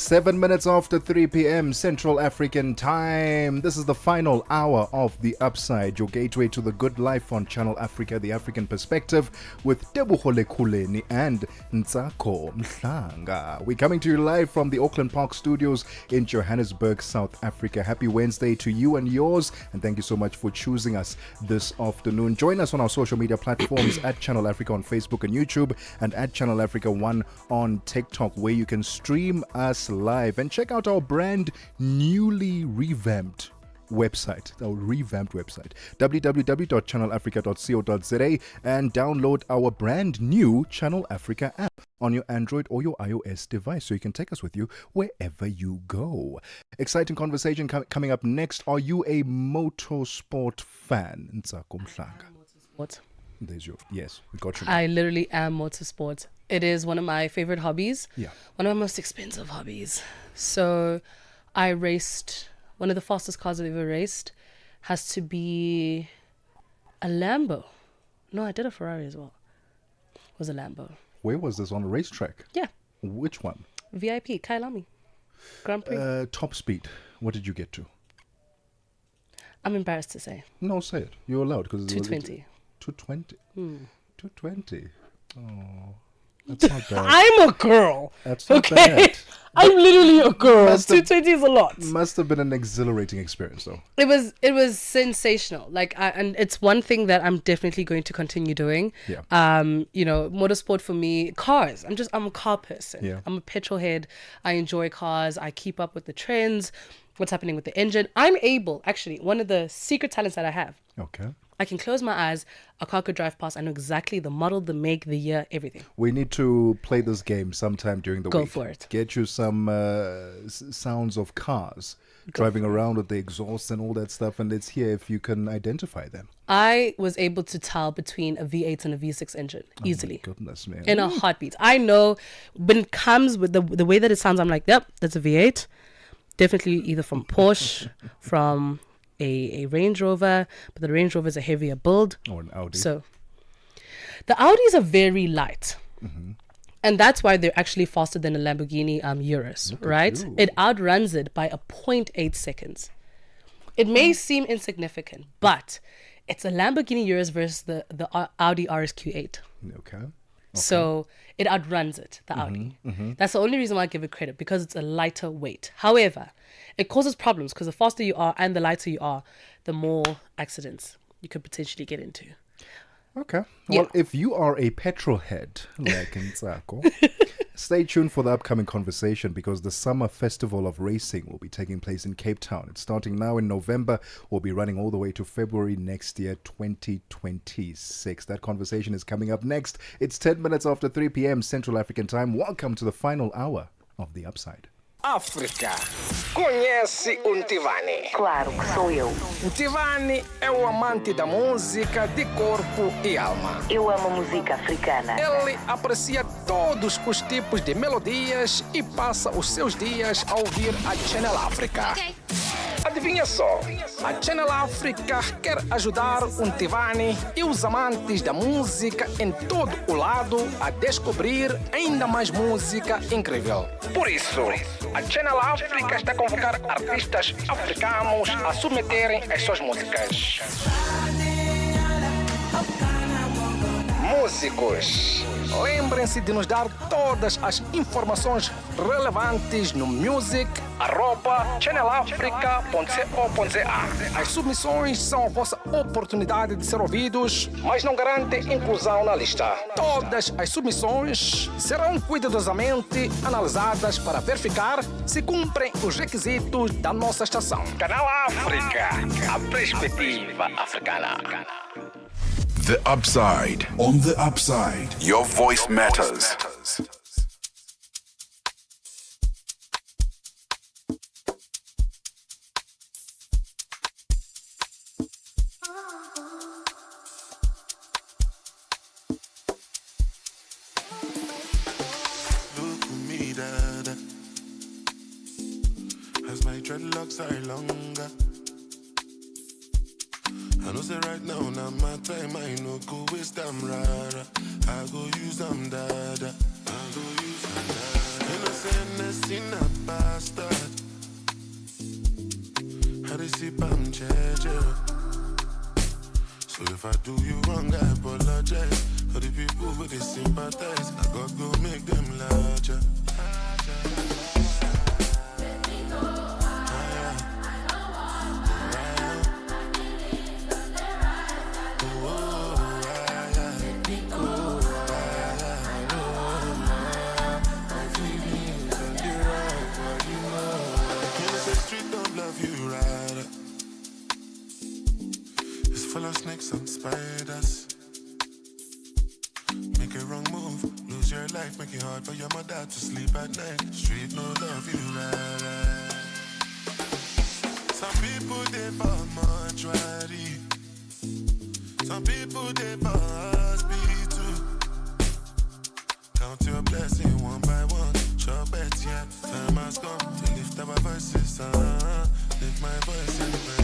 7 minutes after 3 p.m. Central African Time. This is the final hour of The Upside, your gateway to the good life on Channel Africa, the African perspective, with Tebogo, Lekhuleni and Ntsako, Mhlanga. We're coming to you live from the Auckland Park Studios in Johannesburg, South Africa. Happy Wednesday to you and yours, and thank you so much for choosing us this afternoon. Join us on our social media platforms at Channel Africa on Facebook and YouTube, and at Channel Africa 1 on TikTok, where you can stream us live and check out our brand newly revamped website, www.channelafrica.co.za, and download our brand new Channel Africa app on your Android or your iOS device, so you can take us with you wherever you go. Exciting conversation coming up next. Are you a motorsport fan, Ntsako, Mhlanga? What? There's your yes. We got you. I literally am motorsport. It is one of my favorite hobbies. Yeah. One of my most expensive hobbies. So I raced, one of the fastest cars I've ever raced has to be a Lambo. No, I did a Ferrari as well. It was a Lambo. Where was this, on a racetrack? Yeah. Which one? VIP, Kailami. Grand Prix. Top speed. What did you get to? I'm embarrassed to say. No, say it. You're allowed, because 220. 220. 220. Oh. That's not bad. I'm a girl. That's not bad. I'm literally a girl. 220 is a lot. Must have been an exhilarating experience, though. It was sensational. And it's one thing that I'm definitely going to continue doing. Yeah. Motorsport for me, cars. I'm a car person. Yeah. I'm a petrol head. I enjoy cars. I keep up with the trends, what's happening with the engine. I'm able, actually, one of the secret talents that I have. Okay. I can close my eyes, a car could drive past, I know exactly the model, the make, the year, everything. We need to play this game sometime during the week. Go for it. Get you some sounds of cars driving around with the exhaust and all that stuff, and let's hear if you can identify them. I was able to tell between a V8 and a V6 engine easily. Oh my goodness, man. In a heartbeat. I know when it comes with the way that it sounds, I'm like, yep, that's a V8. Definitely either from Porsche, from a Range Rover, but the Range Rover is a heavier build. Or an Audi. So the Audis are very light. Mm-hmm. And that's why they're actually faster than a Lamborghini Urus, right? It outruns it by a 0.8 seconds. It may seem insignificant, but it's a Lamborghini Urus versus the Audi RSQ8. Okay. So it outruns it, the Audi. Mm-hmm. That's the only reason why I give it credit, because it's a lighter weight. However, it causes problems because the faster you are and the lighter you are, the more accidents you could potentially get into. Okay. Yeah. Well, if you are a petrol head like Ntsako, stay tuned for the upcoming conversation, because the Summer Festival of Racing will be taking place in Cape Town. It's starting now in November, will be running all the way to February next year, 2026. That conversation is coming up next. It's 10 minutes after 3 p.m. Central African Time. Welcome to the final hour of The Upside. África. Conhece o Ntivani? Claro que sou eu. Ntivani é o amante da música de corpo e alma. Eu amo música africana. Ele aprecia todos os tipos de melodias e passa os seus dias a ouvir a Channel Africa. Adivinha só, a Channel Africa quer ajudar o Ntivani e os amantes da música em todo o lado a descobrir ainda mais música incrível. Por isso, a Channel Africa está a convocar artistas africanos a submeterem as suas músicas. Músicos, lembrem-se de nos dar todas as informações relevantes no music@channelafrica.co.za. As submissões são a vossa oportunidade de ser ouvidos, mas não garantem inclusão na lista. Todas as submissões serão cuidadosamente analisadas para verificar se cumprem os requisitos da nossa estação. Canal África, a perspectiva africana. The Upside. On the Upside, your voice matters. Look at me, dada. As my dreadlocks are longer. I know say right now my time, I no go waste them rara. I go use them dada. I go use them dada. You know say sina bastard. How they see I'm judge. So if I do you wrong, I apologize. For the people who they sympathize, I gotta go make them larger. Full of snakes and spiders. Make a wrong move, lose your life, make it hard for your mother to sleep at night. Street no love you right. Some people they for mortuary. Some people they for hospital. Count your blessing one by one. Sure bet yeah, time has come to lift our voices. Lift my voice in prayer.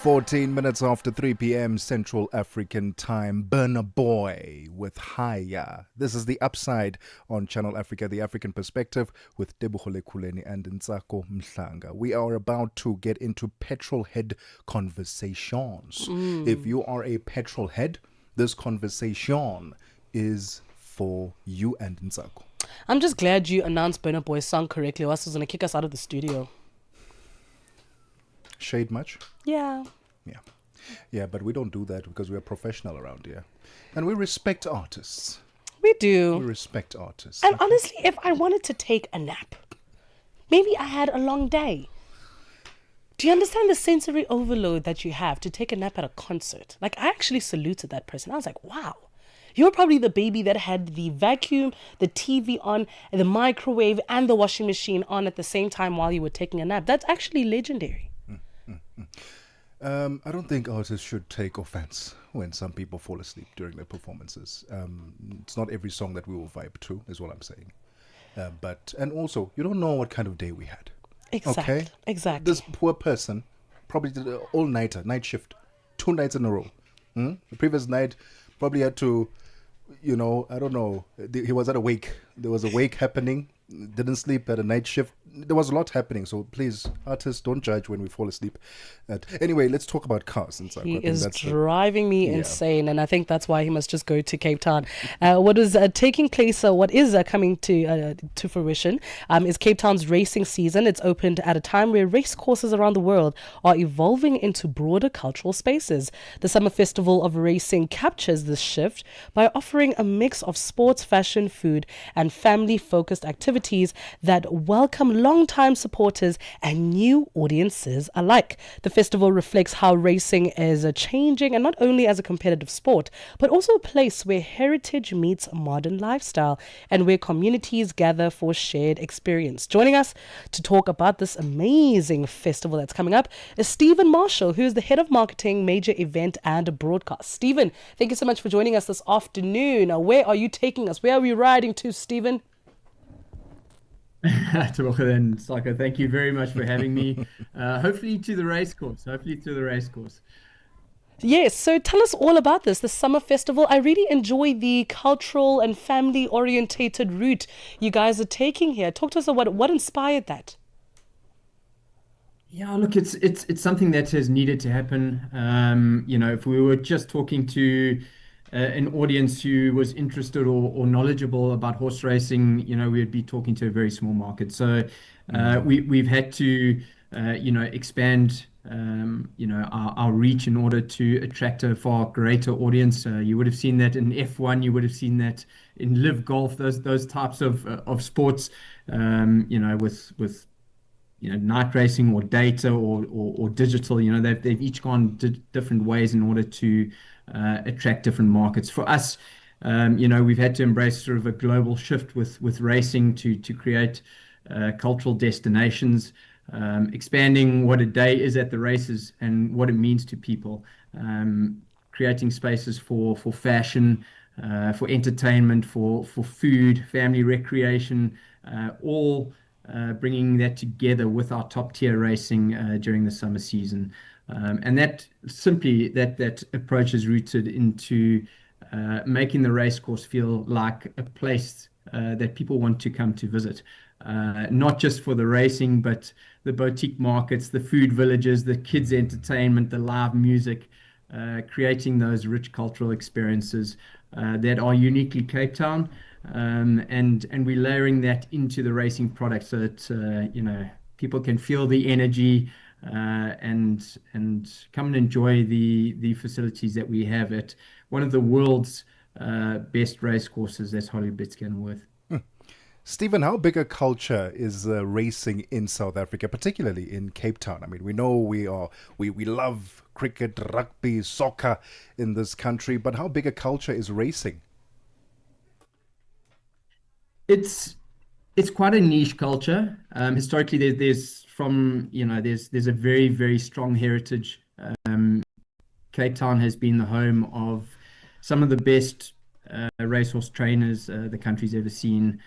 Fourteen minutes after 3 p.m. Central African Time. Burna Boy with Haya. This is The Upside on Channel Africa, the African perspective with Tebogo, Lekhuleni and Ntsako Mhlanga. We are about to get into petrol head conversations. If you are a petrol head, this conversation is for you and Ntsako. I'm just glad you announced Burna Boy's song correctly, or else it was going to kick us out of the studio. Shade much? Yeah. Yeah, but we don't do that because we are professional around here. And we respect artists. We do. We respect artists. And honestly, if I wanted to take a nap, maybe I had a long day. Do you understand the sensory overload that you have to take a nap at a concert? Like, I actually saluted that person. I was like, wow. You're probably the baby that had the vacuum, the TV on, the microwave, and the washing machine on at the same time while you were taking a nap. That's actually legendary. I don't think artists should take offense when some people fall asleep during their performances. It's not every song that we will vibe to, is what I'm saying. And also, you don't know what kind of day we had. Exactly. Okay? Exactly. This poor person probably did an all-nighter, night shift, 2 nights in a row. The previous night probably had to, I don't know, he was at a wake. There was a wake happening. Didn't sleep at a night shift. There was a lot happening, so please, artists, don't judge when we fall asleep. Anyway, let's talk about cars. He is driving me insane, and I think that's why he must just go to Cape Town. What is taking place, what is coming to fruition is Cape Town's racing season. It's opened at a time where race courses around the world are evolving into broader cultural spaces. The Summer Festival of Racing captures this shift by offering a mix of sports, fashion, food, and family-focused activities that welcome long-time supporters and new audiences alike. The festival reflects how racing is changing, and not only as a competitive sport, but also a place where heritage meets modern lifestyle and where communities gather for shared experience. Joining us to talk about this amazing festival that's coming up is Stephen Marshall, who is the head of marketing, major event and broadcast. Stephen, thank you so much for joining us this afternoon. Now, where are you taking us? Where are we riding to, Stephen? Tebogo and Ntsako, thank you very much for having me. Hopefully to the race course. Yes, so tell us all about this, the summer festival. I really enjoy the cultural and family orientated route you guys are taking here. Talk to us about what inspired that. Yeah, look, it's something that has needed to happen. If we were just talking to an audience who was interested or knowledgeable about horse racing, we'd be talking to a very small market. So we've had to, expand, our reach in order to attract a far greater audience. You would have seen that in F1, you would have seen that in live golf, those types of sports, with night racing or data or digital. They've each gone different ways in order to attract different markets. For us, We've had to embrace sort of a global shift with racing to create cultural destinations, expanding what a day is at the races and what it means to people, creating spaces for fashion, for entertainment, for food, family recreation, all bringing that together with our top tier racing during the summer season. And that approach is rooted into making the race course feel like a place that people want to come to visit. Not just for the racing, but the boutique markets, the food villages, the kids' entertainment, the live music, creating those rich cultural experiences that are uniquely Cape Town. And we're layering that into the racing product so that people can feel the energy and come and enjoy the facilities that we have at one of the world's best race courses, that's Hollywood and Worth. Stephen, how big a culture is racing in South Africa, particularly in Cape Town? I mean, we know we love cricket, rugby, soccer in this country, but how big a culture is racing? It's quite a niche culture. Historically, there's a very, very strong heritage. Cape Town has been the home of some of the best racehorse trainers the country's ever seen.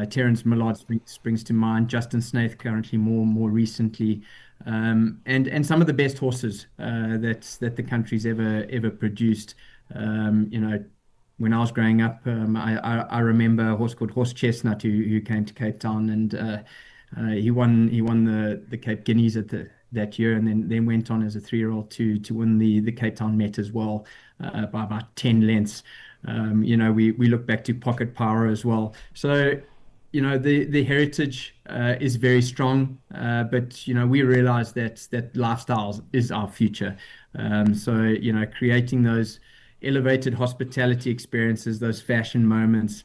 Terence Millard springs to mind. Justin Snaith currently more recently, and some of the best horses that the country's ever produced. When I was growing up, I remember a horse called Horse Chestnut who came to Cape Town, and he won the Cape Guineas that year, and then went on as a 3-year-old to win the Cape Town Met as well by about 10 lengths. We look back to Pocket Power as well. So, the heritage is very strong, but we realize that lifestyle is our future. So, creating those elevated hospitality experiences, those fashion moments,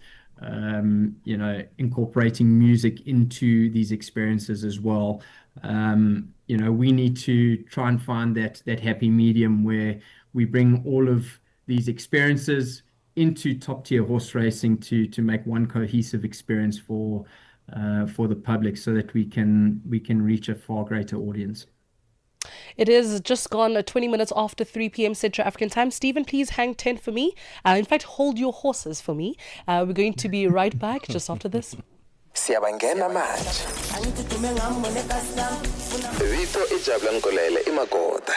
incorporating music into these experiences as well. We need to try and find that happy medium where we bring all of these experiences into top tier horse racing to make one cohesive experience for the public, so that we can reach a far greater audience. It is just gone 20 minutes after 3 p.m. Central African time. Stephen, please hang 10 for me. In fact, hold your horses for me. We're going to be right back just after this. Siyabangena manje. Vito Jabulani Kolele iMagoda.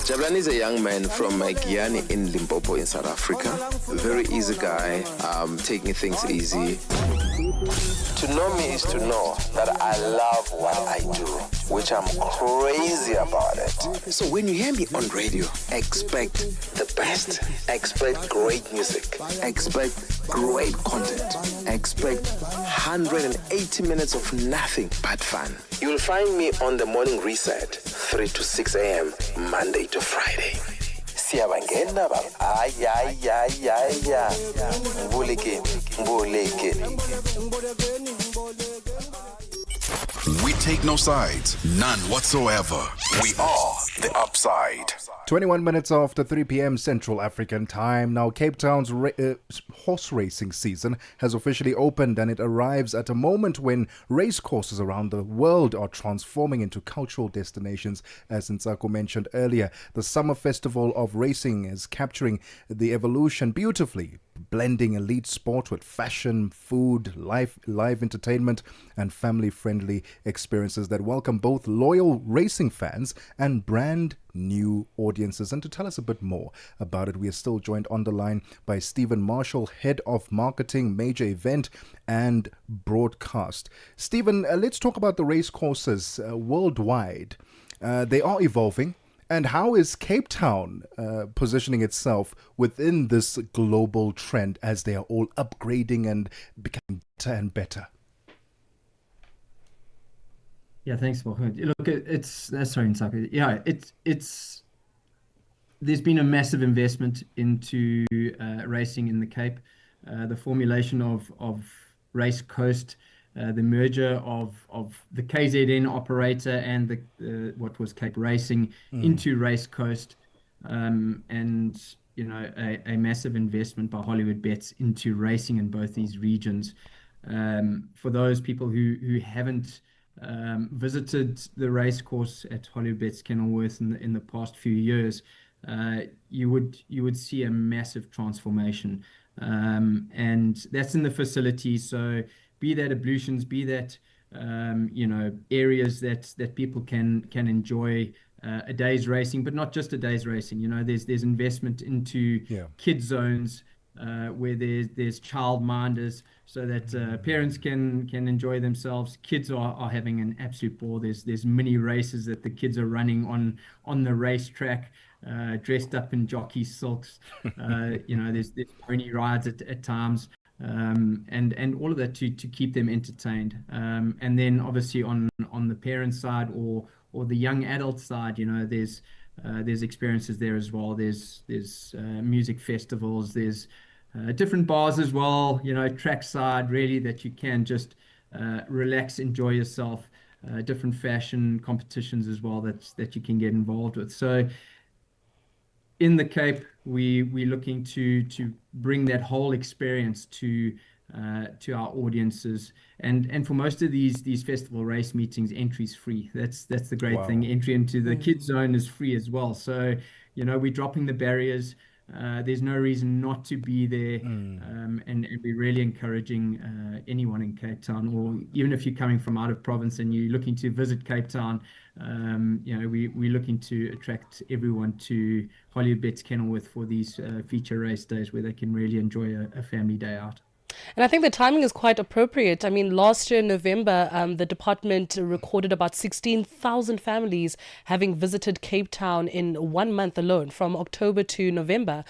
Jabulani is a young man from Giyani in Limpopo in South Africa. Very easy guy, taking things easy. To know me is to know that I love what I do, which I'm crazy about it. So when you hear me on radio, expect the best. Expect great music. Expect great content. Expect 180 minutes of nothing but fun. You'll find me on the morning reset, 3 to 6 a.m., Monday to Friday. Siyabangena baba. Ay. Mbuleke. We take no sides, none whatsoever. We are the Upside. 21 minutes after 3 p.m. Central African time. Now, Cape Town's horse racing season has officially opened, and it arrives at a moment when race courses around the world are transforming into cultural destinations. As Ntsako mentioned earlier, the Summer Festival of Racing is capturing the evolution beautifully, blending elite sport with fashion, food, live entertainment, and family-friendly experiences that welcome both loyal racing fans and brand new audiences. And to tell us a bit more about it, we are still joined on the line by Stephen Marshall, Head of Marketing, Major Event and Broadcast. Stephen, let's talk about the race courses worldwide. They are evolving. And how is Cape Town positioning itself within this global trend as they are all upgrading and becoming better and better? Yeah, thanks, Mohammed. Look, sorry, Ntsako. Yeah, it's there's been a massive investment into racing in the Cape. The formulation of Race Coast, the merger of the KZN operator and the what was Cape Racing into Race Coast, and a massive investment by Hollywood Bets into racing in both these regions. For those people who haven't visited the race course at Hollywood Bets Kenilworth in the past few years, you would see a massive transformation, and that's in the facility. So be that ablutions, be that areas that people can enjoy a day's racing, but not just a day's racing. There's investment into kid zones where there's child minders, so that parents can enjoy themselves. Kids are having an absolute ball. There's mini races that the kids are running on the racetrack, dressed up in jockey silks. There's pony rides at times. And all of that to keep them entertained. And then obviously on the parent side or the young adult side, there's experiences there as well. There's music festivals, there's different bars as well, trackside really, that you can just relax, enjoy yourself, different fashion competitions as well that you can get involved with. So in the Cape, we're looking to bring that whole experience to our audiences, and for most of these festival race meetings, entry's free. That's the great thing. Entry into the kids zone is free as well. So we're dropping the barriers. There's no reason not to be there, and we're really encouraging anyone in Cape Town, or even if you're coming from out of province and you're looking to visit Cape Town, we're looking to attract everyone to Hollywood Bets Kenilworth for these feature race days where they can really enjoy a family day out. And I think the timing is quite appropriate. I mean, last year in November, the department recorded about 16,000 families having visited Cape Town in 1 month alone, from October to November.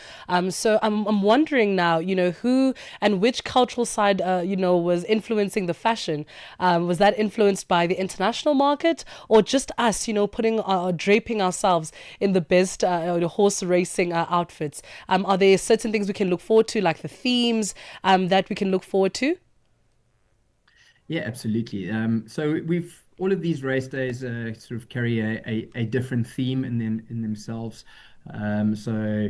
So I'm wondering now, who and which cultural side, was influencing the fashion. Was that influenced by the international market, or just us, draping ourselves in the best horse racing outfits? Are there certain things we can look forward to, like the themes that we can look forward to? Yeah, absolutely. So all of these race days sort of carry a different theme in themselves. So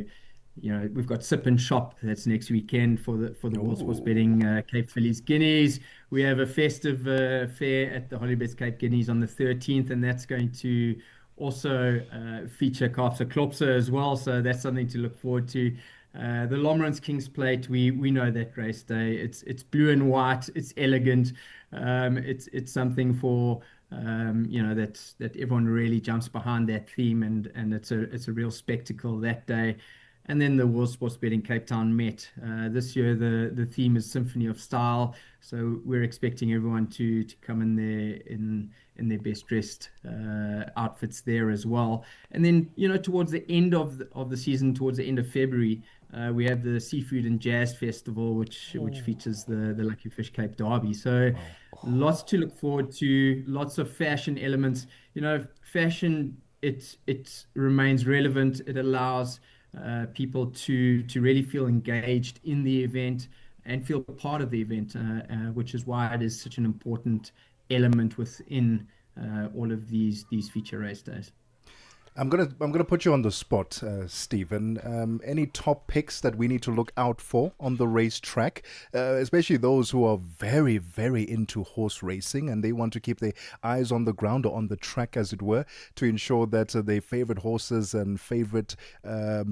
we've got Sip and Shop, that's next weekend for the World Sports Betting Cape Fillies Guineas. We have a festive fair at the Hollywood Bets Cape Guineas on the 13th, and that's going to also feature Kaapse Klopse as well. So that's something to look forward to. The Lomrans King's Plate, we know that race day. It's blue and white. It's elegant. It's something for that everyone really jumps behind that theme, and it's a real spectacle that day. And then the World Sports Betting Cape Town Met. This year the theme is Symphony of Style, so we're expecting everyone to come in there in their best dressed outfits there as well. And then towards the end of the season, towards the end of February, we have the Seafood and Jazz Festival, which features the Lucky Fish Cape Derby. So lots to look forward to, lots of fashion elements. Fashion, it remains relevant. It allows people to really feel engaged in the event and feel part of the event, which is why it is such an important element within all of these feature race days. I'm gonna put you on the spot, Stephen. Any top picks that we need to look out for on the racetrack, especially those who are very, very into horse racing and they want to keep their eyes on the ground or on the track, as it were, to ensure that their favorite horses and favorite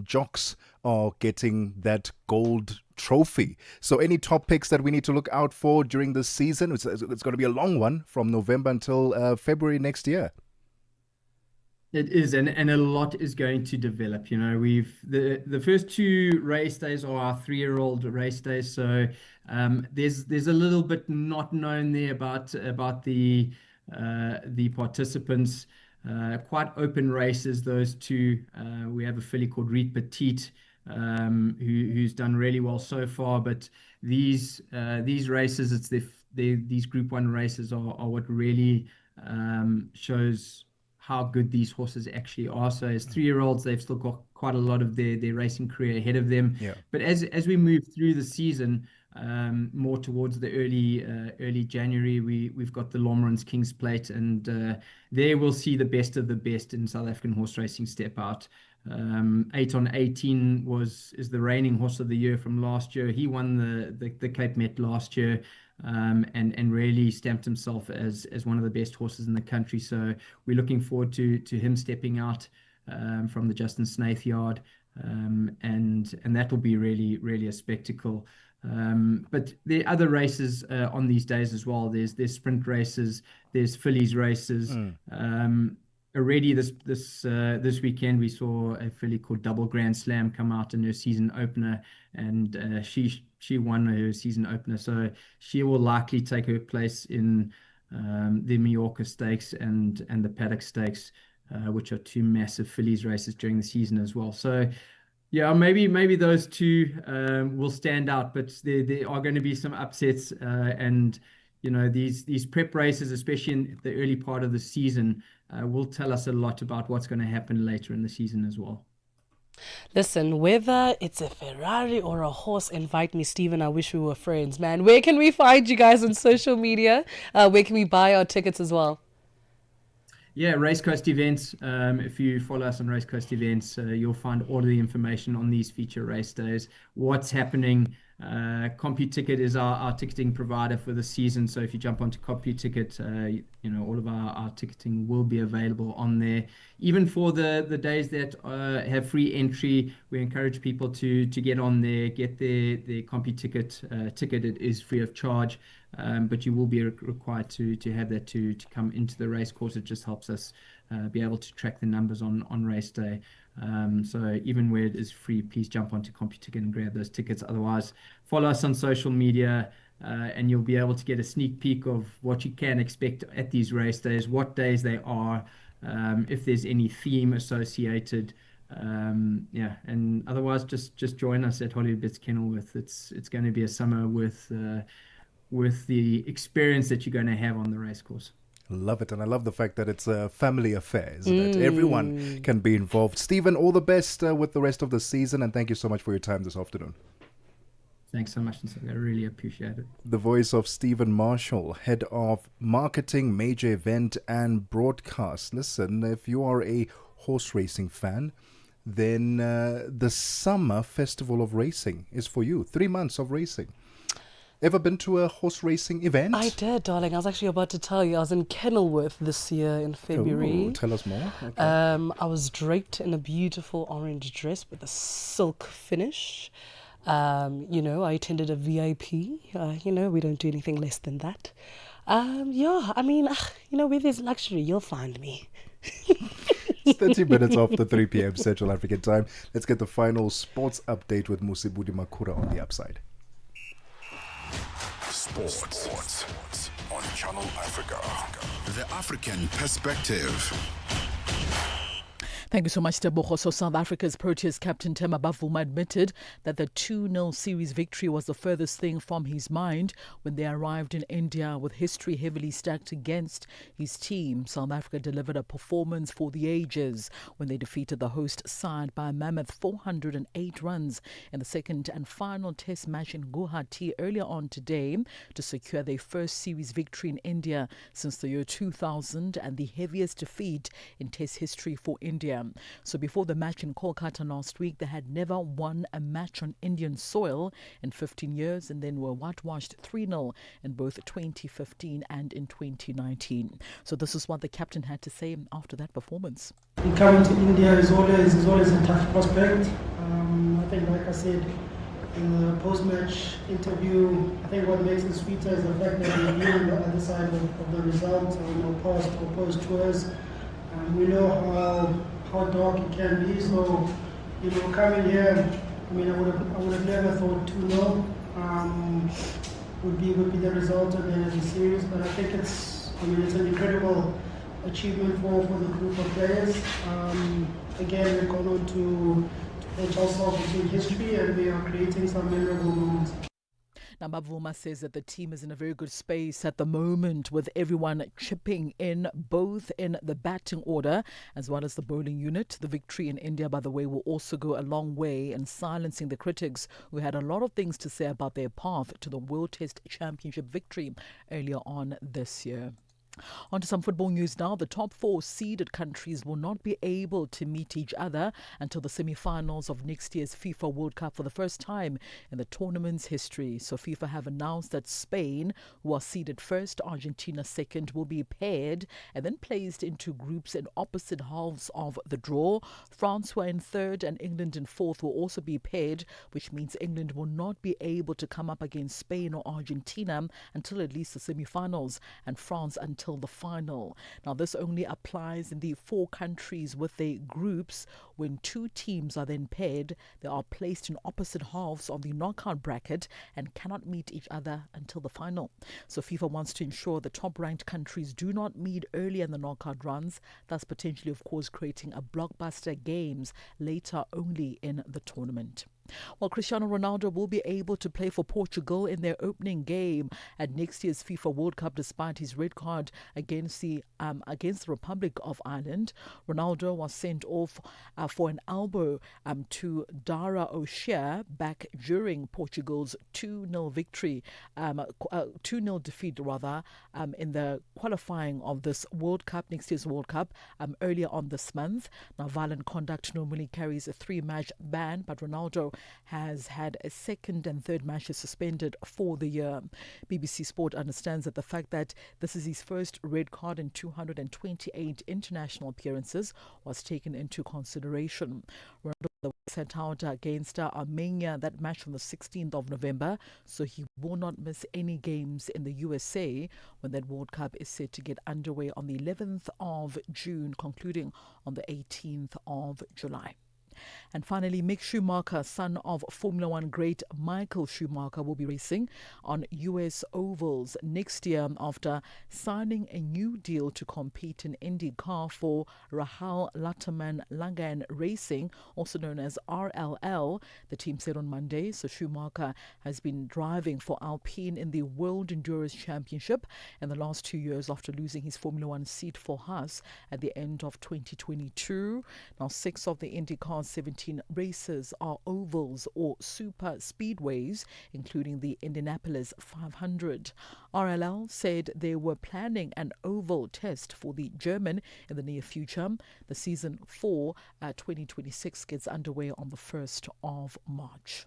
jocks are getting that gold trophy. So any top picks that we need to look out for during this season? It's going to be a long one from November until February next year. It is, and a lot is going to develop. We've the first two race days are our 3-year-old race days, so there's a little bit not known there about the participants. Quite open races, those two. We have a filly called Reed Petite, who's done really well so far, but these races, these Group 1 races are what really shows how good these horses actually are. So as 3-year-olds, they've still got quite a lot of their racing career ahead of them. Yeah. But as we move through the season, more towards the early January, we've got the Lomrans King's Plate, and there we'll see the best of the best in South African horse racing step out. 8 on 18 is the reigning horse of the year from last year. He won the Cape Met last year, and really stamped himself as one of the best horses in the country. So we're looking forward to him stepping out from the Justin Snaith yard, and that will be really a spectacle. But there are other races on these days as well. There's sprint races, there's fillies races. Already this weekend we saw a filly called Double Grand Slam come out in her season opener, and she won her season opener. So she will likely take her place in the Mallorca Stakes and the Paddock Stakes, which are two massive fillies races during the season as well. So yeah, maybe those two will stand out, but there are going to be some upsets, and these prep races, especially in the early part of the season, will tell us a lot about what's going to happen later in the season as well. Listen, whether it's a Ferrari or a horse, invite me, Stephen. I wish we were friends, man. Where can we find you guys on social media? Where can we buy our tickets as well? Yeah, Race Coast Events. If you follow us on Race Coast Events, you'll find all of the information on these feature race days, what's happening. CompuTicket is our ticketing provider for the season. So if you jump onto CompuTicket, all of our ticketing will be available on there. Even for the days that have free entry, we encourage people to get on there, get their CompuTicket ticket. It is free of charge, but you will be required to have that to come into the race course. It just helps us be able to track the numbers on race day. So even where it is free, please jump onto CompuTicket and grab those tickets. Otherwise, follow us on social media, and you'll be able to get a sneak peek of what you can expect at these race days, what days they are, if there's any theme associated. And otherwise, just join us at Hollywood Bits Kenilworth. It's going to be a summer with the experience that you're going to have on the race course. Love it, and I love the fact that it's a family affair, isn't it? Everyone can be involved. Stephen, all the best with the rest of the season, and thank you so much for your time this afternoon. Thanks so much, Ntsako. I really appreciate it. The voice of Stephen Marshall, head of marketing, major event and broadcast. Listen, if you are a horse racing fan, then the summer festival of racing is for you. 3 months of racing. Ever been to a horse racing event? I did, darling. I was actually about to tell you. I was in Kenilworth this year in February. Ooh, tell us more. Okay. I was draped in a beautiful orange dress with a silk finish. I attended a VIP. We don't do anything less than that. Where there's luxury, you'll find me. It's 30 minutes after 3 p.m. Central African time. Let's get the final sports update with Musibudi Makura on the upside. Sports on Channel Africa. The African perspective. Thank you so much, Tebogo. So South Africa's Proteas captain Themba Bavuma admitted that the 2-0 series victory was the furthest thing from his mind when they arrived in India with history heavily stacked against his team. South Africa delivered a performance for the ages when they defeated the host side by a mammoth 408 runs in the second and final test match in Guwahati earlier on today to secure their first series victory in India since the year 2000 and the heaviest defeat in test history for India. So before the match in Kolkata last week, they had never won a match on Indian soil in 15 years and then were whitewashed 3-0 in both 2015 and in 2019. So this is what the captain had to say after that performance. Coming to India is always a tough prospect. I think, like I said in the post-match interview, I think what makes it sweeter is the fact that we're here on the other side of the results on our past or post tours. We know how dark it can be, so coming here, I would have never thought 2-0 would be the result of the series, but I think it's an incredible achievement for the group of players. Again, we've gone on to edge ourselves into history, and we are creating some memorable moments. Now, Bavuma says that the team is in a very good space at the moment with everyone chipping in, both in the batting order as well as the bowling unit. The victory in India, by the way, will also go a long way in silencing the critics who had a lot of things to say about their path to the World Test Championship victory earlier on this year. On to some football news now. The top 4 seeded countries will not be able to meet each other until the semi-finals of next year's FIFA World Cup for the first time in the tournament's history. So FIFA have announced that Spain, who are seeded first, Argentina second, will be paired and then placed into groups in opposite halves of the draw. France, who are in third, and England in fourth will also be paired, which means England will not be able to come up against Spain or Argentina until at least the semi-finals, and France until the final. Now, this only applies in the 4 countries with their groups. When 2 teams are then paired, they are placed in opposite halves of the knockout bracket and cannot meet each other until the final. So FIFA wants to ensure the top-ranked countries do not meet early in the knockout runs, thus potentially, of course, creating a blockbuster games later only in the tournament. Well, Cristiano Ronaldo will be able to play for Portugal in their opening game at next year's FIFA World Cup despite his red card against the Republic of Ireland. Ronaldo was sent off for an elbow to Dara O'Shea back during Portugal's 2-0 victory, 2-0 defeat rather, in the qualifying of this World Cup, next year's World Cup, earlier on this month. Now, violent conduct normally carries a 3-match ban, but Ronaldo has had a second and third matches suspended for the year. BBC Sport understands that the fact that this is his first red card in 228 international appearances was taken into consideration. Ronaldo set out against Armenia, that match on the 16th of November, so he will not miss any games in the USA when that World Cup is set to get underway on the 11th of June, concluding on the 18th of July. And finally, Mick Schumacher, son of Formula One great Michael Schumacher, will be racing on US ovals next year after signing a new deal to compete in IndyCar for Rahal Letterman Langan Racing, also known as RLL, the team said on Monday. So Schumacher has been driving for Alpine in the World Endurance Championship in the last 2 years after losing his Formula One seat for Haas at the end of 2022. Now, 6 of the IndyCar 17 races are ovals or super speedways, including the Indianapolis 500. RLL said they were planning an oval test for the German in the near future. The season for 2026 gets underway on the 1st of March.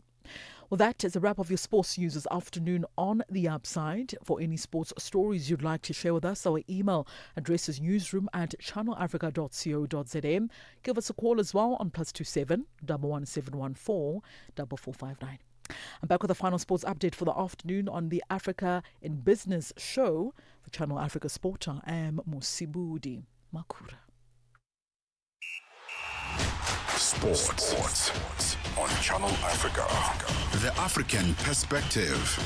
Well, that is a wrap of your sports news this afternoon on The Upside. For any sports stories you'd like to share with us, our email address is newsroom@channelafrica.co.za. Give us a call as well on +27 11714 4459. I'm back with the final sports update for the afternoon on the Africa in Business show. For Channel Africa Sport, I am Musibudi Makura. Sports on Channel Africa. The African Perspective.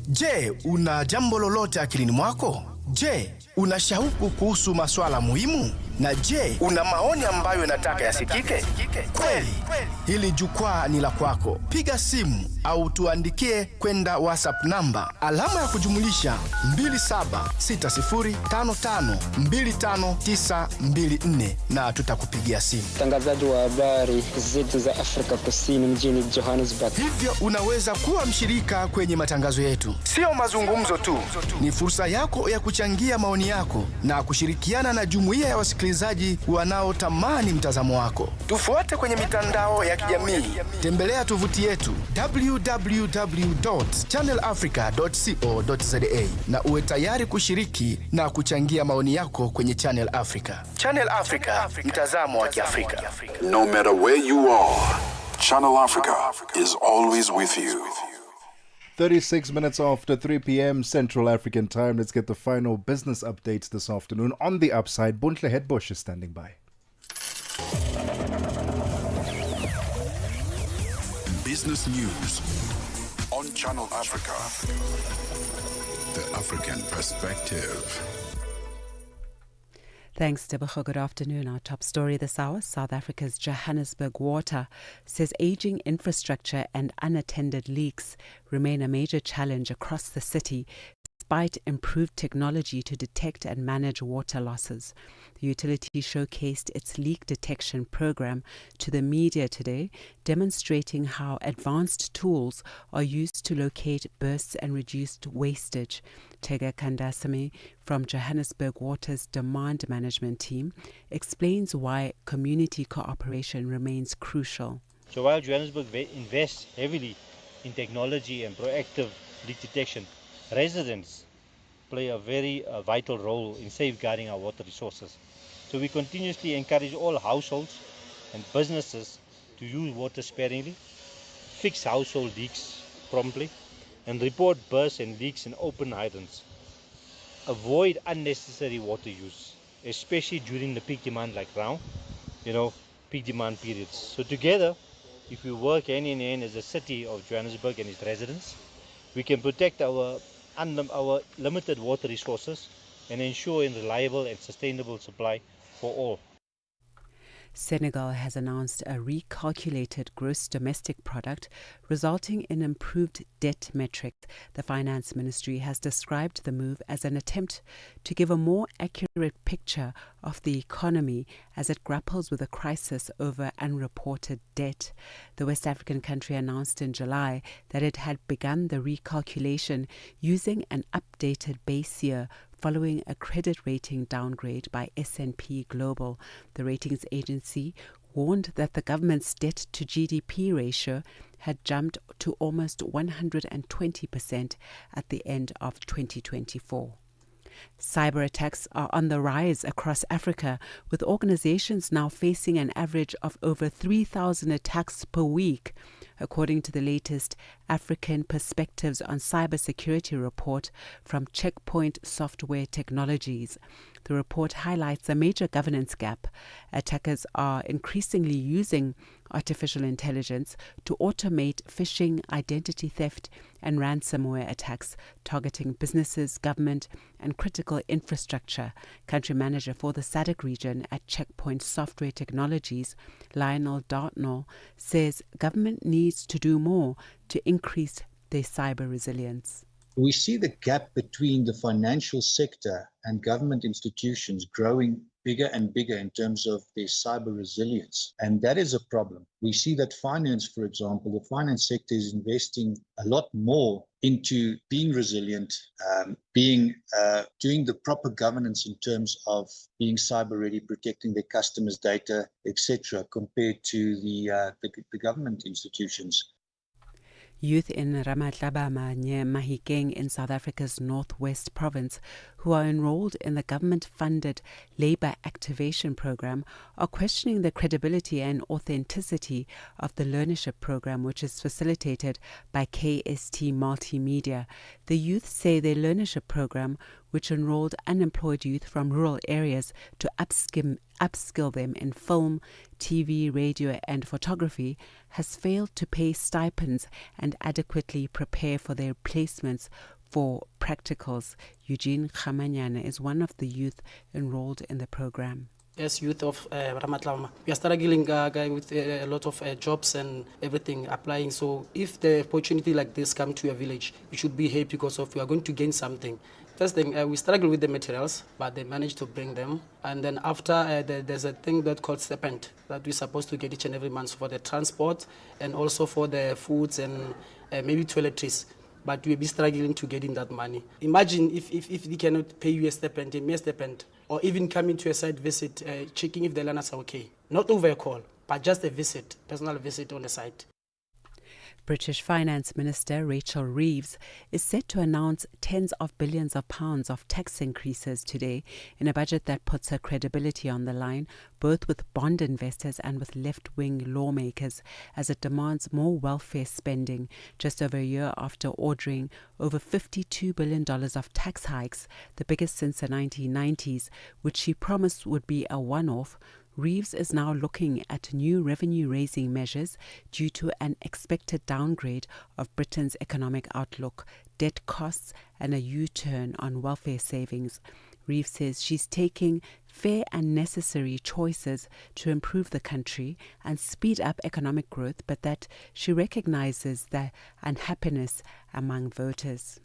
Je, una jambo lolote akilini mwako? Je, una shauku kuhusu masuala muhimu? Na je, una maoni ambayo unataka yasikike? Kweli, hili jukwaa ni la kwako. Piga simu au tuandikie kwenda WhatsApp namba alama ya kujumulisha 2760552594 na tutakupigia simu. Mtangazaji wa habari zetu za Afrika Kusini mjini Johannesburg. Hivyo unaweza kuwa mshirika kwenye matangazo yetu. Sio mazungumzo tu, ni fursa yako ya kuchangia maoni yako na kushirikiana na jumuiya ya wasikilizaji wanaotamani mtazamo wako. Tufuate kwenye mitandao ya kijamii. Tembelea tovuti yetu www.channelafrica.co.za na uwe tayari kushiriki na kuchangia maoni yako kwenye Channel Africa. Channel Africa, mtazamo wa Kiafrika. No matter where you are, Channel Africa is always with you. 36 minutes after 3 p.m. Central African time. Let's get the final business updates this afternoon. On The Upside, Buntle Headbush is standing by. Business news on Channel Africa. The African Perspective. Thanks, Tebogo. Good afternoon. Our top story this hour: South Africa's Johannesburg Water says aging infrastructure and unattended leaks remain a major challenge across the city, despite improved technology to detect and manage water losses. The utility showcased its leak detection program to the media today, demonstrating how advanced tools are used to locate bursts and reduce wastage. Tega Kandasame from Johannesburg Water's demand management team explains why community cooperation remains crucial. So while Johannesburg invests heavily in technology and proactive leak detection, residents play a very vital role in safeguarding our water resources. So we continuously encourage all households and businesses to use water sparingly, fix household leaks promptly, and report bursts and leaks in open hydrants. Avoid unnecessary water use, especially during the peak demand like now, peak demand periods. So together, if we work hand in hand as a city of Johannesburg and its residents, we can protect our limited water resources and ensure a reliable and sustainable supply for all. Senegal has announced a recalculated gross domestic product, resulting in improved debt metrics. The finance ministry has described the move as an attempt to give a more accurate picture of the economy as it grapples with a crisis over unreported debt. The West African country announced in July that it had begun the recalculation using an updated base year following a credit rating downgrade by S&P Global. The ratings agency warned that the government's debt to GDP ratio had jumped to almost 120% at the end of 2024. Cyber attacks are on the rise across Africa, with organizations now facing an average of over 3,000 attacks per week, according to the latest African Perspectives on Cybersecurity report from Checkpoint Software Technologies. The report highlights a major governance gap. Attackers are increasingly using artificial intelligence to automate phishing, identity theft, and ransomware attacks targeting businesses, government, and critical infrastructure. Country manager for the SADC region at Checkpoint Software Technologies, Lionel Dartnell, says government needs to do more to increase their cyber resilience. We see the gap between the financial sector and government institutions growing bigger and bigger in terms of their cyber resilience. And that is a problem. We see that finance, for example, the finance sector is investing a lot more into being resilient, doing the proper governance in terms of being cyber ready, protecting their customers' data, etc., compared to the government institutions. Youth in Ramatlabama near Mahikeng in South Africa's northwest province who are enrolled in the government-funded labour activation program are questioning the credibility and authenticity of the learnership program, which is facilitated by KST Multimedia. The youth say their learnership program, which enrolled unemployed youth from rural areas to upskill them in film, TV, radio and photography, has failed to pay stipends and adequately prepare for their placements for practicals. Eugene Khamanyana is one of the youth enrolled in the program. As youth of Ramatlama, we are struggling with a lot of jobs and everything applying. So if the opportunity like this come to your village, you should be happy because of you are going to gain something. First thing, we struggle with the materials, but they managed to bring them. And then after, there's a thing that called stipend that we're supposed to get each and every month for the transport and also for the foods and maybe toiletries. But we'll be struggling to get in that money. Imagine if they cannot pay you a stipend, a mere stipend, or even coming to a site visit, checking if the learners are okay. Not over a call, but just a visit, personal visit on the site. British Finance Minister Rachel Reeves is set to announce tens of billions of pounds of tax increases today in a budget that puts her credibility on the line, both with bond investors and with left-wing lawmakers, as it demands more welfare spending, just over a year after ordering over $52 billion of tax hikes, the biggest since the 1990s, which she promised would be a one-off. Reeves is now looking at new revenue-raising measures due to an expected downgrade of Britain's economic outlook, debt costs and a U-turn on welfare savings. Reeves says she's taking fair and necessary choices to improve the country and speed up economic growth, but that she recognises the unhappiness among voters.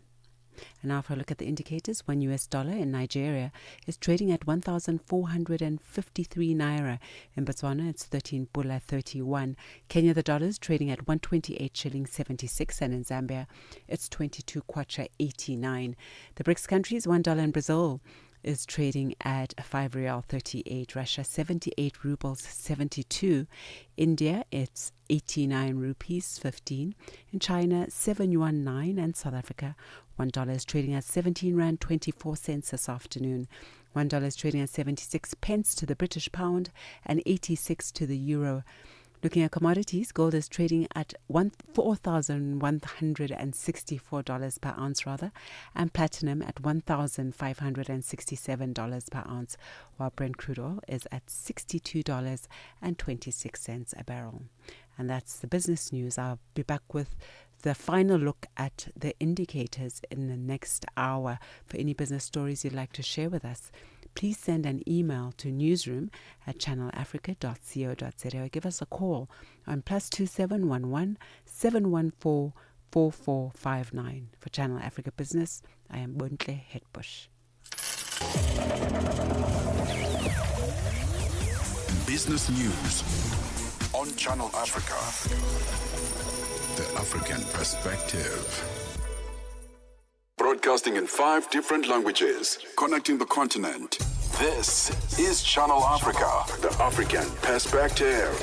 And now for a look at the indicators, $1 US in Nigeria is trading at 1,453 naira. In Botswana, it's 13 pula 31. Kenya, the dollar is trading at 128 shillings 76, and in Zambia, it's 22 kwacha 89. The BRICS countries, $1 in Brazil is trading at 5 Real 38, Russia 78 rubles 72, India it's 89 rupees 15, in China 719, and South Africa $1 is trading at 17 rand 24 cents this afternoon. $1 is trading at 76 pence to the British pound and 86 to the euro. Looking at commodities, gold is trading at $4,164 per ounce, and platinum at $1,567 per ounce, while Brent crude oil is at $62.26 a barrel. And that's the business news. I'll be back with the final look at the indicators in the next hour. For any business stories you'd like to share with us, please send an email to newsroom@channelafrica.co.za or give us a call on +2711 714 4459. For Channel Africa Business, I am Bontle Hetbush. Business News on Channel Africa. The African Perspective. Broadcasting in 5 different languages, connecting the continent. This is Channel Africa, the African Perspective.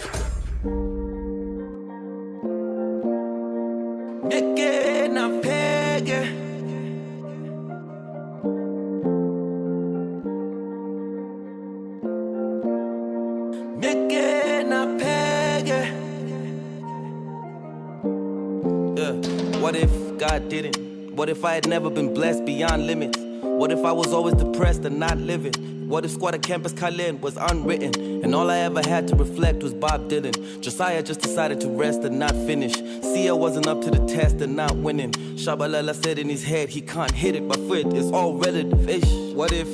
What if God didn't? What if I had never been blessed beyond limits? What if I was always depressed and not living? What if Squatter Campus Kalen was unwritten and all I ever had to reflect was Bob Dylan? Josiah just decided to rest and not finish. Sia wasn't up to the test and not winning. Shabalala said in his head he can't hit it, but for it, it's all relative-ish. What if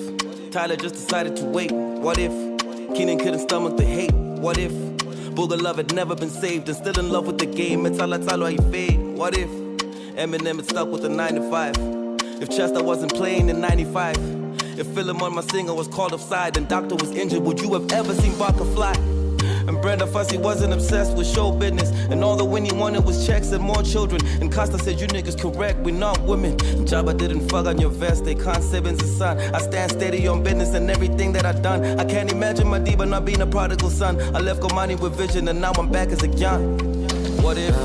Tyler just decided to wait? What if Keenan couldn't stomach the hate? What if Booger Love had never been saved and still in love with the game? It's all he fade. What if Eminem had stuck with the 9 to 5? If Chester wasn't playing in 95? If Philemon, my singer, was called offside and Doctor was injured, would you have ever seen Barker fly? And Brenda Fussy wasn't obsessed with show business, and all the Winnie wanted was checks and more children. And Costa said, you niggas correct, we not women. Jabba didn't fuck on your vest, they can't siblings and son. I stand steady on business and everything that I've done. I can't imagine my Diva not being a prodigal son. I left Komani with vision and now I'm back as a young. What if?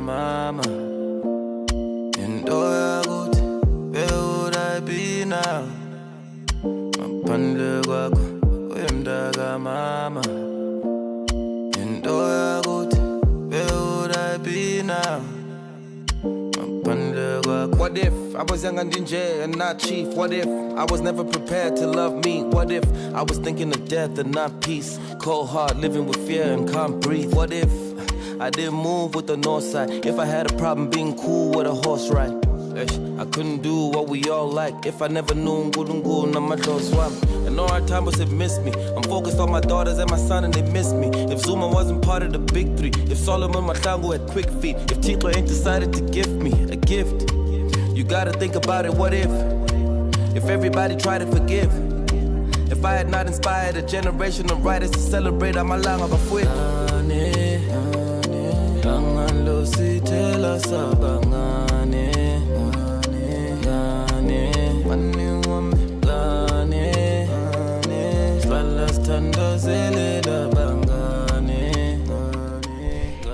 Mama, and where would I be now? Mama, and where would I be now? What if I was young and ginger and not chief? What if I was never prepared to love me? What if I was thinking of death and not peace? Cold heart, living with fear and can't breathe. What if I didn't move with the north side? If I had a problem being cool with a horse ride? I couldn't do what we all like if I never knew Ngulungu na Madoswam. And all our time was have missed me. I'm focused on my daughters and my son and they miss me. If Zuma wasn't part of the big 3, if Solomon Mhlanga had quick feet, if Tito ain't decided to give me a gift, you gotta think about it. What if everybody tried to forgive? If I had not inspired a generation of writers to celebrate Mhlanga before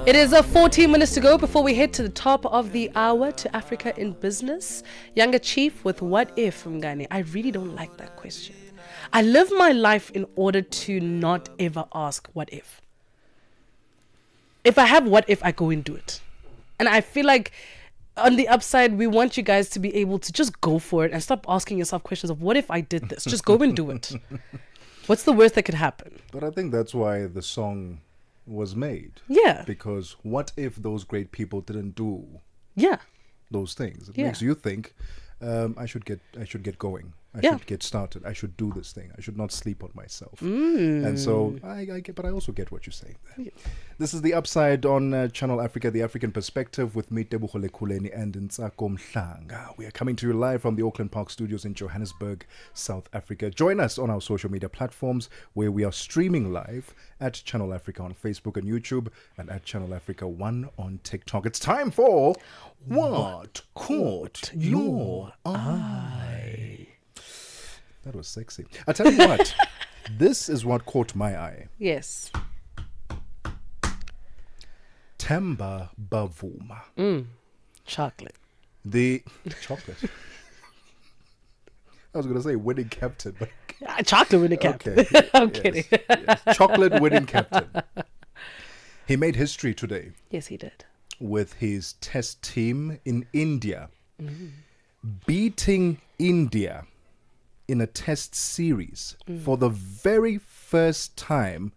It is 14 minutes to go before we head to the top of the hour to Africa in Business. Younger Chief with What If, Mngani? I really don't like that question. I live my life in order to not ever ask what if. If I have what if, I go and do it. And I feel like on the upside, we want you guys to be able to just go for it and stop asking yourself questions of what if I did this? Just go and do it. What's the worst that could happen? But I think that's why the song was made. Yeah. Because what if those great people didn't do Yeah. those things? It Yeah. makes you think, I should get going. I Yeah. should get started. I should do this thing. I should not sleep on myself. Mm. And so I get, but I also get what you're saying there. This is The Upside on Channel Africa, the African perspective, with me, Tebogo, Lekhuleni, and Ntsako Mhlanga. We are coming to you live from the Auckland Park Studios in Johannesburg, South Africa. Join us on our social media platforms, where we are streaming live at Channel Africa on Facebook and YouTube, and at Channel Africa 1 on TikTok. It's time for What Caught Your Eye? That was sexy. I tell you what, this is what caught my eye. Yes. Themba Bavuma. Chocolate. The chocolate. I was going to say winning captain, but Chocolate winning captain. Okay. I'm kidding. Yes. Chocolate winning captain. He made history today. Yes, he did. With his test team in India, beating India in a test series for the very first time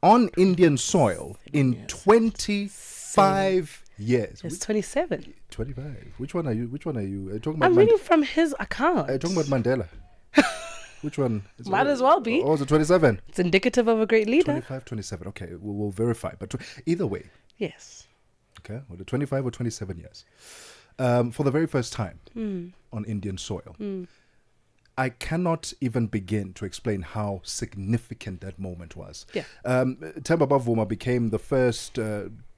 on Indian soil in 25 years. It's 27. 25. Which one are you? Talking about I'm reading from his account. Are you talking about Mandela? Which one? Might as well be. Oh, is it 27? It's indicative of a great leader. 25, 27. Okay, we'll verify. But either way. Yes. Okay, whether 25 or 27 years. For the very first time on Indian soil. I cannot even begin to explain how significant that moment was. Yeah. Themba Bavuma became the first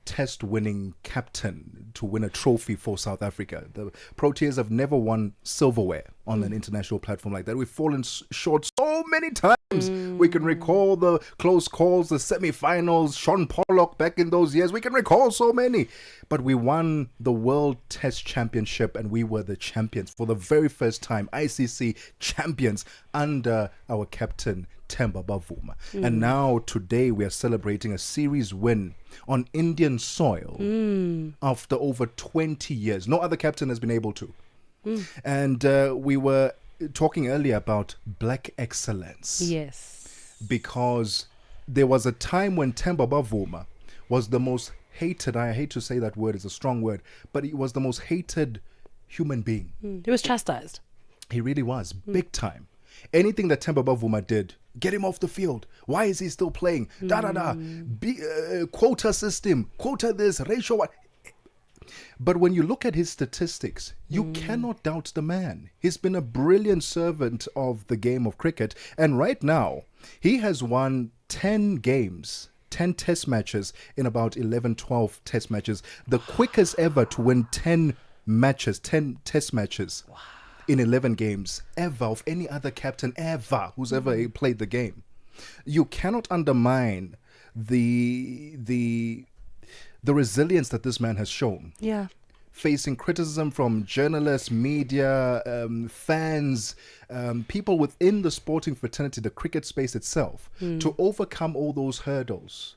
test-winning captain to win a trophy for South Africa. The Proteas have never won silverware on an international platform like that. We've fallen short so many times. We can recall the close calls, the semi-finals, Sean Pollock back in those years. We can recall so many. But we won the World Test Championship, and we were the champions for the very first time, ICC champions under our captain, Themba Bavuma. And now today we are celebrating a series win on Indian soil after over 20 years. No other captain has been able to. And we were talking earlier about black excellence. Yes. Because there was a time when Themba Bavuma was the most hated, I hate to say that word, it's a strong word, but he was the most hated human being. He was chastised. He really was, big time. Anything that Themba Bavuma did, get him off the field. Why is he still playing? Quota system, quota this, ratio what. But when you look at his statistics, you cannot doubt the man. He's been a brilliant servant of the game of cricket. And right now, he has won 10 games, 10 test matches in about 11, 12 test matches. The quickest ever to win 10 matches, 10 test matches in 11 games ever of any other captain ever who's ever played the game. You cannot undermine the resilience that this man has shown. Yeah. Facing criticism from journalists, media, fans, people within the sporting fraternity, the cricket space itself, to overcome all those hurdles,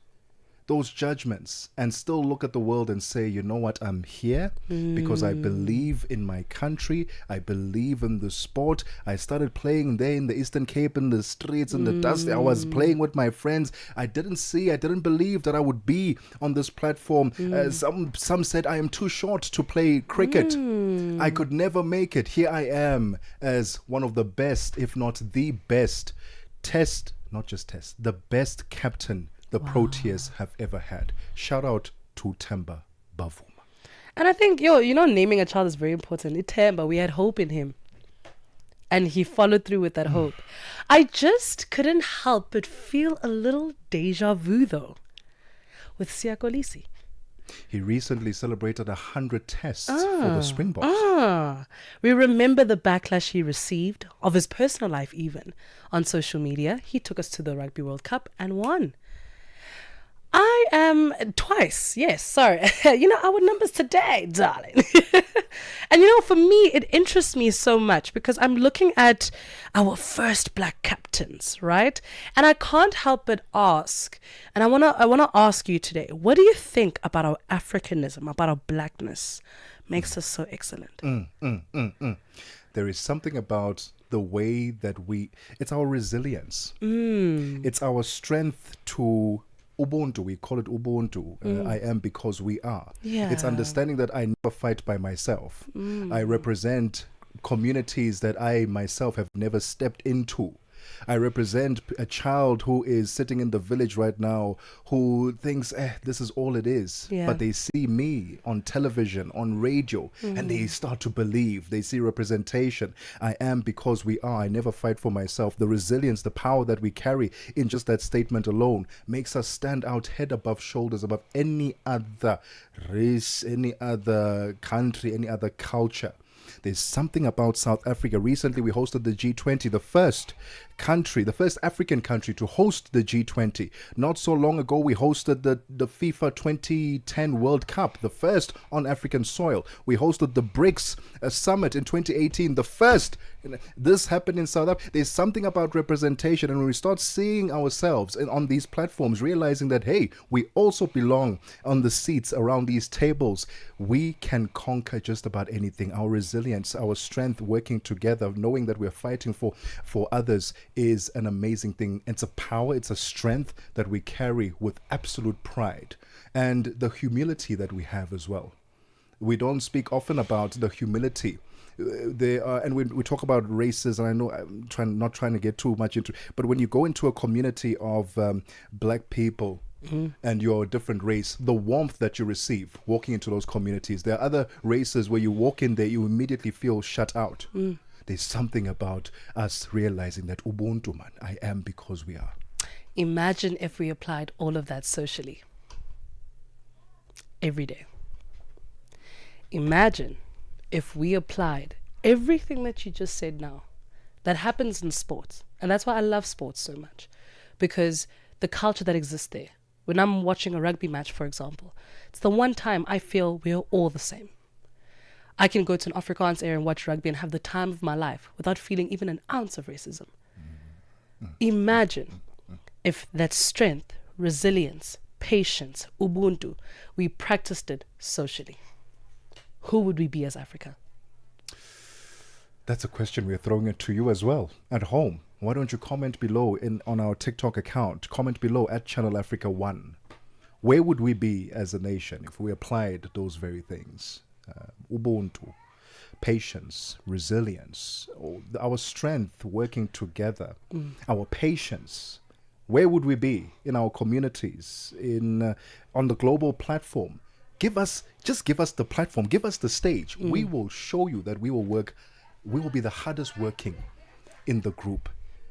those judgments, and still look at the world and say, you know what, I'm here because I believe in my country, I believe in the sport. I started playing there in the Eastern Cape, in the streets, in the dust. I was playing with my friends. I didn't believe that I would be on this platform. Some said I am too short to play cricket. I could never make it. Here I am as one of the best, if not the best, the best captain the Proteas have ever had. Shout out to Themba Bavuma. And I think, naming a child is very important. Themba, we had hope in him. And he followed through with that hope. I just couldn't help but feel a little deja vu, though, with Siya Kolisi. He recently celebrated 100 tests for the Springboks. We remember the backlash he received, of his personal life even, on social media. He took us to the Rugby World Cup and won. I am twice. Yes, sorry. Our numbers today, darling. And for me, it interests me so much because I'm looking at our first black captains, right? And I can't help but ask, and I wanna ask you today, what do you think about our Africanism, about our blackness, makes us so excellent? There is something about the way that it's our resilience. It's our strength to Ubuntu, we call it Ubuntu. I am because we are. Yeah. It's understanding that I never fight by myself. I represent communities that I myself have never stepped into. I represent a child who is sitting in the village right now who thinks, this is all it is. Yeah. But they see me on television, on radio, and they start to believe. They see representation. I am because we are. I never fight for myself. The resilience, the power that we carry in just that statement alone makes us stand out head above shoulders above any other race, any other country, any other culture. There's something about South Africa. Recently, we hosted the G20, the first African country to host the G20. Not so long ago, we hosted the FIFA 2010 World Cup, the first on African soil. We hosted the BRICS summit in 2018, the first. This happened in South Africa. There's something about representation, and when we start seeing ourselves on these platforms, realizing that, hey, we also belong on the seats around these tables, we can conquer just about anything. Our resilience, our strength, working together, knowing that we're fighting for others is an amazing thing. It's a power, it's a strength that we carry with absolute pride, and the humility that we have as well. We don't speak often about the humility. There are, and we talk about races, and I know I'm not trying to get too much into, but when you go into a community of black people, and you're a different race, the warmth that you receive walking into those communities. There are other races where you walk in there, you immediately feel shut out. There's something about us realizing that Ubuntu, man, I am because we are. Imagine if we applied all of that socially. Every day. Imagine if we applied everything that you just said now. That happens in sports. And that's why I love sports so much. Because the culture that exists there. When I'm watching a rugby match, for example, it's the one time I feel we're all the same. I can go to an Afrikaans area and watch rugby and have the time of my life without feeling even an ounce of racism. Imagine if that strength, resilience, patience, Ubuntu, we practiced it socially. Who would we be as Africa? That's a question we're throwing it to you as well at home. Why don't you comment below on our TikTok account? Comment below at Channel Africa 1. Where would we be as a nation if we applied those very things? Ubuntu, patience, resilience, our strength working together, our patience. Where would we be in our communities, on the global platform? Give us the platform, give us the stage. We will show you that we will be the hardest working in the group,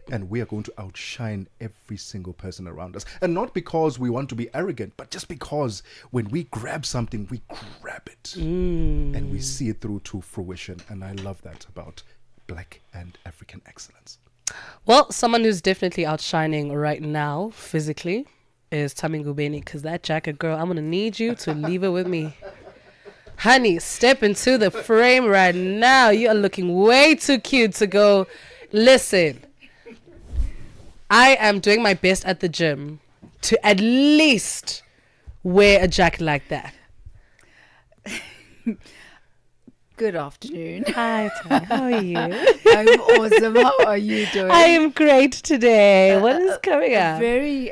and we are going to outshine every single person around us. And not because we want to be arrogant, but just because when we grab something, we grab it and we see it through to fruition. And I love that about Black and African excellence. Well, someone who's definitely outshining right now physically is Tami Ngubeni, because that jacket, girl, I'm going to need you to leave it with me. Honey, step into the frame right now. You are looking way too cute to go. Listen, I am doing my best at the gym to at least wear a jacket like that. Good afternoon. Hi, Tanya. How are you? I'm awesome. How are you doing? I am great today. What is coming up? Very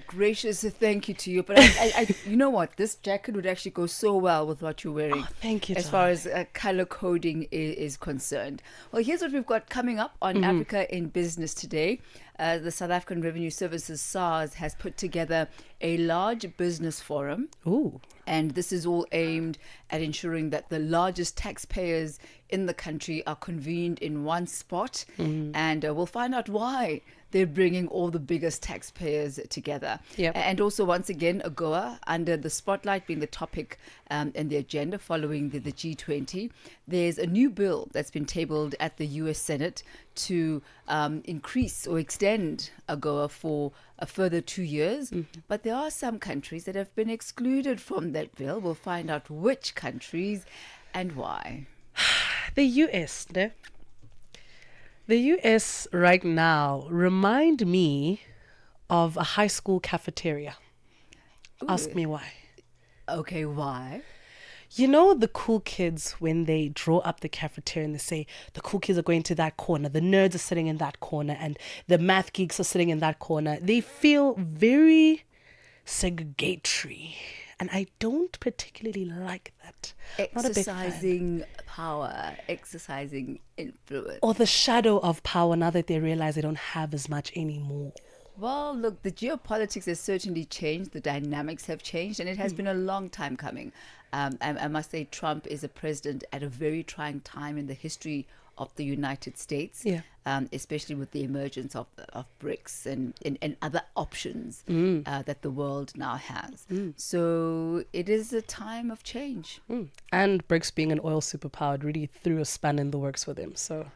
gracious thank you to you. But I you know what? This jacket would actually go so well with what you're wearing. Oh, thank you, as far as color coding is concerned. Well, here's what we've got coming up on Africa in Business today. The South African Revenue Services, SARS, has put together a large business forum. Ooh. And this is all aimed at ensuring that the largest taxpayers in the country are convened in one spot. And we'll find out why they're bringing all the biggest taxpayers together. Yep. And also, once again, AGOA under the spotlight being the topic and the agenda following the G20. There's a new bill that's been tabled at the US Senate to increase or extend AGOA for a further 2 years. But there are some countries that have been excluded from that bill. We'll find out which countries and why. The US, no? The US right now remind me of a high school cafeteria. Ooh. Ask me why. Okay, why? You know the cool kids when they draw up the cafeteria and they say the cool kids are going to that corner, the nerds are sitting in that corner, and the math geeks are sitting in that corner. They feel very segregatory. And I don't particularly like that. Not a big fan. Exercising power, exercising influence. Or the shadow of power now that they realize they don't have as much anymore. Well, look, the geopolitics has certainly changed. The dynamics have changed, and it has been a long time coming. I must say, Trump is a president at a very trying time in the history of the United States, especially with the emergence of BRICS and other options that the world now has. So it is a time of change. And BRICS being an oil superpower really threw a span in the works for them. So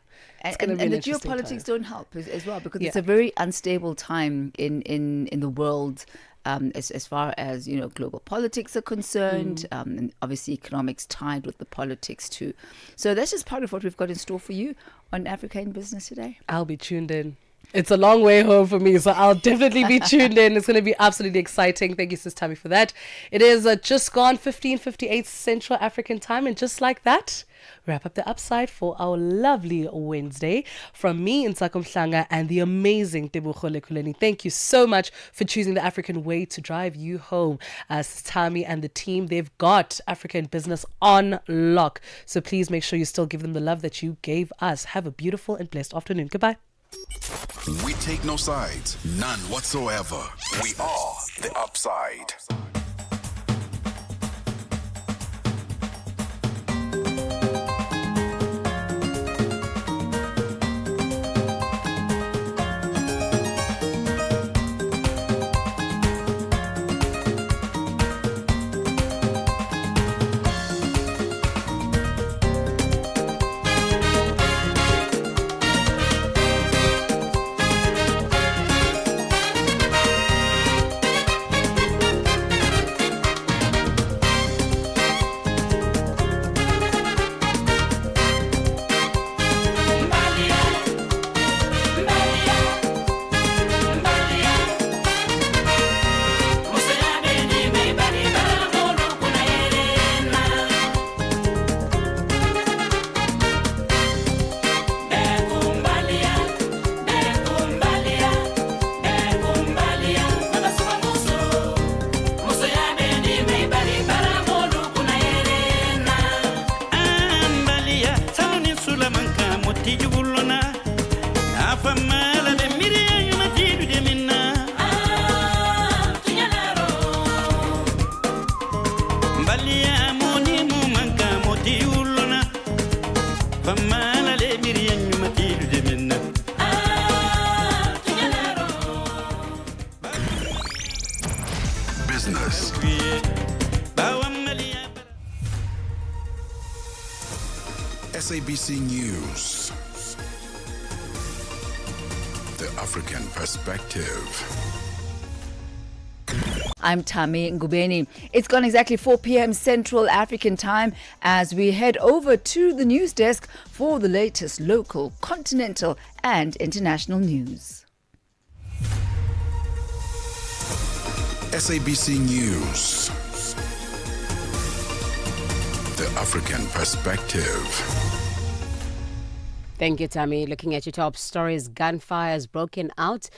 it's and be an the interesting geopolitics time. don't help as well, because it's a very unstable time in the world. As far as global politics are concerned, and obviously economics tied with the politics too. So that's just part of what we've got in store for you on Africa in Business today. I'll be tuned in. It's a long way home for me, so I'll definitely be tuned in. It's going to be absolutely exciting. Thank you, Sis Tammy, for that. It is just gone 15:58 Central African time, and just like that, wrap up the upside for our lovely Wednesday. From me, Ntsako Mhlanga, and the amazing Tebogo Lekhuleni. Thank you so much for choosing the African way to drive you home. Sis Tammy and the team, they've got Africa in Business on lock. So please make sure you still give them the love that you gave us. Have a beautiful and blessed afternoon. Goodbye. We take no sides, none whatsoever. We are the upside. Business. SABC News. The African Perspective. I'm Tami Ngubeni. It's gone exactly 4 p.m. Central African time as we head over to the news desk for the latest local, continental and international news. SABC News. The African Perspective. Thank you, Tammy. Looking at your top stories, gunfire has broken out